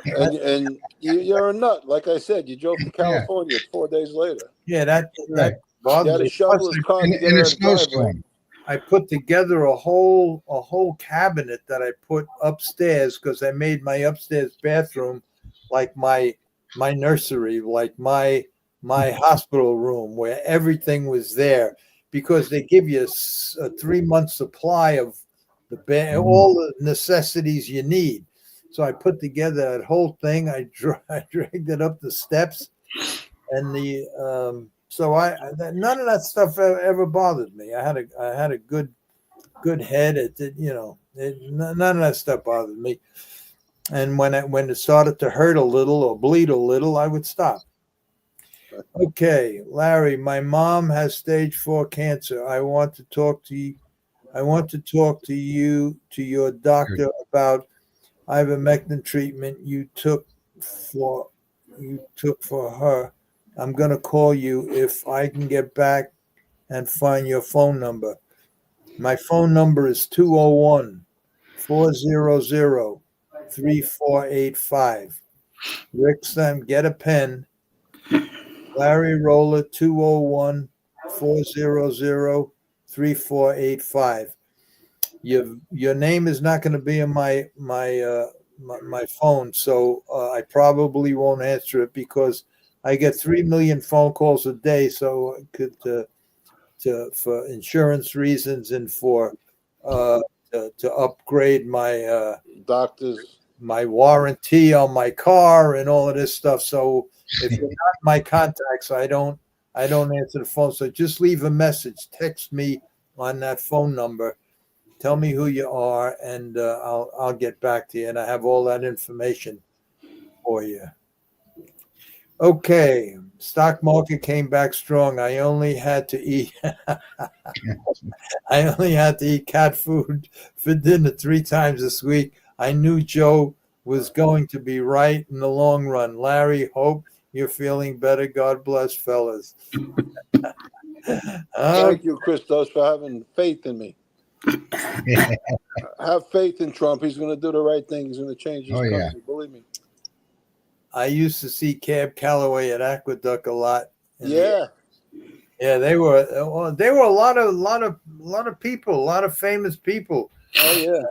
And you're a nut. Like I said, you drove to California 4 days later. Yeah, that You bothered had to me. shovel his car to get In out a of the driveway. snowstorm. I put together a whole cabinet that I put upstairs because I made my upstairs bathroom like my nursery, like my hospital room, where everything was there, because they give you a 3-month supply of all the necessities you need. So I put together that whole thing. I dragged it up the steps, and so none of that stuff ever bothered me. I had a good head. It did, none of that stuff bothered me. And when it started to hurt a little or bleed a little, I would stop. Okay, Larry, my mom has stage 4 cancer. I want to talk to you. To your doctor about ivermectin treatment you took for her. I'm going to call you if I can get back and find your phone number. My phone number is 201-400-3485. Rick Sam, get a pen. Larry Rolla, 201-400-3485. Your name is not going to be in my phone, so I probably won't answer it because I get 3 million phone calls a day. So I could for insurance reasons and for to upgrade my doctors, my warranty on my car and all of this stuff. So if you're not my contacts, I don't answer the phone. So just leave a message, text me on that phone number. Tell me who you are, and I'll get back to you. And I have all that information for you. Okay, stock market came back strong. I only had to eat. I only had to eat cat food for dinner 3 times this week. I knew Joe was going to be right in the long run. Larry, hope you're feeling better. God bless, fellas. Thank you, Christos, for having faith in me. Have faith in Trump. He's going to do the right thing. He's going to change this country. Believe me. I used to see Cab Calloway at Aqueduct a lot. Yeah. Yeah, they were a lot of people, a lot of famous people. Oh yeah.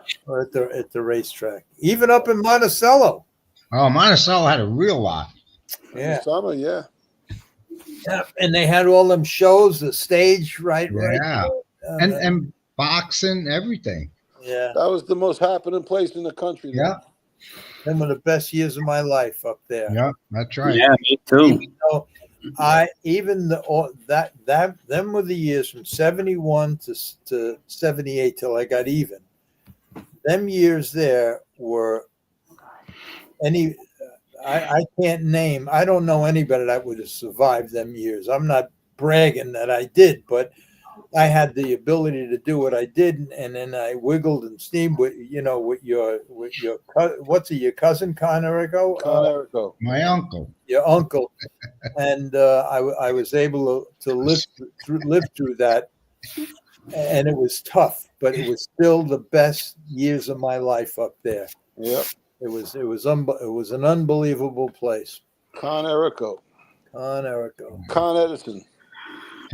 At the racetrack, even up in Monticello. Oh, Monticello had a real lot. Yeah. Summer, yeah. Yeah, and they had all them shows, the stage, right? Yeah. Right. And boxing, everything. Yeah. That was the most happening place in the country. Yeah. Some of the best years of my life up there. Yeah, that's right. Yeah, me too. Them were the years from 71 to 78 till I got even. them years there were any. I can't name. I don't know anybody that would have survived them years. I'm not bragging that I did, but I had the ability to do what I did, and then I wiggled and steamed with your what's it, your cousin Conerico? Conerico. My uncle. Your uncle, and I was able to live through that, and it was tough, but it was still the best years of my life up there. Yep. It was an unbelievable place. Conerico. Con Edison.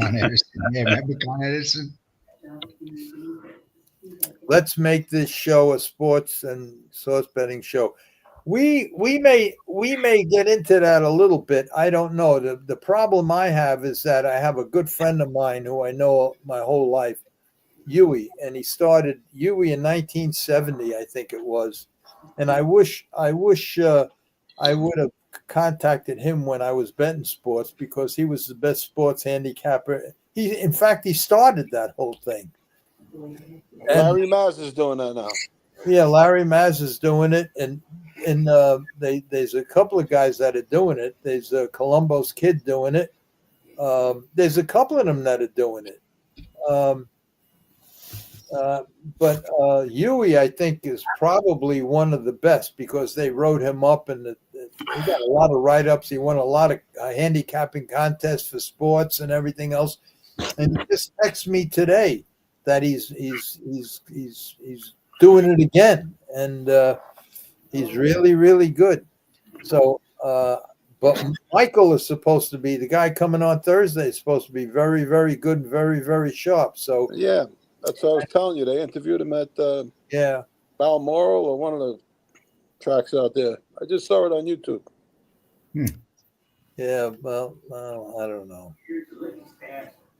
Con Edison. Yeah, remember Con Edison? Let's make this show a sports and source betting show. We may get into that a little bit. I don't know. The problem I have is that I have a good friend of mine who I know my whole life, Huey, and he started Huey in 1970, I think it was. And I wish I would have contacted him when I was betting sports, because he was the best sports handicapper. In fact, he started that whole thing. Larry Maz is doing that now. Yeah, Larry Maz is doing it, and there's a couple of guys that are doing it. There's Columbo's kid doing it. There's a couple of them that are doing it. But Huey, I think, is probably one of the best, because they wrote him up, and he got a lot of write-ups. He won a lot of handicapping contests for sports and everything else. And he just texted me today that he's doing it again, and he's really, really good. So, but Michael is supposed to be the guy coming on Thursday. Is supposed to be very, very good, and very, very sharp. So yeah. That's what I was telling you. They interviewed him at Balmoral or one of the tracks out there. I just saw it on YouTube. Yeah, well, I don't know.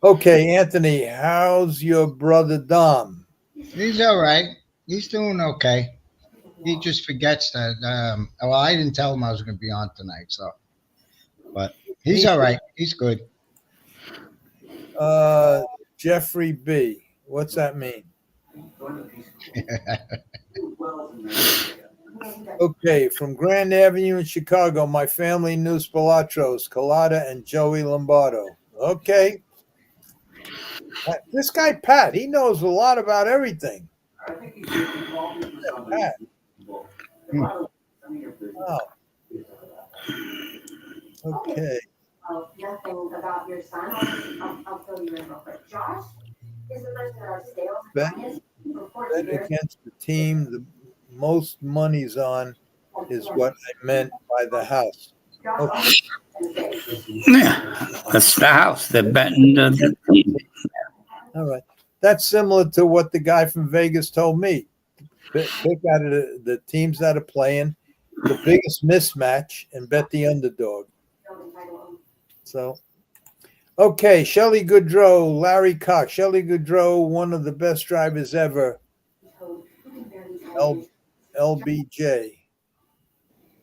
Okay, Anthony, how's your brother Dom? He's all right. He's doing okay. He just forgets that. Well, I didn't tell him I was going to be on tonight, so. But he's all right. He's good. Jeffrey B. What's that mean? Okay, from Grand Avenue in Chicago, my family knew Spilatros, Collada, and Joey Lombardo. Okay. This guy, Pat, he knows a lot about everything. Pat. Oh. Okay. Nothing about your son. I'll fill you in real quick. Josh is the person that our sales Bet against the team the most money's on is what I meant by the house. Okay. Yeah, that's the house. They're betting the team. All right. That's similar to what the guy from Vegas told me. Pick out of the teams that are playing the biggest mismatch and bet the underdog. So, okay, Shelley Goodrow, Larry Cox. Shelley Goodrow, one of the best drivers ever. LBJ.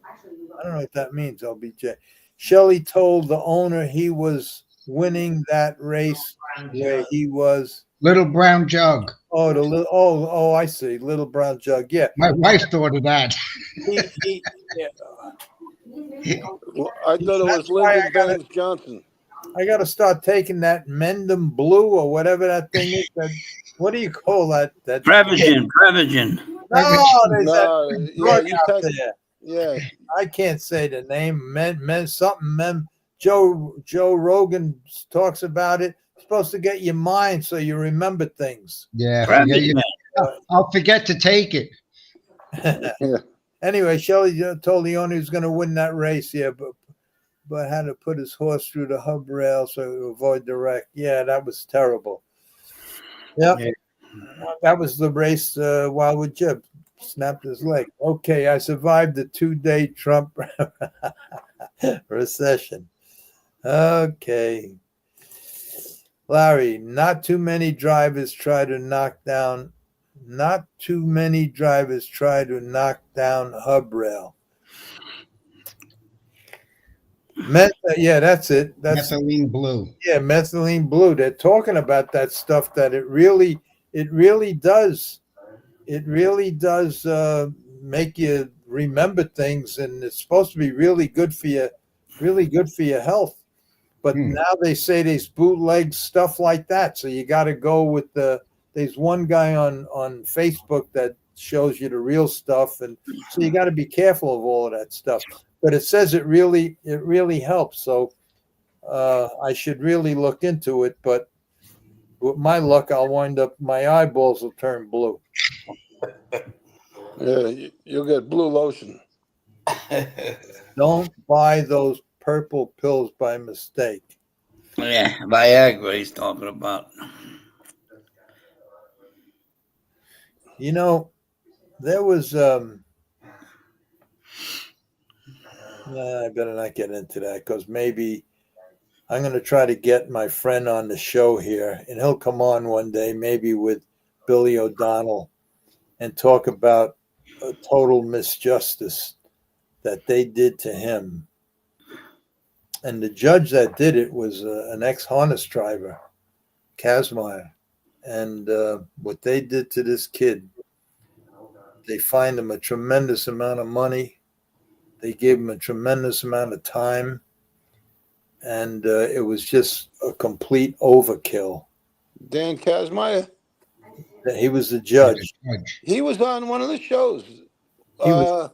I don't know what that means, LBJ. Shelley told the owner he was winning that race where he was. Little Brown Jug. Oh, the little. Oh, I see. Little Brown Jug. Yeah. My wife thought of that. Yeah. I thought it was Lyndon Baines Johnson. I got to start taking that Mendham Blue or whatever that thing is. What do you call that? Prevagen. Yeah, I can't say the name. Joe Rogan talks about it. It's supposed to get your mind so you remember things. Yeah. I'll forget to take it. Yeah. Anyway, Shelley told the owner he was going to win that race. Yeah, but had to put his horse through the hub rail so to avoid the wreck. Yeah, that was terrible. Yep. Yeah. That was the race Wildwood Jib snapped his leg. Okay, I survived the 2-day Trump recession. Okay. Larry, not too many drivers try to knock down hub rail. Yeah, that's it. That's methylene blue. Yeah, methylene blue. They're talking about that stuff that it really does it really does make you remember things, and it's supposed to be really good for your health. But now they say there's bootleg stuff like that, so you got to go with there's one guy on Facebook that shows you the real stuff, and so you got to be careful of all of that stuff. But it says it really helps, so I should really look into it. But with my luck, I'll wind up, my eyeballs will turn blue. Yeah, you'll get blue lotion. Don't buy those purple pills by mistake. Yeah, Viagra he's talking about. You know, there was I better not get into that, because maybe I'm going to try to get my friend on the show here, and he'll come on one day, maybe with Billy O'Donnell, and talk about a total misjustice that they did to him. And the judge that did it was an ex-harness driver, Kazmaier. And what they did to this kid, they fined him a tremendous amount of money. They gave him a tremendous amount of time. And it was just a complete overkill. Dan Kazmaier? He was the judge. He was on one of the shows. I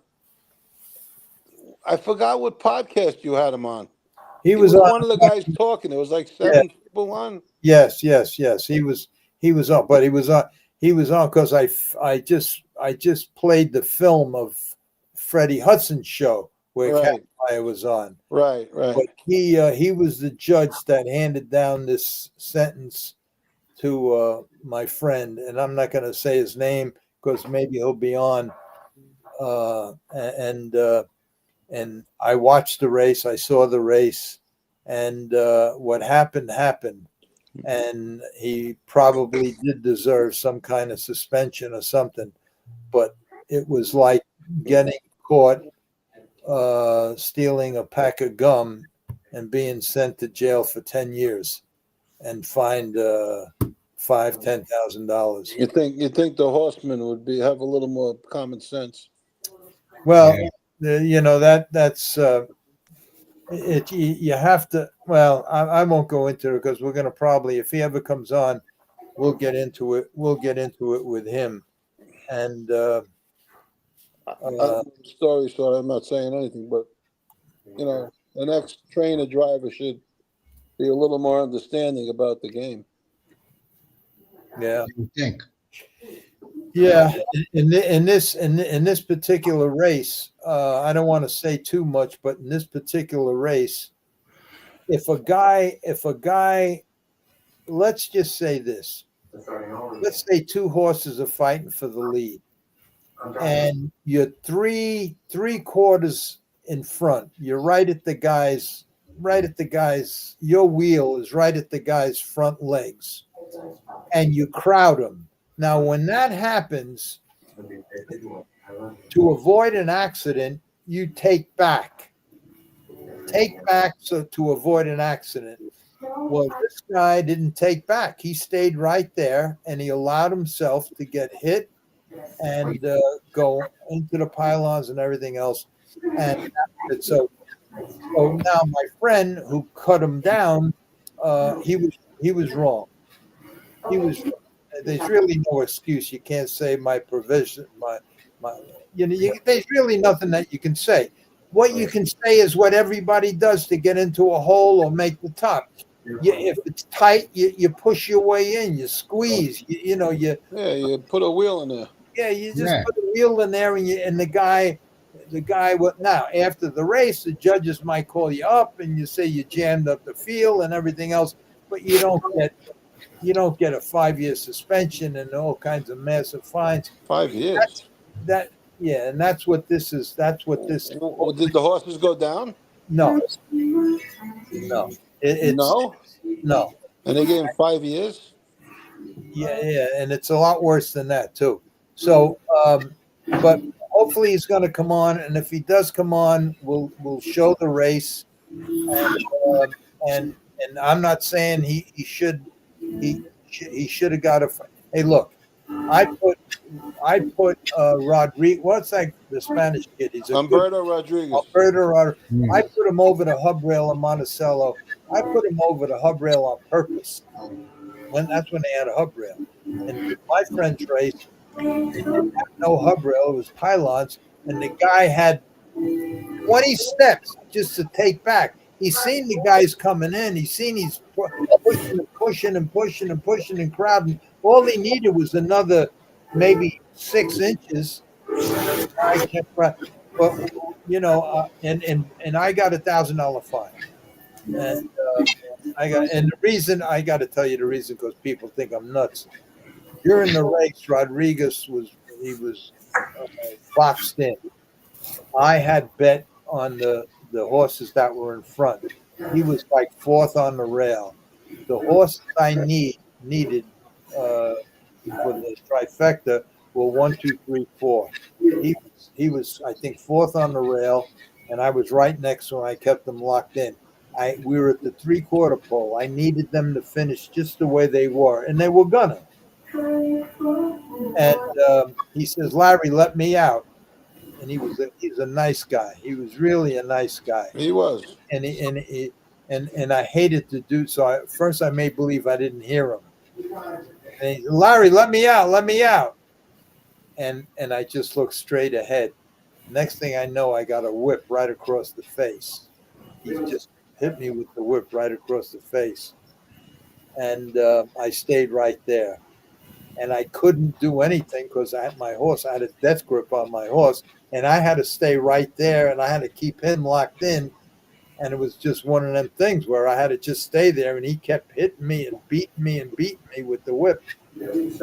forgot what podcast you had him on. He was one of the guys talking. There was like seven people on. Yes. He was on, but he was on because I just played the film of Freddie Hudson's show where Kazmaier was on. Right. But he was the judge that handed down this sentence to my friend, and I'm not going to say his name because maybe he'll be on. And I watched the race. I saw the race, and what happened, and he probably did deserve some kind of suspension or something. But it was like getting caught stealing a pack of gum and being sent to jail for 10 years and fined $5,000-$10,000. You think the horseman would have a little more common sense? Well, you know, that's it. You have to. Well, I won't go into it because we're going to probably, if he ever comes on, we'll get into it. We'll get into it with him. And story, so I'm not saying anything, but you know, the next trainer driver should be a little more understanding about the game. Yeah, you think? Yeah, in this particular race, I don't want to say too much, but in this particular race, if a guy, let's just say this, let's say two horses are fighting for the lead, and you're three quarters in front. You're right at the guy's. Your wheel is right at the guy's front legs, and you crowd him. Now, when that happens, to avoid an accident, you take back. So to avoid an accident. Well, this guy didn't take back. He stayed right there, and he allowed himself to get hit and go into the pylons and everything else. And so now my friend who cut him down, he was wrong. There's really no excuse. You can't say my provision, there's really nothing that you can say. What you can say is what everybody does to get into a hole or make the top. If it's tight, you push your way in, you squeeze, you put a wheel in there. Yeah, you just put a wheel in there, and the guy. Now after the race, the judges might call you up and you say you jammed up the field and everything else, but you don't get a 5-year suspension and all kinds of massive fines. 5 years. And that's what this is. That's what this. Well, did the horses go down? No. No. No. And they gave him 5 years. Yeah, and it's a lot worse than that too. So, but hopefully he's going to come on, and if he does come on, we'll show the race. And I'm not saying he should have got a. Hey, look, I put Rodriguez. What's that? The Spanish kid. He's a good Humberto Rodriguez. I put him over the hub rail in Monticello. I put him over the hub rail on purpose. That's when they had a hub rail. And my friend's race, they didn't have no hub rail. It was pylons, and the guy had 20 steps just to take back. He's seen the guys coming in. He's pushing and crowding. All he needed was another maybe 6 inches. I kept, but you know, and I got $1,000 fine. And the reason I got to tell you the reason, because people think I'm nuts. During the race, Rodriguez was boxed in. I had bet on the horses that were in front. He was like 4th on the rail. The horses I needed for the trifecta were 1, 2, 3, 4. He was I think 4th on the rail, and I was right next to him. I kept them locked in. We were at the 3/4 pole. I needed them to finish just the way they were, and they were gonna. And he says, "Larry, let me out." And he's a nice guy. He was really a nice guy. He was. And I hated to do so. At first, I made believe I didn't hear him. And he said, "Larry, let me out, let me out." And I just looked straight ahead. Next thing I know, I got a whip right across the face. He just hit me with the whip right across the face. And I stayed right there. And I couldn't do anything because I had my horse. I had a death grip on my horse, and I had to stay right there, and I had to keep him locked in. And it was just one of them things where I had to just stay there, and he kept hitting me and beating me with the whip. And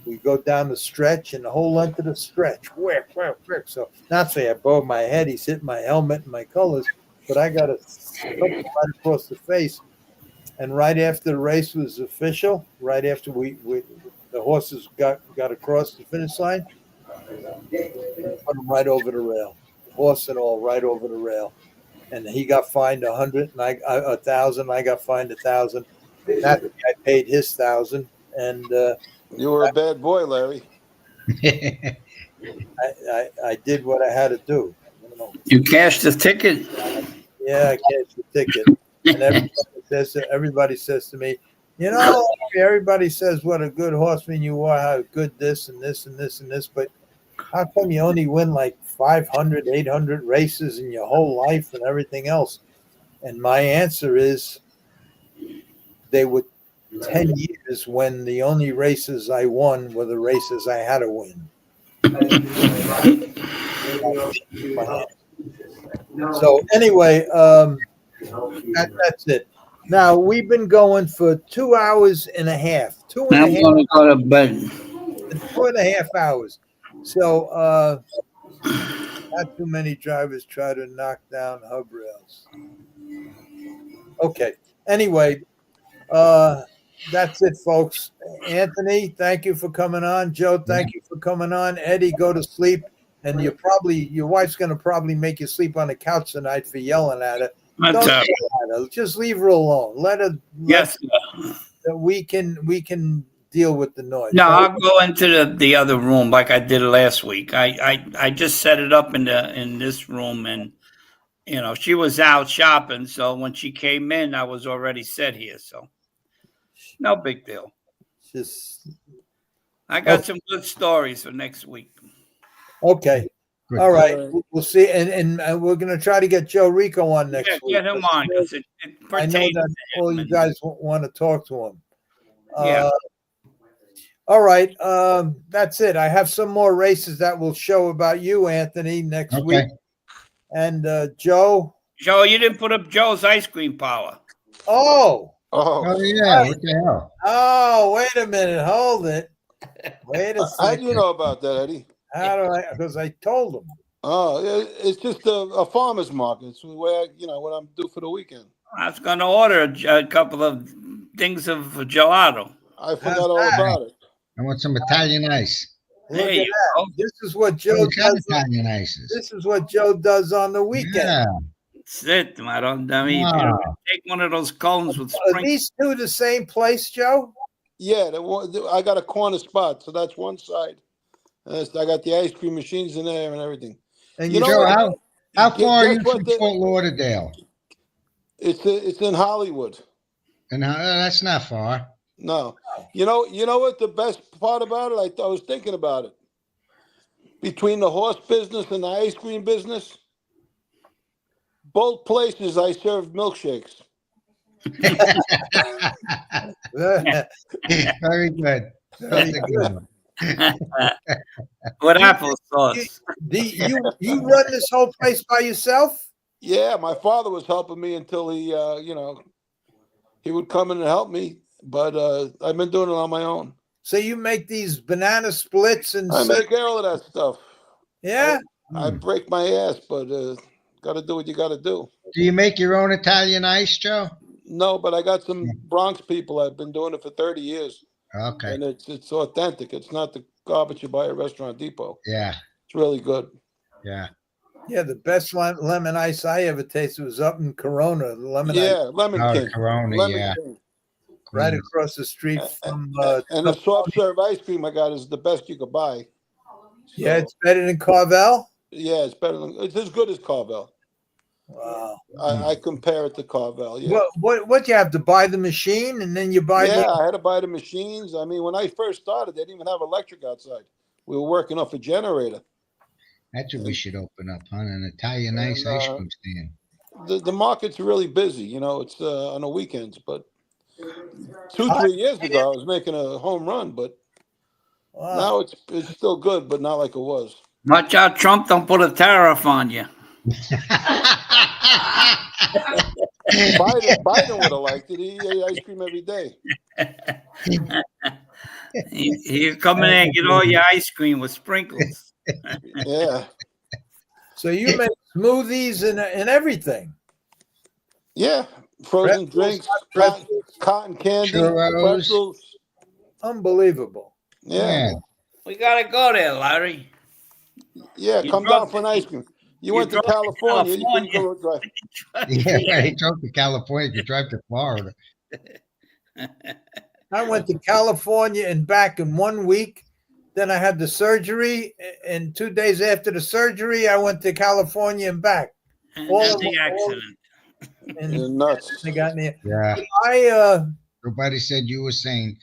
we go down the stretch, and the whole length of the stretch, whip. So not say I bowed my head. He's hitting my helmet and my colors, but I got a couple right across the face. And right after the race was official, right after we the horses got across the finish line, put them right over the rail, horse and all, right over the rail. And he got fined 100, and I 1,000. I got fined 1,000. That I paid his 1,000, and you were a bad boy, Larry. I did what I had to do. You cashed the ticket. Yeah, I cashed the ticket, and everybody says to me, you know, everybody says what a good horseman you are, how good this and this and this and this, but how come you only win like 500, 800 races in your whole life and everything else? And my answer is they were 10 years when the only races I won were the races I had to win. So anyway, that's it. Now we've been going for 2 hours and a half. I'm going to go to bed. 2.5 hours. So not too many drivers try to knock down hub rails. Okay. Anyway, that's it, folks. Anthony, thank you for coming on. Joe, thank you for coming on. Eddie, go to sleep. And your wife's going to probably make you sleep on the couch tonight for yelling at her. Don't yell at her. Just leave her alone. Let her. Yes. We can deal with the noise. No, I'll go into the other room like I did last week. I just set it up in this room, and you know she was out shopping, so when she came in, I was already set here. So no big deal. I got some good stories for next week. Okay. Good. All right. We'll see. And we're going to try to get Joe Rico on next week. Get him on because it I know that all you guys want to talk to him. Yeah. All right. That's it. I have some more races that will show about you, Anthony, next week. And Joe. Joe, you didn't put up Joe's ice cream parlor. Oh, yeah. What the hell? Oh, wait a minute. Hold it. Wait a second. How do you know about that, Eddie? How do I? Because I told him. Oh, it's just a farmer's market. It's where what I'm due for the weekend. I was going to order a couple of things of gelato. I forgot all about it. I want some Italian ice. Look at that. This is what Joe does. Italian ices. This is what Joe does on the weekend. Yeah. That's it. I mean, take one of those cones with Are these two the same place, Joe? Yeah, I got a corner spot, so that's one side. I got the ice cream machines in there and everything. And You know Joe, what? how far are Guess you what from Fort Lauderdale? It's in Hollywood. And that's not far. No, you know what the best part about it? I was thinking about it. Between the horse business and the ice cream business, both places I served milkshakes. Very good. That's a good one. With applesauce. You run this whole place by yourself? Yeah, my father was helping me until he, he would come in and help me. But I've been doing it on my own. So you make these banana splits and I make all of that stuff. Yeah. I break my ass, but got to do what you got to do. Do you make your own Italian ice, Joe? No, but I got some Bronx people. I've been doing it for 30 years. Okay. And it's authentic. It's not the garbage you buy at Restaurant Depot. Yeah. It's really good. Yeah. Yeah, the best lemon ice I ever tasted was up in Corona. Lemon ice. Yeah, Lemon King. Corona, Lemon King. Right across the street from and the soft serve ice cream I got is the best you could buy. Yeah, it's better than Carvel. Yeah, it's as good as Carvel. Wow. I compare it to Carvel. Yeah. What you have to buy the machine and then you buy I had to buy the machines. I mean, when I first started, they didn't even have electric outside. We were working off a generator. That's what we should open up, huh? An Italian ice cream stand. The market's really busy, it's on the weekends, but 2-3 years ago I was making a home run, but now it's still good, but not like it was. Watch out, Trump don't put a tariff on you. Biden would have liked it. He ate ice cream every day. You come in and get all your ice cream with sprinkles. Yeah. So you make smoothies and everything. Yeah, frozen drinks, cotton candy, pretzels. Unbelievable. Yeah. We gotta go there, Larry. Yeah, come down for an ice cream. You went to California. You can go drive. Yeah, he drove to California. You drive to Florida. I went to California and back in 1 week. Then I had the surgery, and 2 days after the surgery, I went to California and back. All the accident. You're nuts. They got me. Yeah. Nobody said you were sane.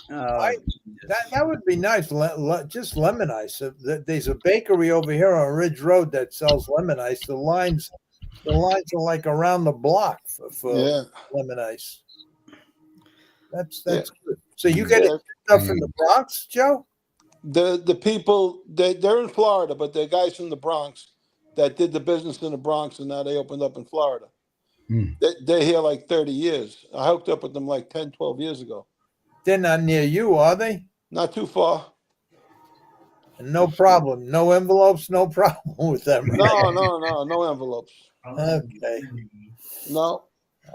That would be nice. Just lemon ice. There's a bakery over here on Ridge Road that sells lemon ice. The lines are like around the block for lemon ice. That's good. So you get it stuff from the Bronx, Joe? The people they're in Florida, but they're guys from the Bronx that did the business in the Bronx, and now they opened up in Florida. They're here like 30 years. I hooked up with them like 10, 12 years ago. They're not near you, are they? Not too far. No problem. No envelopes, no problem with them. Right? No envelopes. Okay. No.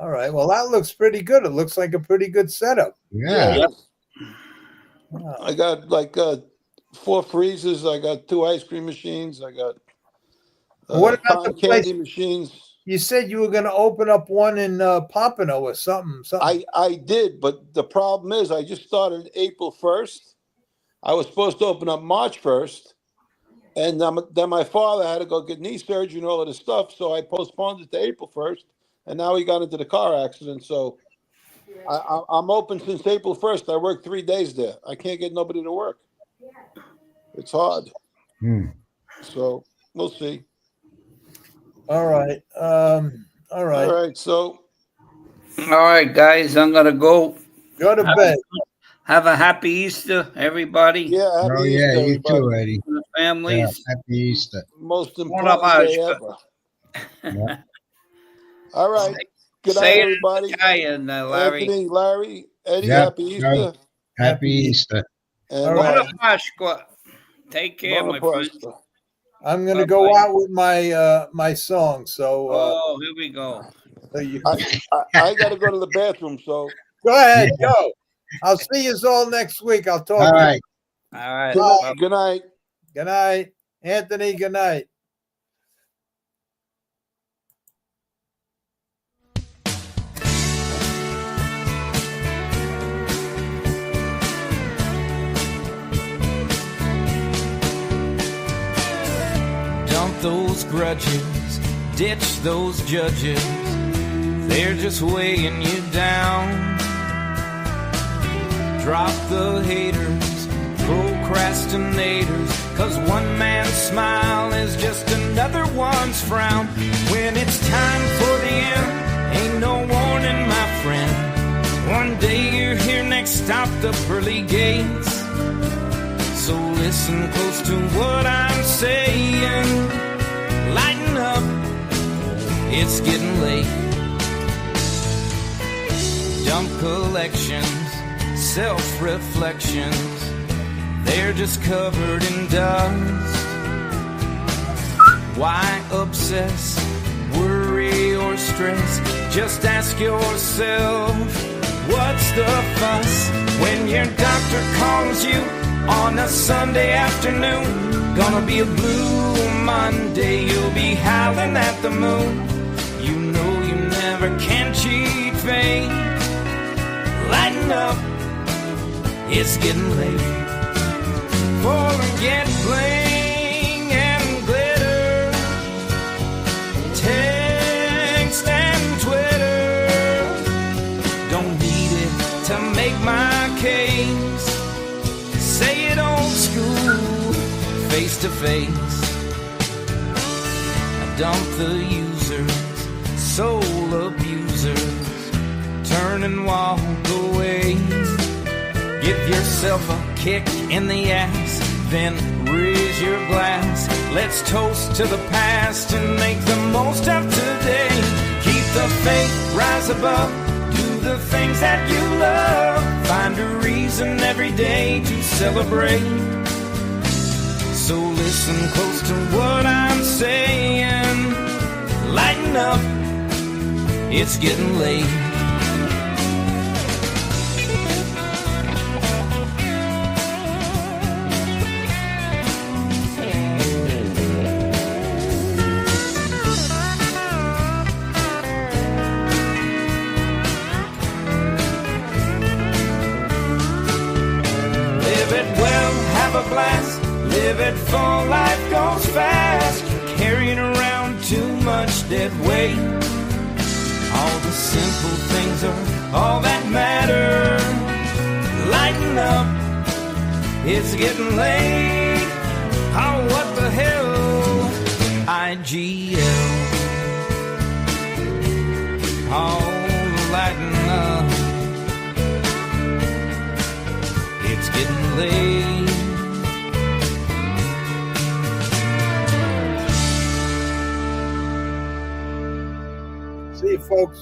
All right. Well, that looks pretty good. It looks like a pretty good setup. Yeah. Wow. I got like 4 freezers. I got 2 ice cream machines. I got what about the candy machines? You said you were going to open up one in Pompano or something. I did, but the problem is I just started April 1st. I was supposed to open up March 1st. And then my father had to go get knee surgery and all of this stuff, so I postponed it to April 1st. And now he got into the car accident, so I'm open since April 1st. I work 3 days there. I can't get nobody to work. It's hard. So we'll see. All right. All right. All right. So. All right, guys. I'm gonna go. Go to bed. Have a happy Easter, everybody. Yeah. Happy Easter, you everybody. too, Eddie. The families. Yeah, happy Easter. Most important day ever. Yeah. All right. Good night, everybody. And Larry. Anthony, Larry, Eddie. Yep. Happy Easter. Happy Easter. And, All right. Take care, my friend. I'm going to go out with my my song. So. Here we go. So I got to go to the bathroom. So. Go ahead. Go. I'll see you all next week. I'll talk. All right. All right. Good night. Good night, Anthony. Good night. those grudges, ditch those judges. They're just weighing you down. Drop the haters, procrastinators, 'cause one man's smile is just another one's frown. When it's time for the end, ain't no warning, my friend. One day you're here, next stop the pearly gates. So listen close to what I'm saying. Lighten up, it's getting late. Dump collections, self-reflections, they're just covered in dust. Why obsess, worry or stress? Just ask yourself, what's the fuss? When your doctor calls you on a Sunday afternoon, gonna be a blue Monday, you'll be howling at the moon. You know you never can cheat fate. Lighten up, it's getting late. Forget bling and glitter, text and Twitter. Don't need it to make my case. Say it old school, face to face. Dump the users, soul abusers, turn and walk away. Give yourself a kick in the ass, then raise your glass. Let's toast to the past and make the most of today. Keep the faith, rise above, do the things that you love. Find a reason every day to celebrate. So listen close to what I'm saying. Lighten up, it's getting late. Live it well, have a blast. Live it full, life goes fast. You're carrying around too much dead weight. All the simple things are all that matter. Lighten up, it's getting late. Oh, what the hell? IGL. Oh, lighten up, it's getting late. See you, folks.